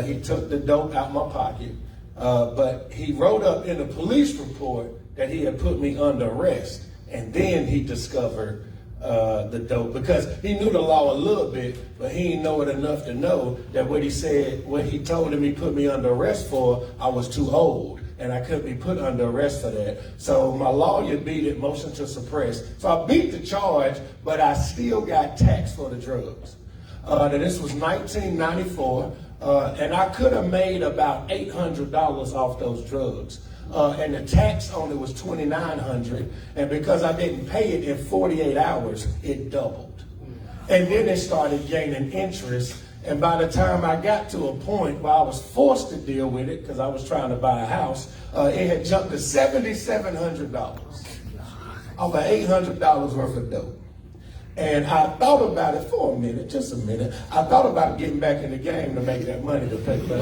He took the dope out my pocket. But he wrote up in the police report that he had put me under arrest. And then he discovered the dope, because he knew the law a little bit, but he didn't know it enough to know that what he told him he put me under arrest for, I was too old and I couldn't be put under arrest for that. So my lawyer beat it, motion to suppress. So I beat the charge, but I still got taxed for the drugs. This was 1994, and I could have made about $800 off those drugs. And the tax on it was $2,900, and because I didn't pay it in 48 hours, it doubled. And then it started gaining interest, and by the time I got to a point where I was forced to deal with it, because I was trying to buy a house, it had jumped to $7,700, over $800 worth of dope. And I thought about it for a minute, just a minute. I thought about getting back in the game to make that money to pay, but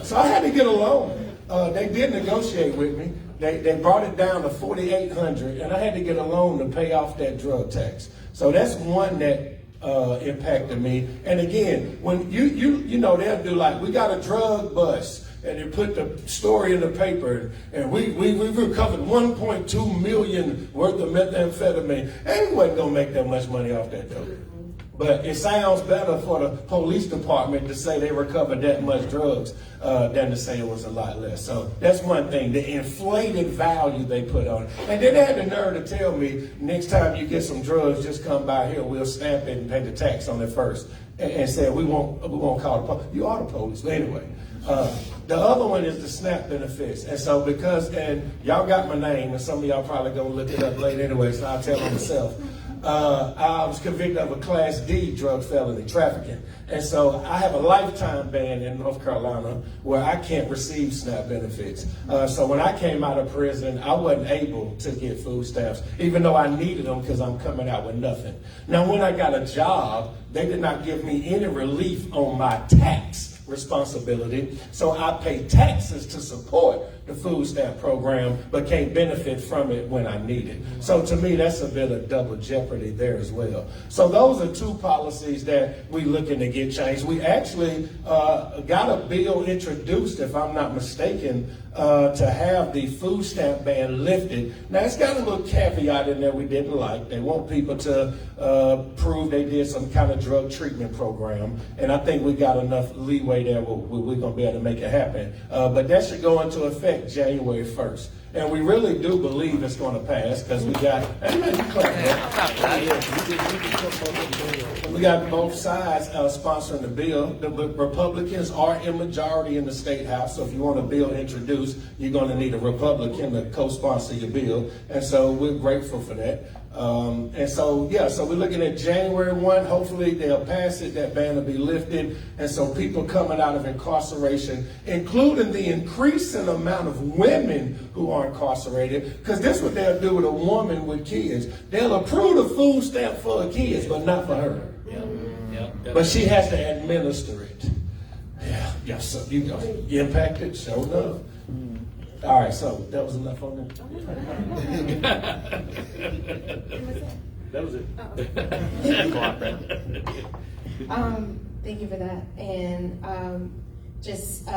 so I had to get a loan. They did negotiate with me. They brought it down to $4,800, and I had to get a loan to pay off that drug tax. So that's one that impacted me. And again, when you know, they'll do like, we got a drug bust, and they put the story in the paper, and we recovered 1.2 million worth of methamphetamine, and we wasn't gonna make that much money off that dope. But it sounds better for the police department to say they recovered that much drugs than to say it was a lot less. So that's one thing, the inflated value they put on it. And then they had the nerve to tell me, next time you get some drugs, just come by here, we'll stamp it and pay the tax on it first. And said, we won't call the police. You are the police, but anyway. The other one is the SNAP benefits. And so and y'all got my name, and some of y'all probably gonna look it up later anyway, so I'll tell on myself. I was convicted of a Class D drug felony, trafficking. And so I have a lifetime ban in North Carolina where I can't receive SNAP benefits. So when I came out of prison, I wasn't able to get food stamps, even though I needed them because I'm coming out with nothing. Now, when I got a job, they did not give me any relief on my tax responsibility. So I pay taxes to support the food stamp program, but can't benefit from it when I need it. So to me, that's a bit of double jeopardy there as well. So those are two policies that we're looking to get changed. We actually got a bill introduced, if I'm not mistaken, to have the food stamp ban lifted. Now, it's got a little caveat in there we didn't like. They want people to prove they did some kind of drug treatment program, and I think we got enough leeway there where we're going to be able to make it happen. But that should go into effect January 1st. And we really do believe it's going to pass because we got, we got both sides sponsoring the bill. The Republicans are in majority in the State House, so if you want a bill introduced, you're going to need a Republican to co-sponsor your bill. And so we're grateful for that. And so, yeah, so we're looking at January 1. Hopefully they'll pass it, that ban will be lifted. And so people coming out of incarceration, including the increasing amount of women who are incarcerated, because this is what they'll do with a woman with kids. They'll approve the food stamp for her kids, but not for her. But she has to administer it. Yeah, so you impacted, show enough. All right, so that was enough on that. That was it. Thank you for that. And just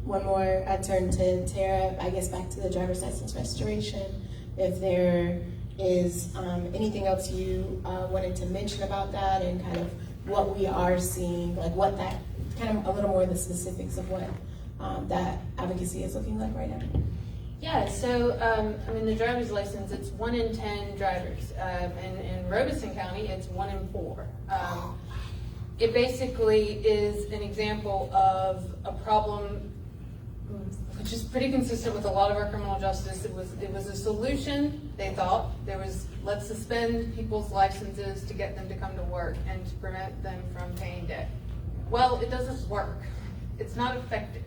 one more, I turn to Tara, I guess back to the driver's license restoration. If there is anything else you wanted to mention about that and kind of what we are seeing, like what that, kind of a little more of the specifics of what that advocacy is looking like right now. Yeah, so I mean, the driver's license, it's 1 in 10 drivers. And in Robeson County, it's 1 in 4. It basically is an example of a problem which is pretty consistent with a lot of our criminal justice. It was a solution, they thought. There was, let's suspend people's licenses to get them to come to work and to prevent them from paying debt. Well, it doesn't work. It's not effective.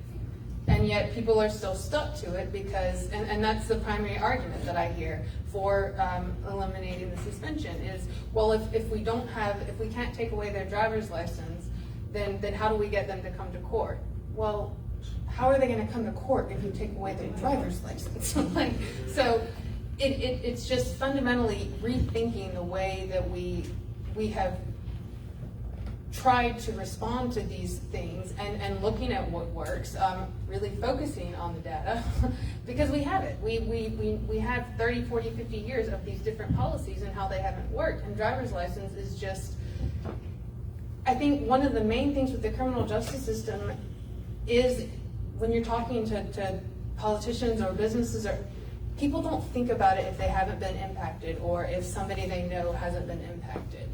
And yet people are still stuck to it because, and that's the primary argument that I hear for eliminating the suspension is, well, if we can't take away their driver's license, then how do we get them to come to court? Well, how are they going to come to court if you take away their driver's license? So it's just fundamentally rethinking the way that we have tried to respond to these things and looking at what works, really focusing on the data, because we have it. We have 30, 40, 50 years of these different policies and how they haven't worked. And driver's license is just, I think one of the main things with the criminal justice system is when you're talking to politicians or businesses, or people don't think about it if they haven't been impacted or if somebody they know hasn't been impacted.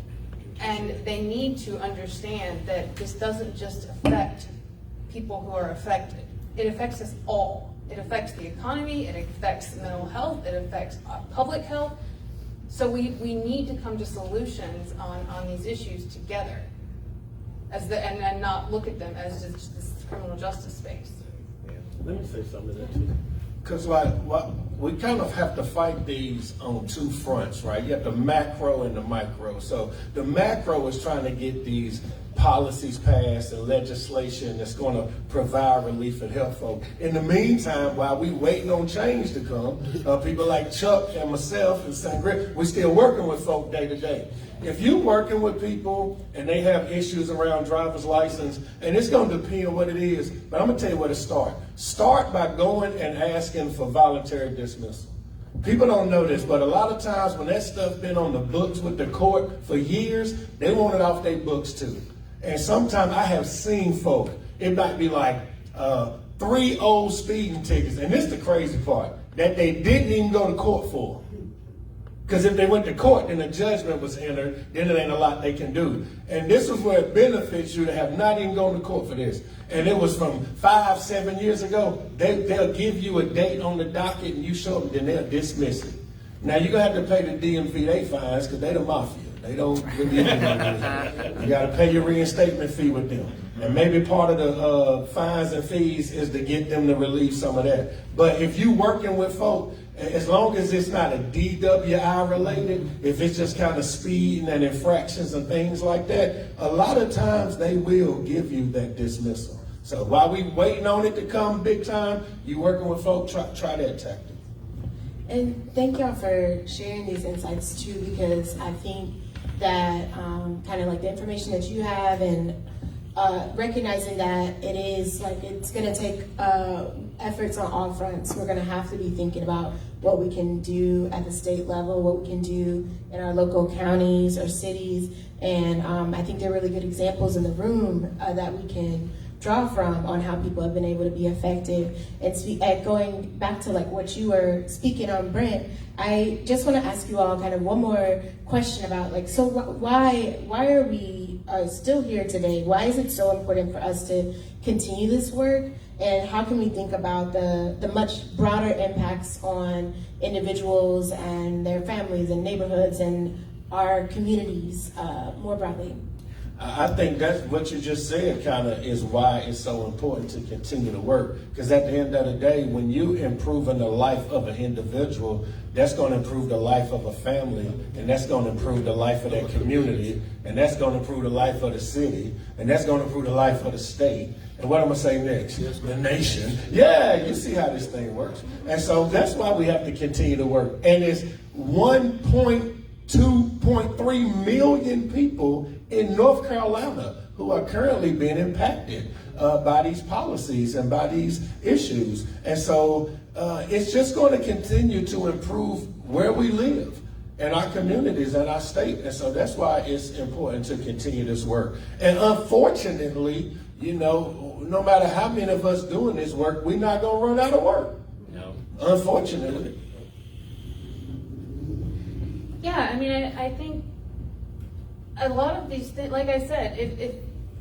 And they need to understand that this doesn't just affect people who are affected. It affects us all. It affects the economy, it affects mental health, it affects public health. So we need to come to solutions on these issues together and not look at them as just this criminal justice space. Let me say something to that too. Because we kind of have to fight these on two fronts, right? You have the macro and the micro. So the macro is trying to get these policies passed and legislation that's going to provide relief and help folks. In the meantime, while we waiting on change to come, people like Chuck and myself and Sangre, we're still working with folk day to day. If you're working with people and they have issues around driver's license, and it's going to depend on what it is, but I'm going to tell you where to start. Start by going and asking for voluntary dismissal. People don't know this, but a lot of times when that stuff's been on the books with the court for years, they want it off their books too. And sometimes I have seen folk, it might be like 3 old speeding tickets, and this is the crazy part, that they didn't even go to court for. Because if they went to court and a judgment was entered, then it ain't a lot they can do. And this is where it benefits you to have not even gone to court for this. And it was from 5, 7 years ago. They'll give you a date on the docket and you show them, then they'll dismiss it. Now you're going to have to pay the DMV they fines because they the mafia. They don't really You got to pay your reinstatement fee with them. And maybe part of the fines and fees is to get them to relieve some of that. But if you working with folk, as long as it's not a DWI related, if it's just kind of speeding and infractions and things like that, a lot of times they will give you that dismissal. So while we waiting on it to come big time, you working with folk, try that tactic. And thank y'all for sharing these insights too, because I think that kind of like the information that you have and recognizing that it is like it's going to take efforts on all fronts. We're going to have to be thinking about what we can do at the state level, what we can do in our local counties or cities, and I think there are really good examples in the room that we can draw from on how people have been able to be effective. And going back to like what you were speaking on, Brent, I just want to ask you all kind of one more question about like, so why are we still here today? Why is it so important for us to continue this work? And how can we think about the much broader impacts on individuals and their families and neighborhoods and our communities more broadly? I think that's what you just said kind of is why it's so important to continue to work. Because at the end of the day, when you improving the life of an individual, that's going to improve the life of a family, and that's going to improve the life of that community, and that's going to improve the life of the city, and that's going to improve the life of the state. And what I'm going to say next? The nation. Yeah, you see how this thing works. And so that's why we have to continue to work. And it's 2.3 million people in North Carolina who are currently being impacted by these policies and by these issues. And so it's just going to continue to improve where we live and our communities and our state. And so that's why it's important to continue this work. And unfortunately, you know, no matter how many of us doing this work, we're not going to run out of work. No. Unfortunately. Yeah, I mean, I think a lot of these things, like I said,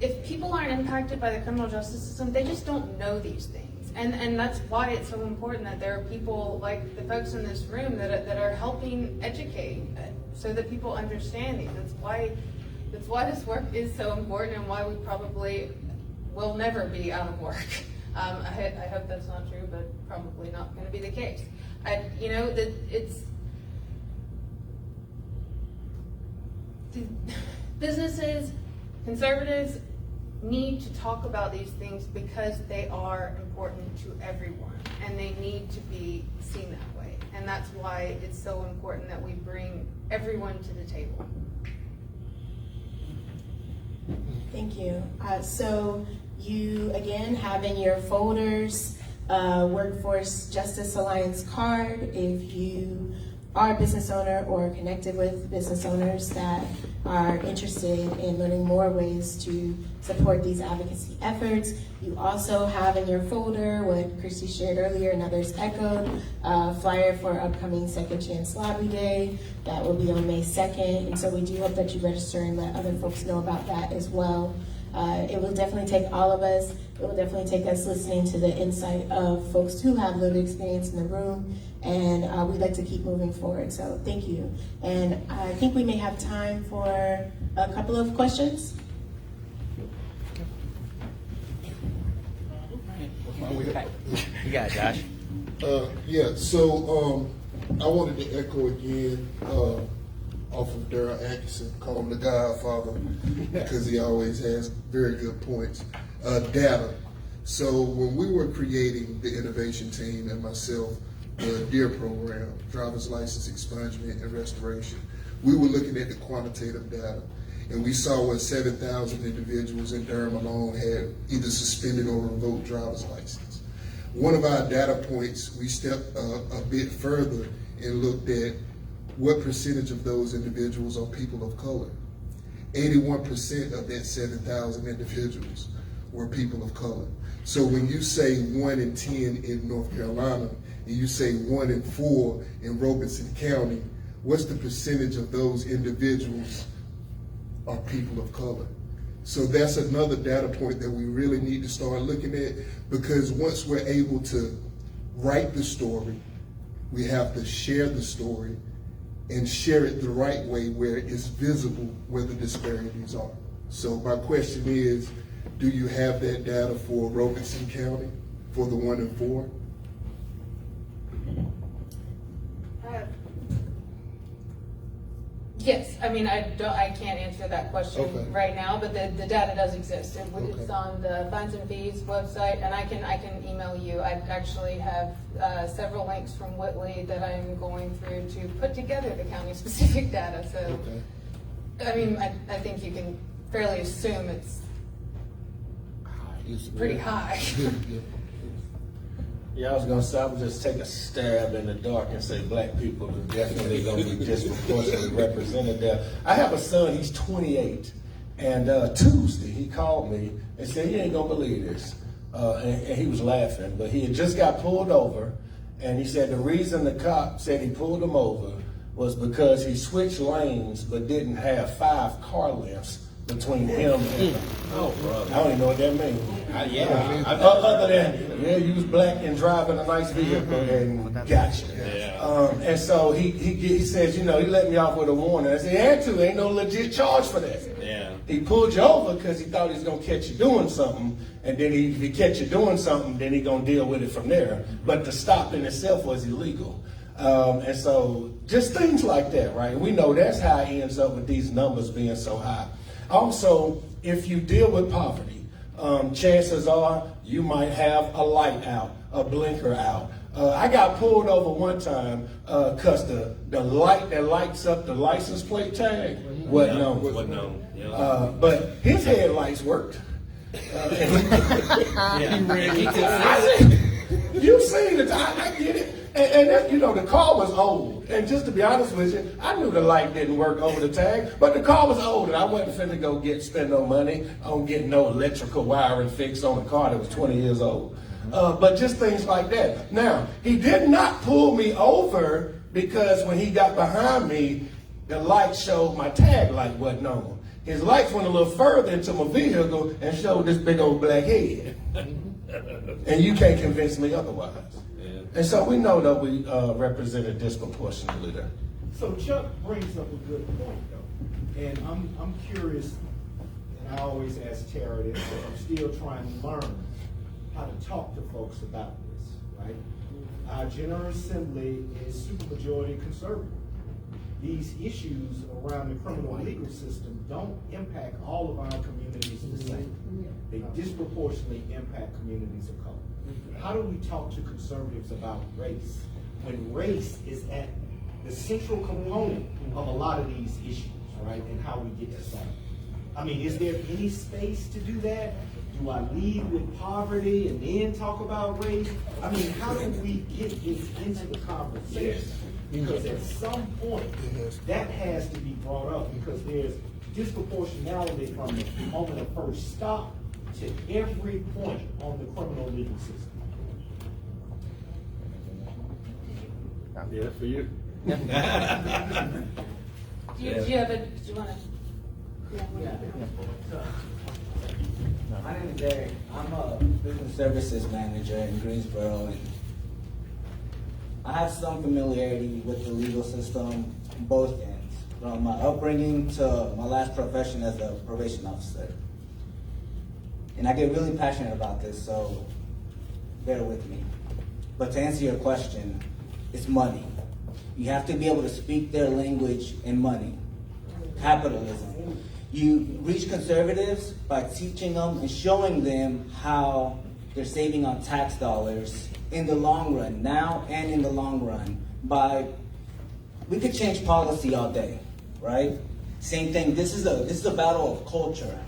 if people aren't impacted by the criminal justice system, they just don't know these things. And that's why it's so important that there are people like the folks in this room that are helping educate so that people understand these. That's why That's why this work is so important and why we probably will never be out of work. I hope that's not true, but probably not going to be the case. Businesses, conservatives need to talk about these things because they are important to everyone and they need to be seen that way. And that's why it's so important that we bring everyone to the table. Thank you. So you, again, have in your folders Workforce Justice Alliance card. If you are a business owner or connected with business owners that are interested in learning more ways to support these advocacy efforts, you also have in your folder what Christy shared earlier and others echoed, flyer for upcoming Second Chance Lobby Day. That will be on May 2nd, and so we do hope that you register and let other folks know about that as well. It will definitely take all of us. It will definitely take us listening to the insight of folks who have lived experience in the room, and we'd like to keep moving forward. So thank you. And I think we may have time for a couple of questions. You got it, Josh. Yeah, so I wanted to echo again off of Darrell Atkinson, call him the Godfather, because he always has very good points. Data. So when we were creating the innovation team and myself, the DEAR program, driver's license expungement and restoration, we were looking at the quantitative data. And we saw what 7,000 individuals in Durham alone had either suspended or revoked driver's license. One of our data points, we stepped a bit further and looked at what percentage of those individuals are people of color. 81% of that 7,000 individuals were people of color. So when you say 1 in 10 in North Carolina, and you say 1 in 4 in Robeson County, what's the percentage of those individuals are people of color? So that's another data point that we really need to start looking at, because once we're able to write the story, we have to share the story and share it the right way where it's visible where the disparities are. So my question is, do you have that data for Robeson County for the 1 in 4? Yes, I mean, I can't answer that question right now, but the data does exist. It's on the Fines and Fees website, and I can email you. I actually have several links from Whitley that I'm going through to put together the county-specific data. So, I mean, I think you can fairly assume it's pretty high. Yeah, I was gonna say, I would just take a stab in the dark and say black people are definitely gonna be disproportionately represented there. I have a son, he's 28, and Tuesday he called me and said, "You ain't gonna believe this," and he was laughing, but he had just got pulled over, and he said the reason the cop said he pulled him over was because he switched lanes but didn't have 5 car lengths between him and brother. I don't even know what that means. Other than, you was black and driving a nice vehicle and gotcha. And so he says, he let me off with a warning. I said, ain't no legit charge for that. He pulled you over because he thought he was gonna catch you doing something, and then if he catch you doing something, then he gonna deal with it from there. But the stop in itself was illegal. And so just things like that, right? We know that's how it ends up with these numbers being so high. Also, if you deal with poverty, chances are you might have a light out, a blinker out. I got pulled over one time because the light that lights up the license plate tag wasn't on. But his headlights worked. You've seen it, I get it. And the car was old. And just to be honest with you, I knew the light didn't work over the tag, but the car was old, and I wasn't finna go spend no money on getting no electrical wiring fixed on a car that was 20 years old. But just things like that. Now, he did not pull me over because when he got behind me, the light showed my tag light wasn't on. His lights went a little further into my vehicle and showed this big old black head. And you can't convince me otherwise. And so we know that we represented disproportionately there. So Chuck brings up a good point, though. And I'm curious, and I always ask Tara this, because I'm still trying to learn how to talk to folks about this, right? Our General Assembly is supermajority conservative. These issues around the criminal legal system don't impact all of our communities the same. They disproportionately impact communities of color. How do we talk to conservatives about race when race is at the central component of a lot of these issues, right? And how we get to solve it. I mean, is there any space to do that? Do I lead with poverty and then talk about race? I mean, how do we get this into the conversation? Because at some point, that has to be brought up because there's disproportionality from the moment of first stop to every point on the criminal legal system. Yeah, for you. Do you have a, do you want to? My name is Derek. I'm a business services manager in Greensboro, and I have some familiarity with the legal system on both ends, from my upbringing to my last profession as a probation officer. And I get really passionate about this, so bear with me. But to answer your question, it's money. You have to be able to speak their language in money. Capitalism. You reach conservatives by teaching them and showing them how they're saving on tax dollars in the long run, now and in the long run. We could change policy all day, right? Same thing, this is a battle of culture,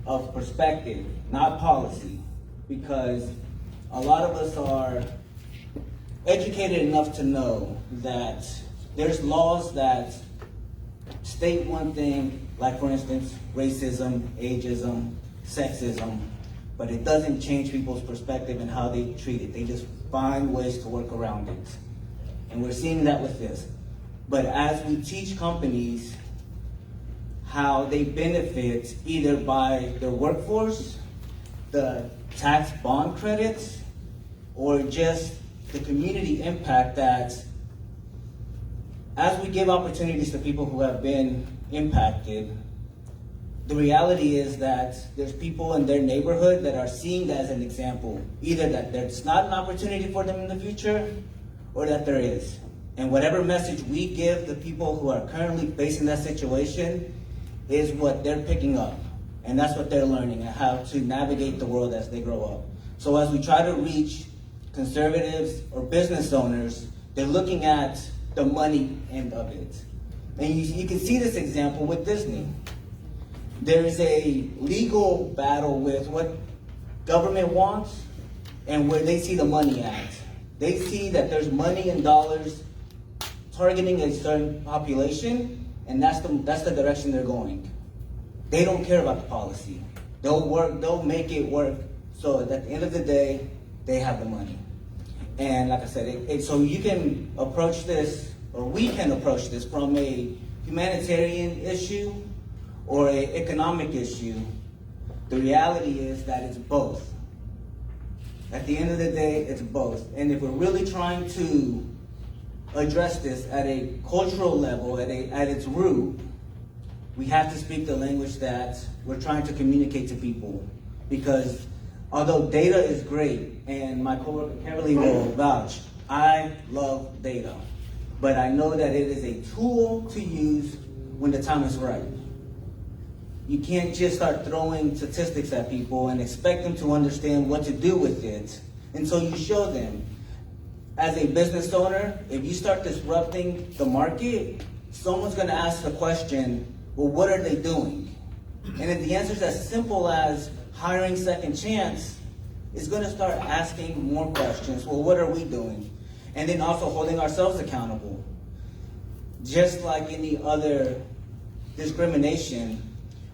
of perspective, not policy. Because a lot of us are educated enough to know that there's laws that state one thing, like for instance, racism, ageism, sexism, but it doesn't change people's perspective and how they treat it. They just find ways to work around it. And we're seeing that with this. But as we teach companies how they benefit either by their workforce, the tax bond credits, or just the community impact that as we give opportunities to people who have been impacted, the reality is that there's people in their neighborhood that are seeing that as an example, either that there's not an opportunity for them in the future or that there is. And whatever message we give the people who are currently facing that situation is what they're picking up. And that's what they're learning, and how to navigate the world as they grow up. So as we try to reach conservatives or business owners, they're looking at the money end of it. And you can see this example with Disney. There's a legal battle with what government wants and where they see the money at. They see that there's money and dollars targeting a certain population, and that's the direction they're going. They don't care about the policy. They'll make it work so that at the end of the day, they have the money. And like I said, so you can approach this, or we can approach this from a humanitarian issue or an economic issue. The reality is that it's both. At the end of the day, it's both. And if we're really trying to address this at a cultural level, at its root, we have to speak the language that we're trying to communicate to people. Because although data is great, and my coworker Kimberly will vouch, I love data. But I know that it is a tool to use when the time is right. You can't just start throwing statistics at people and expect them to understand what to do with it until you show them. As a business owner, if you start disrupting the market, someone's gonna ask the question, well, what are they doing? And if the answer is as simple as hiring second chance, it's gonna start asking more questions. Well, what are we doing? And then also holding ourselves accountable. Just like any other discrimination,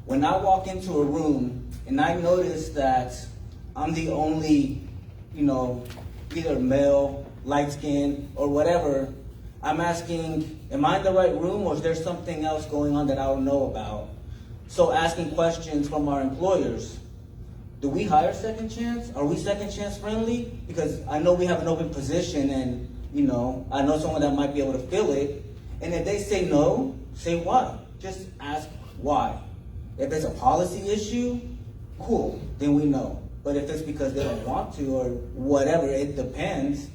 when I walk into a room and I notice that I'm the only, either male, light skin, or whatever, I'm asking, am I in the right room, or is there something else going on that I don't know about? So asking questions from our employers. Do we hire second chance? Are we second chance friendly? Because I know we have an open position, and I know someone that might be able to fill it. And if they say no, say why. Just ask Why? If it's a policy issue, cool, then we know. But if it's because they don't want to or whatever, it depends.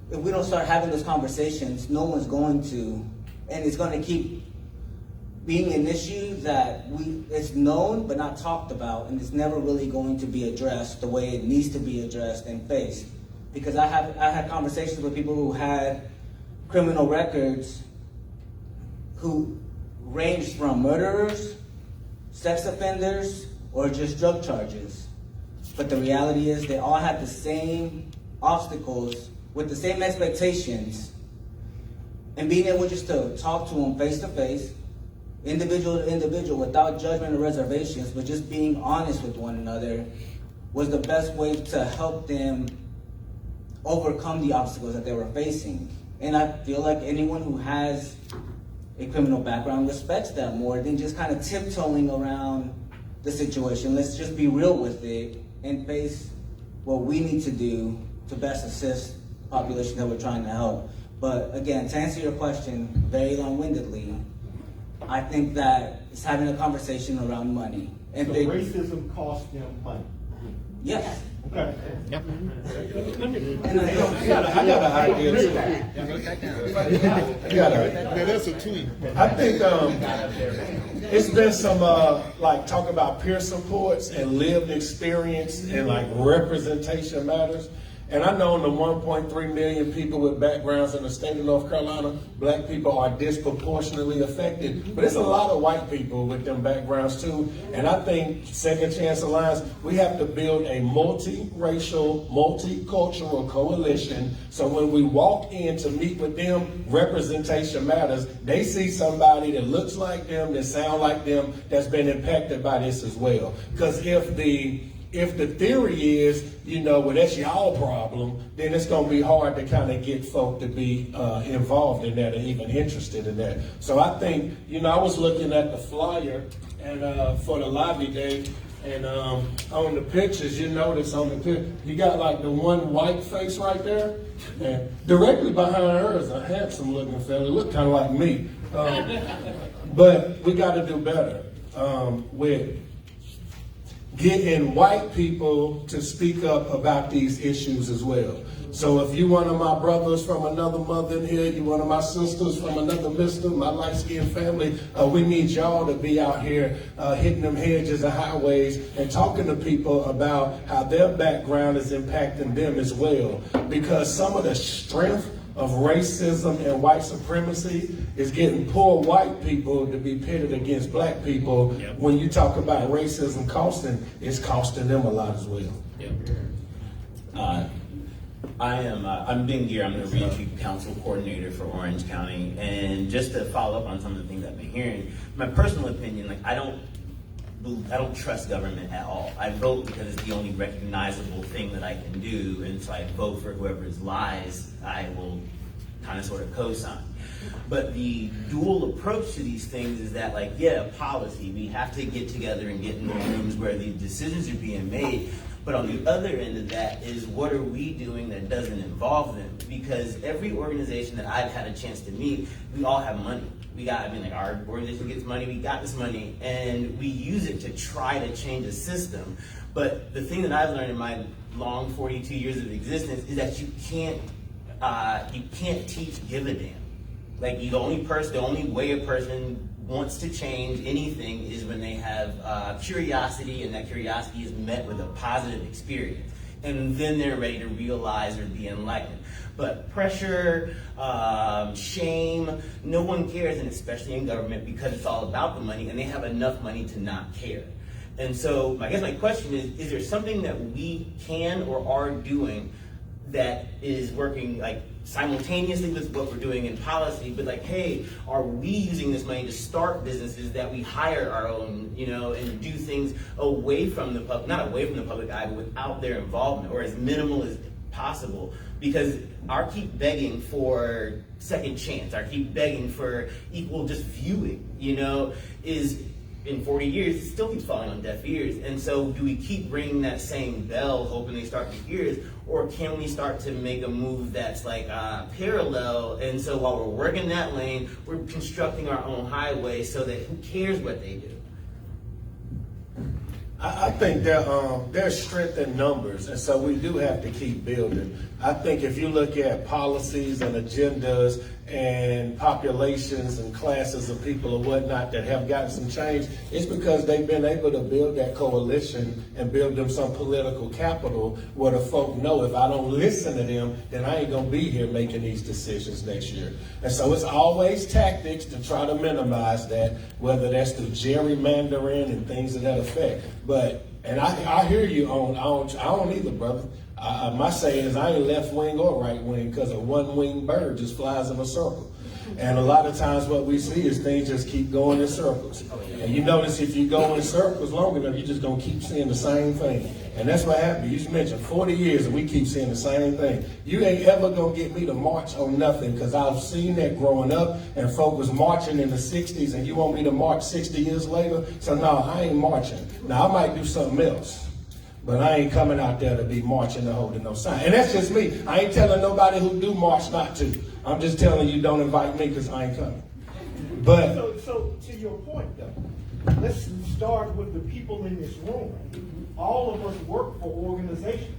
If we don't start having those conversations, no one's going to, and it's going to keep being an issue that it's known but not talked about, and it's never really going to be addressed the way it needs to be addressed and faced. Because I had conversations with people who had criminal records who ranged from murderers, sex offenders, or just drug charges. But the reality is they all had the same obstacles with the same expectations, and being able just to talk to them face to face, individual to individual, without judgment or reservations, but just being honest with one another was the best way to help them overcome the obstacles that they were facing. And I feel like anyone who has a criminal background respects that more than just kind of tiptoeing around the situation. Let's just be real with it and face what we need to do to best assist the population that we're trying to help. But again, to answer your question very long-windedly, I think that it's having a conversation around money. And so racism costs them money? Yes. Okay. Yep. I got an idea too. That's a tweet. I think it's been some like talk about peer supports and lived experience and like representation matters. And I know in the 1.3 million people with backgrounds in the state of North Carolina, black people are disproportionately affected. But it's a lot of white people with them backgrounds too. And I think Second Chance Alliance, we have to build a multiracial, multicultural coalition. So when we walk in to meet with them, representation matters. They see somebody that looks like them, that sound like them, that's been impacted by this as well. Because if the theory is, well, that's y'all problem, then it's going to be hard to kind of get folk to be involved in that and even interested in that. So I think, I was looking at the flyer and for the lobby day, and on the pictures, you notice on the picture, you got like the one white face right there, and directly behind her is a handsome looking fella, look kind of like me. But we got to do better with getting white people to speak up about these issues as well. So if you one of my brothers from another mother in here, you one of my sisters from another mister, my light-skinned family, we need y'all to be out here hitting them hedges and highways and talking to people about how their background is impacting them as well. Because some of the strength of racism and white supremacy is getting poor white people to be pitted against black people. Yep. When you talk about racism costing, it's costing them a lot as well. Yep. I'm Ben Gear. I'm the Reentry Council Coordinator for Orange County. And just to follow up on some of the things I've been hearing, my personal opinion, I don't trust government at all. I vote because it's the only recognizable thing that I can do, and so I vote for whoever's lies I will kind of sort of co-sign. But the dual approach to these things is that, policy, we have to get together and get in the rooms where the decisions are being made. But on the other end of that is, what are we doing that doesn't involve them? Because every organization that I've had a chance to meet, we all have money. Our organization gets money, we got this money, and we use it to try to change a system. But the thing that I've learned in my long 42 years of existence is that you can't teach give a damn. The only way a person wants to change anything is when they have curiosity, and that curiosity is met with a positive experience. And then they're ready to realize or be enlightened. But pressure, shame, no one cares, and especially in government, because it's all about the money, and they have enough money to not care. And so I guess my question is there something that we can or are doing that is working simultaneously with what we're doing in policy, but hey, are we using this money to start businesses that we hire our own, and do things away from the public, not away from the public eye, but without their involvement, or as minimal as possible? Because I keep begging for second chance, I keep begging for equal just viewing, is in 40 years, it still keeps falling on deaf ears. And so do we keep ringing that same bell, hoping they start to hear us? Or can we start to make a move that's like parallel? And so while we're working that lane, we're constructing our own highway so that who cares what they do? I think there's strength in numbers, and so we do have to keep building. I think if you look at policies and agendas and populations and classes of people or whatnot that have gotten some change, it's because they've been able to build that coalition and build them some political capital where the folk know if I don't listen to them, then I ain't gonna be here making these decisions next year. And so it's always tactics to try to minimize that, whether that's through gerrymandering and things of that effect. But, and I hear you on, I don't either, brother. My saying is I ain't left wing or right wing because a one-winged bird just flies in a circle. And a lot of times what we see is things just keep going in circles. And you notice if you go in circles long enough, you're just going to keep seeing the same thing. And that's what happened. You just mentioned 40 years and we keep seeing the same thing. You ain't ever going to get me to march on nothing because I've seen that growing up and folk was marching in the 60s and you want me to march 60 years later? So no, I ain't marching. Now I might do something else. But I ain't coming out there to be marching or holding no sign. And that's just me. I ain't telling nobody who do march not to. I'm just telling you don't invite me because I ain't coming. But So to your point though, let's start with the people in this room. All of us work for organizations.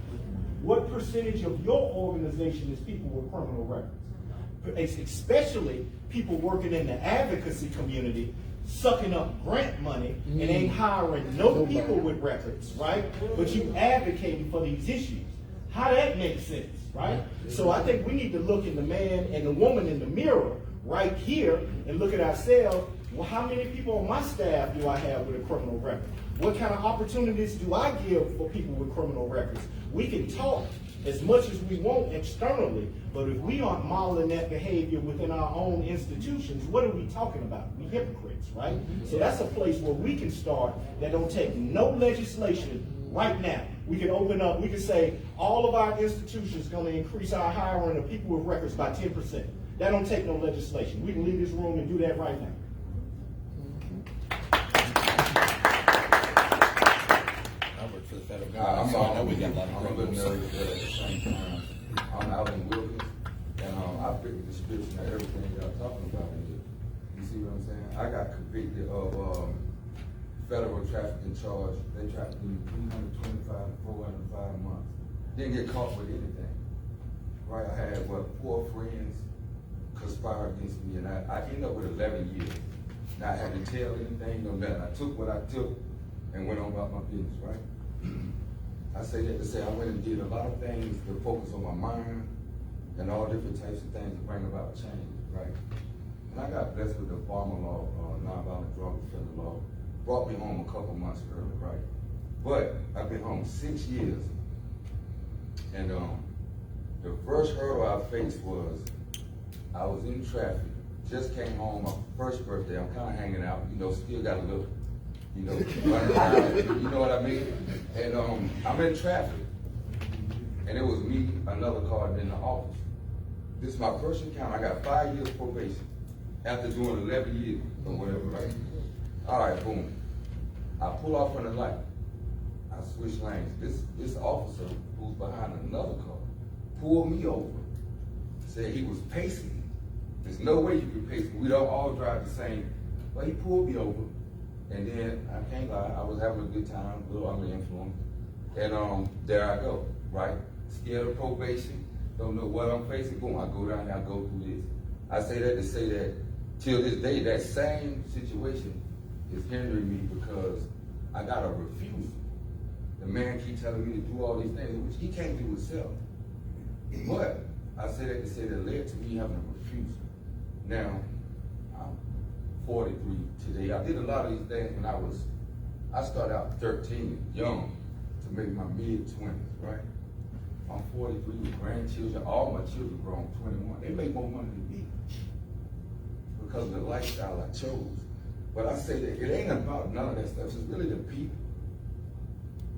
What percentage of your organization is people with criminal records? Especially people working in the advocacy community, sucking up grant money and ain't hiring no people with records, right? But you advocating for these issues. How that makes sense, right? So I think we need to look in the man and the woman in the mirror right here and look at ourselves. Well, how many people on my staff do I have with a criminal record? What kind of opportunities do I give for people with criminal records? We can talk as much as we want externally, but if we aren't modeling that behavior within our own institutions, what are we talking about? We hypocrites, right? So that's a place where we can start that don't take no legislation right now. We can open up, we can say all of our institutions going to increase our hiring of people with records by 10%. That don't take no legislation. We can leave this room and do that right now. For the federal government, so I know we got a lot of I'm a little nervous, but at the same time, I'm out in wilderness, and I pick the description of everything y'all talking about in here. You see what I'm saying? I got convicted of federal trafficking charge. They tried to do 325 to 405 months. Didn't get caught with anything. Right? I had, 4 friends conspire against me, and I ended up with 11 years. Now I had to tell anything, no nothing. I took what I took and went on about my business, right? I say that to say I went and did a lot of things to focus on my mind and all different types of things to bring about change, right? And I got blessed with the Obama law, nonviolent drug offender law. Brought me home a couple months early, right? But I've been home 6 years. And the first hurdle I faced was I was in traffic, just came home, my first birthday, I'm kind of hanging out, still got a little, running around, you know what I mean? And I'm in traffic, and it was me, another car, and then the officer. This is my first encounter. I got 5 years probation after doing 11 years or whatever, right? All right, boom. I pull off on the light. I switch lanes. This officer who's behind another car pulled me over, said he was pacing. There's no way you can pace me. We don't all drive the same. But he pulled me over. And then, I can't lie, I was having a good time, a little under influence. And there I go, right? Scared of probation, don't know what I'm facing. Boom, I go down there, I go through this. I say that to say that, till this day, that same situation is hindering me because I got a refusal. The man keeps telling me to do all these things, which he can't do himself. But, I say that to say that led to me having a refusal. Now, I'm 43 today. I did a lot of these things when I started out 13, young, to make my mid-20s, right? I'm 43 with grandchildren, all my children grown 21. They make more money than me because of the lifestyle I chose. But I say that it ain't about none of that stuff, it's really the people.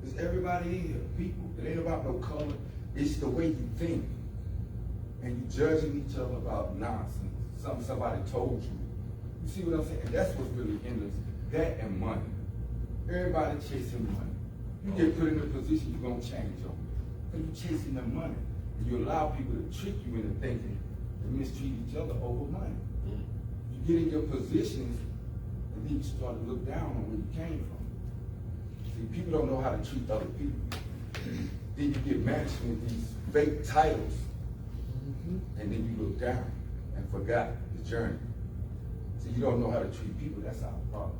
It's everybody in here, people. It ain't about no color, it's the way you think. And you judging each other about nonsense, something somebody told you. You see what I'm saying? And that's what really hinders that and money. Everybody chasing money. You get put in a position, you're gonna change them. Because you're chasing the money. And you allow people to trick you into thinking and mistreat each other over money. You get in your positions, and then you start to look down on where you came from. See, people don't know how to treat other people. Then you get matched with these fake titles, and then you look down and forgot the journey. So you don't know how to treat people, that's our problem.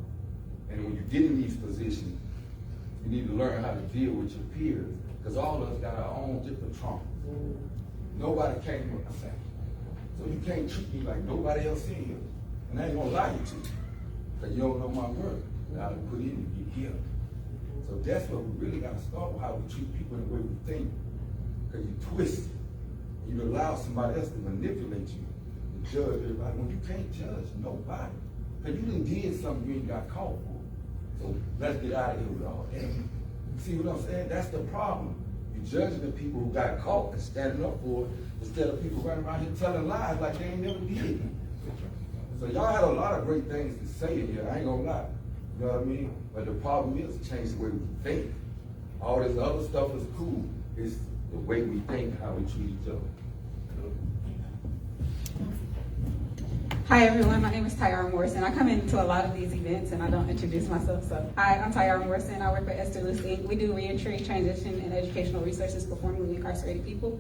And when you get in these positions, you need to learn how to deal with your peers, because all of us got our own different traumas. Nobody came with the same. So you can't treat me like nobody else in here. And I ain't gonna lie to you, because you don't know my work that I put in to get here. So that's what we really gotta start with, how we treat people and the way we think. Because you twist it. You allow somebody else to manipulate you and judge everybody when you can't judge nobody. Because you done did something you ain't got caught for. So let's get out of here with all that. You see what I'm saying? That's the problem. You're judging the people who got caught and standing up for it instead of people running around here telling lies like they ain't never did. So y'all had a lot of great things to say in here, I ain't gonna lie. You know what I mean? But the problem is to change the way we think. All this other stuff is cool. It's the way we think, how we treat each other. Hi everyone, my name is Tyara Morrison. I come into a lot of these events and I don't introduce myself, so hi, I'm Tyara Morrison. I work for Esther Luce Inc. We do reentry, transition, and educational resources for formerly incarcerated people.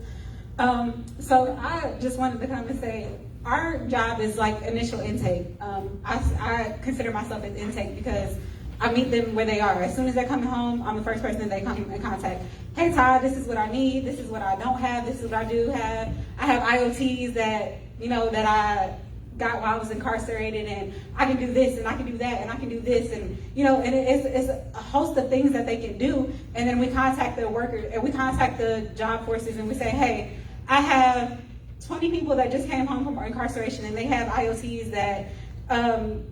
So I just wanted to come and say, our job is like initial intake. I consider myself as intake because I meet them where they are. As soon as they're coming home, I'm the first person they come in contact. Hey Todd, this is what I need, this is what I don't have, this is what I do have. I have IoTs that, that I got while I was incarcerated, and I can do this and I can do that and I can do this, and and it's a host of things that they can do. And then we contact the workers and we contact the job forces and we say, hey, I have 20 people that just came home from incarceration and they have IoTs that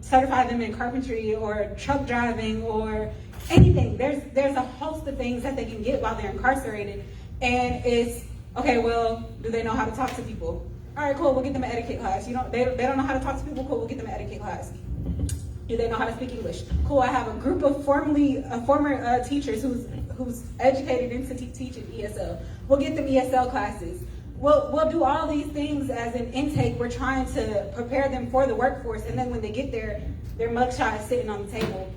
certify them in carpentry or truck driving or anything. There's a host of things that they can get while they're incarcerated, and it's okay. Well, do they know how to talk to people? All right, cool. We'll get them an etiquette class. They don't know how to talk to people. Cool. We'll get them an etiquette class. Do they know how to speak English? Cool. I have a group of former teachers who's educated into teaching ESL. We'll get them ESL classes. We'll do all these things as an intake. We're trying to prepare them for the workforce, and then when they get there, their mugshot is sitting on the table,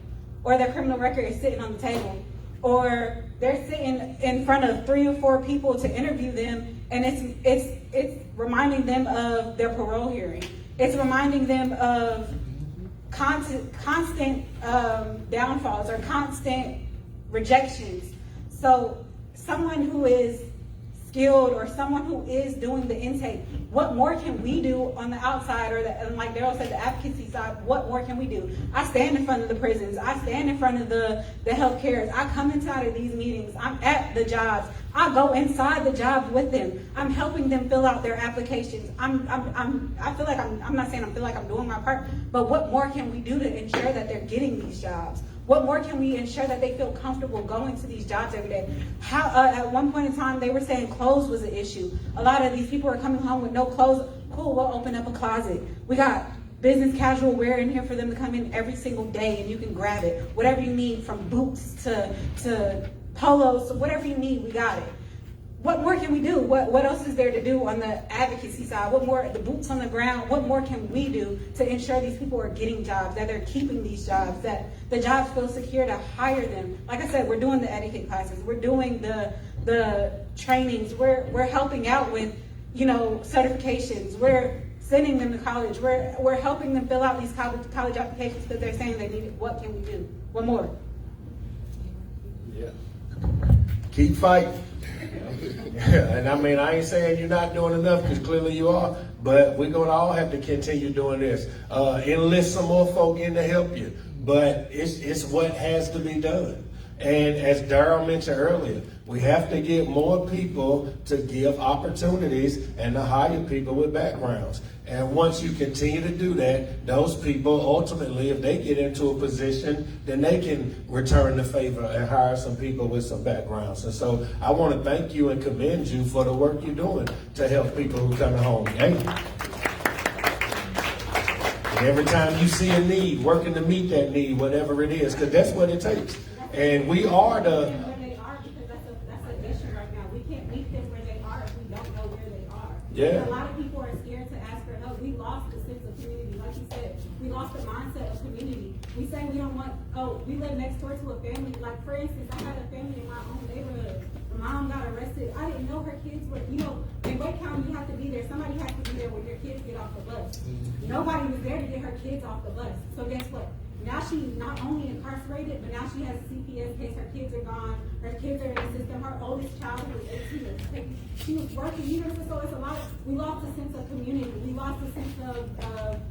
or their criminal record is sitting on the table, or they're sitting in front of 3 or 4 people to interview them, and it's reminding them of their parole hearing. It's reminding them of constant downfalls or constant rejections. So someone who is skilled or someone who is doing the intake, what more can we do on the outside, or like Daryl said, the advocacy side? What more can we do? I stand in front of the prisons. I stand in front of the health cares. I come inside of these meetings. I'm at the jobs. I go inside the jobs with them. I'm helping them fill out their applications. I feel like I'm not saying I feel like I'm doing my part, but what more can we do to ensure that they're getting these jobs? What more can we ensure that they feel comfortable going to these jobs every day? How at one point in time they were saying clothes was an issue. A lot of these people are coming home with no clothes. Cool, we'll open up a closet. We got business casual wear in here for them to come in every single day, and you can grab it. Whatever you need, from boots to polos, so whatever you need, we got it. What more can we do? What else is there to do on the advocacy side? What more, the boots on the ground, what more can we do to ensure these people are getting jobs, that they're keeping these jobs, that the jobs feel secure to hire them? Like I said, we're doing the etiquette classes, we're doing the trainings, we're helping out with, certifications, we're sending them to college, we're helping them fill out these college applications because they're saying they need it. What can we do? What more? Yeah. Keep fighting. And I ain't saying you're not doing enough, because clearly you are, but we're going to all have to continue doing this. Enlist some more folk in to help you, but it's what has to be done. And as Daryl mentioned earlier, we have to get more people to give opportunities and to hire people with backgrounds. And once you continue to do that, those people ultimately, if they get into a position, then they can return the favor and hire some people with some backgrounds. And so I want to thank you and commend you for the work you're doing to help people who come home. Hey. every time you see a need, working to meet that need, whatever it is, because that's what it takes. And we are the. Where they are, because that's an issue right now. We can't meet them where they are if we don't know where they are. Yeah. And a lot of people are scared to ask for help. We lost the sense of community, like you said. We lost the mindset of community. We say we don't want. Oh, we live next door to a family. Like for instance, I had a family in my own neighborhood. The mom got arrested. I didn't know her kids were. In Wake County, you have to be there. Somebody has to be there when your kids get off the bus. Nobody was there to get her kids off the bus. So guess what? Now she's not only incarcerated, but now she has a CPS case. Her kids are gone. Her kids are in the system. Her oldest child was 18. She was working. So it's a lot. We lost a sense of community. We lost a sense of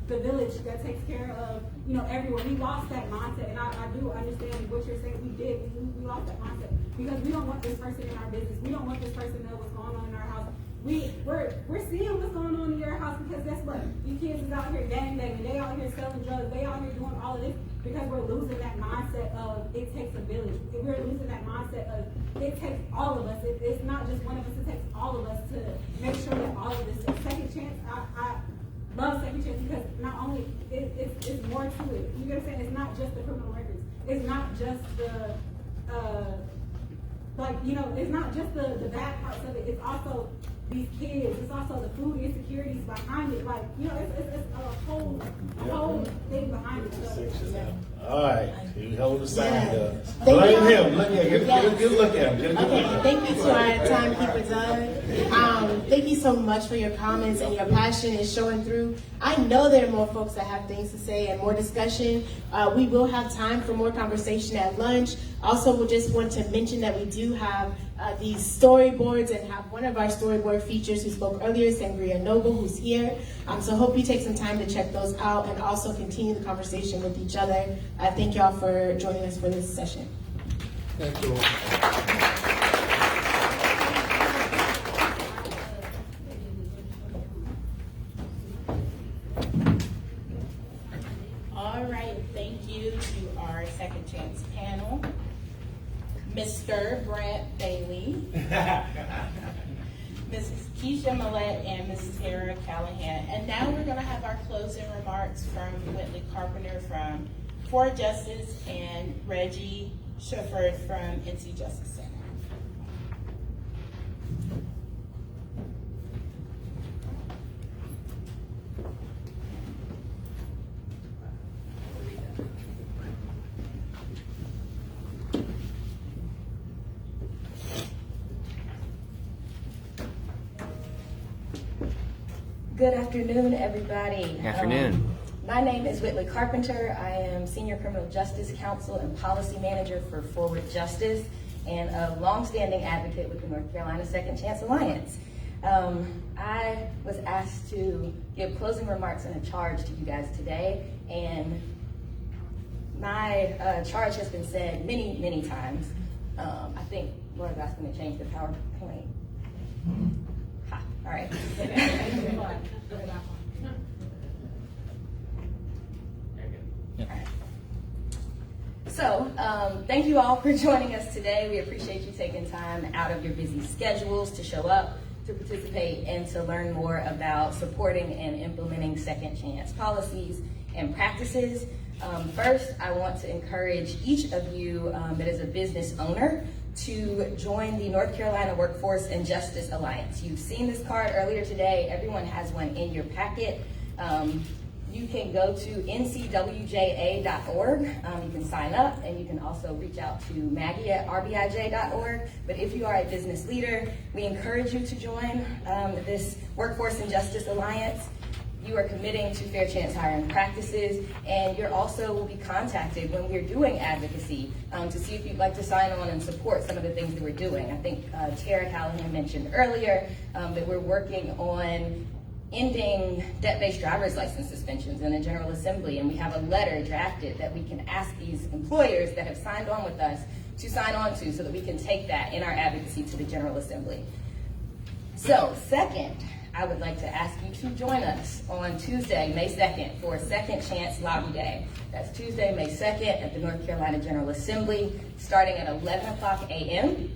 the village that takes care of everyone. We lost that mindset, and I do understand what you're saying. We did. We lost that mindset because we don't want this person in our business. We don't want this person to know what's going on in our house. We're seeing what's going on in your house because guess what? You kids is out here gangbanging. They out here selling drugs. They out here doing all of this because we're losing that mindset of it takes a village. We're losing that mindset of it takes all of us. It's not just one of us. It takes all of us to make sure that all of this is second chance. I love second chance because not only it's more to it. You know what I'm saying? It's not just the criminal records. It's not just the it's not just the bad parts of it. It's also these kids. It's also the food insecurities behind it. It's a whole thing behind it. So, All right, you hold the sign up. Blame him. Look at him. Get a good look at him. Okay, thank you to our timekeeper, Doug. Thank you so much for your comments, and your passion is showing through. I know there are more folks that have things to say and more discussion. We will have time for more conversation at lunch. Also, we just want to mention that we do have these storyboards and have one of our storyboard features who spoke earlier, Sangria Noble, who's here. So hope you take some time to check those out and also continue the conversation with each other. Thank y'all for joining us for this session. Thank you. All right, thank you to our second chance panel. Mr. Brett Bailey, Mrs. Keisha Millett, and Mrs. Tara Callahan. And now we're going to have our closing remarks from Whitley Carpenter from For Justice and Reggie Shefford from NC Justice Center. Good afternoon, everybody. Good afternoon. My name is Whitley Carpenter. I am Senior Criminal Justice Counsel and Policy Manager for Forward Justice and a longstanding advocate with the North Carolina Second Chance Alliance. I was asked to give closing remarks and a charge to you guys today, and my charge has been said many, many times. I think Laura's asking to change the PowerPoint. All right. So, thank you all for joining us today. We appreciate you taking time out of your busy schedules to show up, to participate, and to learn more about supporting and implementing second chance policies and practices. First, I want to encourage each of you that is a business owner to join the North Carolina Workforce and Justice Alliance. You've seen this card earlier today. Everyone has one in your packet. You can go to ncwja.org. You can sign up, and you can also reach out to Maggie at rbij.org. But if you are a business leader, we encourage you to join this Workforce and Justice Alliance. You are committing to fair chance hiring practices, and you also will be contacted when we're doing advocacy to see if you'd like to sign on and support some of the things that we're doing. I think Tara Callahan mentioned earlier that we're working on ending debt-based driver's license suspensions in the General Assembly, and we have a letter drafted that we can ask these employers that have signed on with us to sign on to so that we can take that in our advocacy to the General Assembly. So, second, I would like to ask you to join us on Tuesday, May 2nd, for Second Chance Lobby Day. That's Tuesday, May 2nd at the North Carolina General Assembly, starting at 11 o'clock a.m.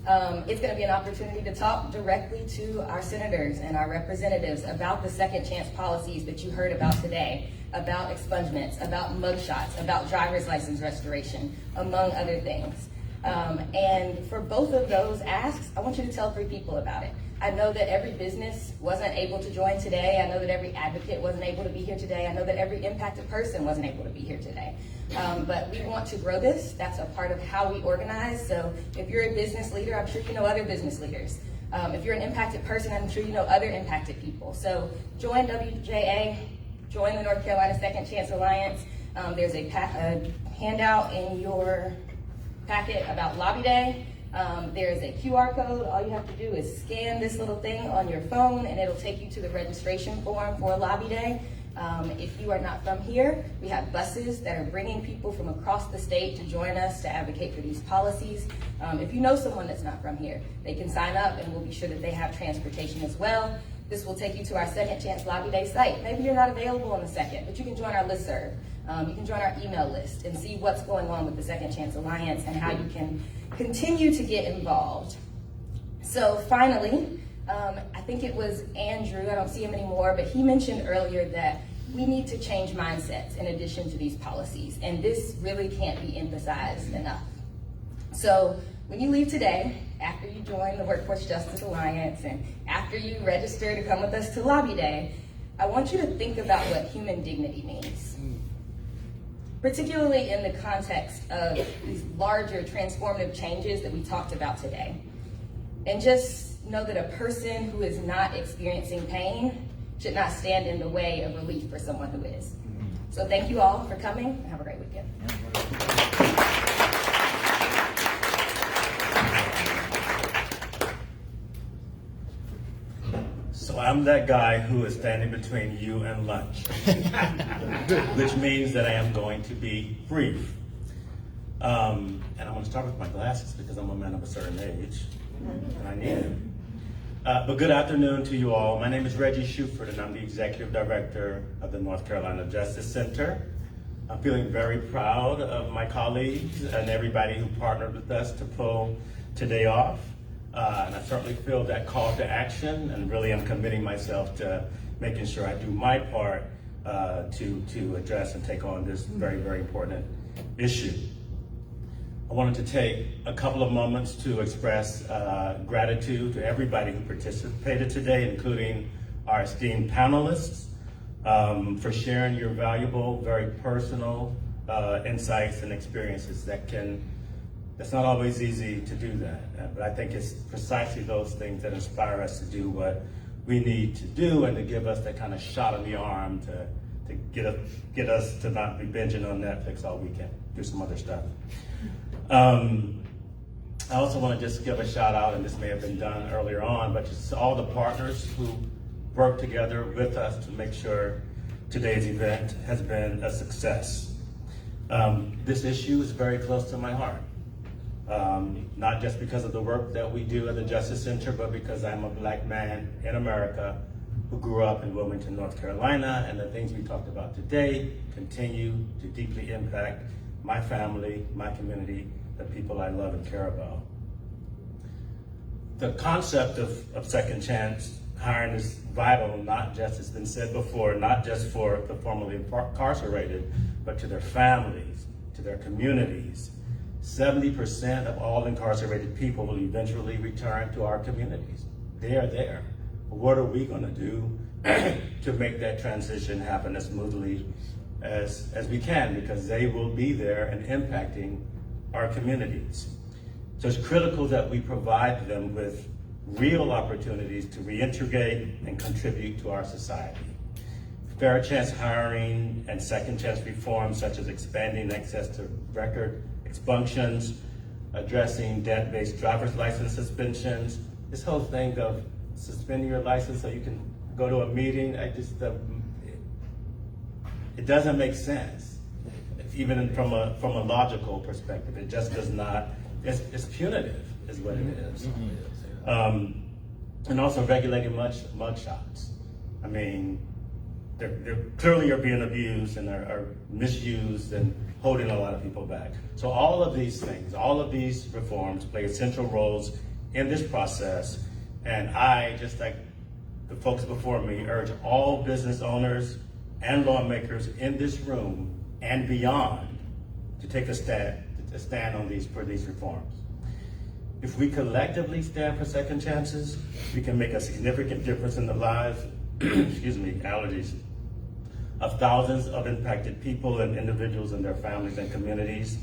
It's going to be an opportunity to talk directly to our senators and our representatives about the second chance policies that you heard about today, about expungements, about mugshots, about driver's license restoration, among other things. And for both of those asks, I want you to tell 3 people about it. I know that every business wasn't able to join today. I know that every advocate wasn't able to be here today. I know that every impacted person wasn't able to be here today. But we want to grow this. That's a part of how we organize. So if you're a business leader, I'm sure you know other business leaders. If you're an impacted person, I'm sure you know other impacted people. So join WJA, join the North Carolina Second Chance Alliance. There's a handout in your packet about Lobby Day. There's a QR code. All you have to do is scan this little thing on your phone and it'll take you to the registration form for Lobby Day. If you are not from here, we have buses that are bringing people from across the state to join us to advocate for these policies. If you know someone that's not from here, they can sign up and we'll be sure that they have transportation as well. This will take you to our Second Chance Lobby Day site. Maybe you're not available on the 2nd, but you can join our listserv. You can join our email list and see what's going on with the Second Chance Alliance and how you can continue to get involved. So finally, I think it was Andrew, I don't see him anymore, but he mentioned earlier that we need to change mindsets in addition to these policies, and this really can't be emphasized enough. So when you leave today, after you join the Workforce Justice Alliance and after you register to come with us to Lobby Day, I want you to think about what human dignity means, particularly in the context of these larger transformative changes that we talked about today. And just know that a person who is not experiencing pain should not stand in the way of relief for someone who is. So thank you all for coming and have a great weekend. So I'm that guy who is standing between you and lunch, which means that I am going to be brief. And I'm going to start with my glasses because I'm a man of a certain age, and I need them. But good afternoon to you all. My name is Reggie Shuford, and I'm the Executive Director of the North Carolina Justice Center. I'm feeling very proud of my colleagues and everybody who partnered with us to pull today off. And I certainly feel that call to action and really am committing myself to making sure I do my part to address and take on this very, very important issue. I wanted to take a couple of moments to express gratitude to everybody who participated today, including our esteemed panelists, for sharing your valuable, very personal insights and experiences it's not always easy to do that, but I think it's precisely those things that inspire us to do what we need to do and to give us that kind of shot in the arm to get us to not be binging on Netflix all weekend, do some other stuff. I also want to just give a shout out, and this may have been done earlier on, but just all the partners who worked together with us to make sure today's event has been a success. This issue is very close to my heart. Not just because of the work that we do at the Justice Center, but because I'm a Black man in America who grew up in Wilmington, North Carolina, and the things we talked about today continue to deeply impact my family, my community, the people I love and care about. The concept of second chance hiring is vital, not just, it's been said before, not just for the formerly incarcerated, but to their families, to their communities. 70% of all incarcerated people will eventually return to our communities. They are there. What are we going to do to make that transition happen as smoothly as we can? Because they will be there and impacting our communities. So it's critical that we provide them with real opportunities to reintegrate and contribute to our society. Fair chance hiring and second chance reforms, such as expanding access to record expunctions, addressing debt-based driver's license suspensions, this whole thing of suspending your license so you can go to a meeting, it doesn't make sense. Even from a logical perspective, it just does not, it's punitive is what it is. And also regulating mugshots. I mean, they're clearly are being abused and are misused and holding a lot of people back. So all of these things, all of these reforms play essential roles in this process. And I, just like the folks before me, urge all business owners and lawmakers in this room and beyond to take a stand on for these reforms. If we collectively stand for second chances, we can make a significant difference in the lives, excuse me, allergies, of thousands of impacted people and individuals and their families and communities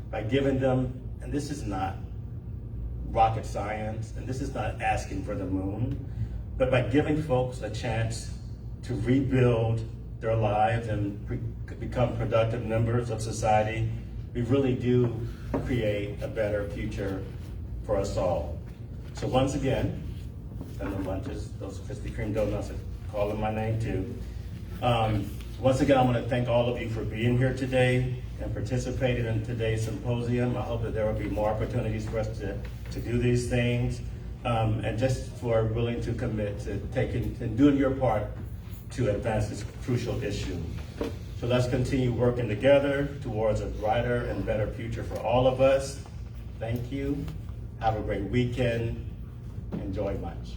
by giving them, and this is not rocket science, and this is not asking for the moon, but by giving folks a chance to rebuild their lives and become productive members of society, we really do create a better future for us all. So once again, and the lunches, those Krispy Kreme donuts are calling my name too. Once again, I want to thank all of you for being here today and participating in today's symposium. I hope that there will be more opportunities for us to do these things, and just for willing to commit to taking and doing your part to advance this crucial issue. So let's continue working together towards a brighter and better future for all of us. Thank you. Have a great weekend. Enjoy lunch.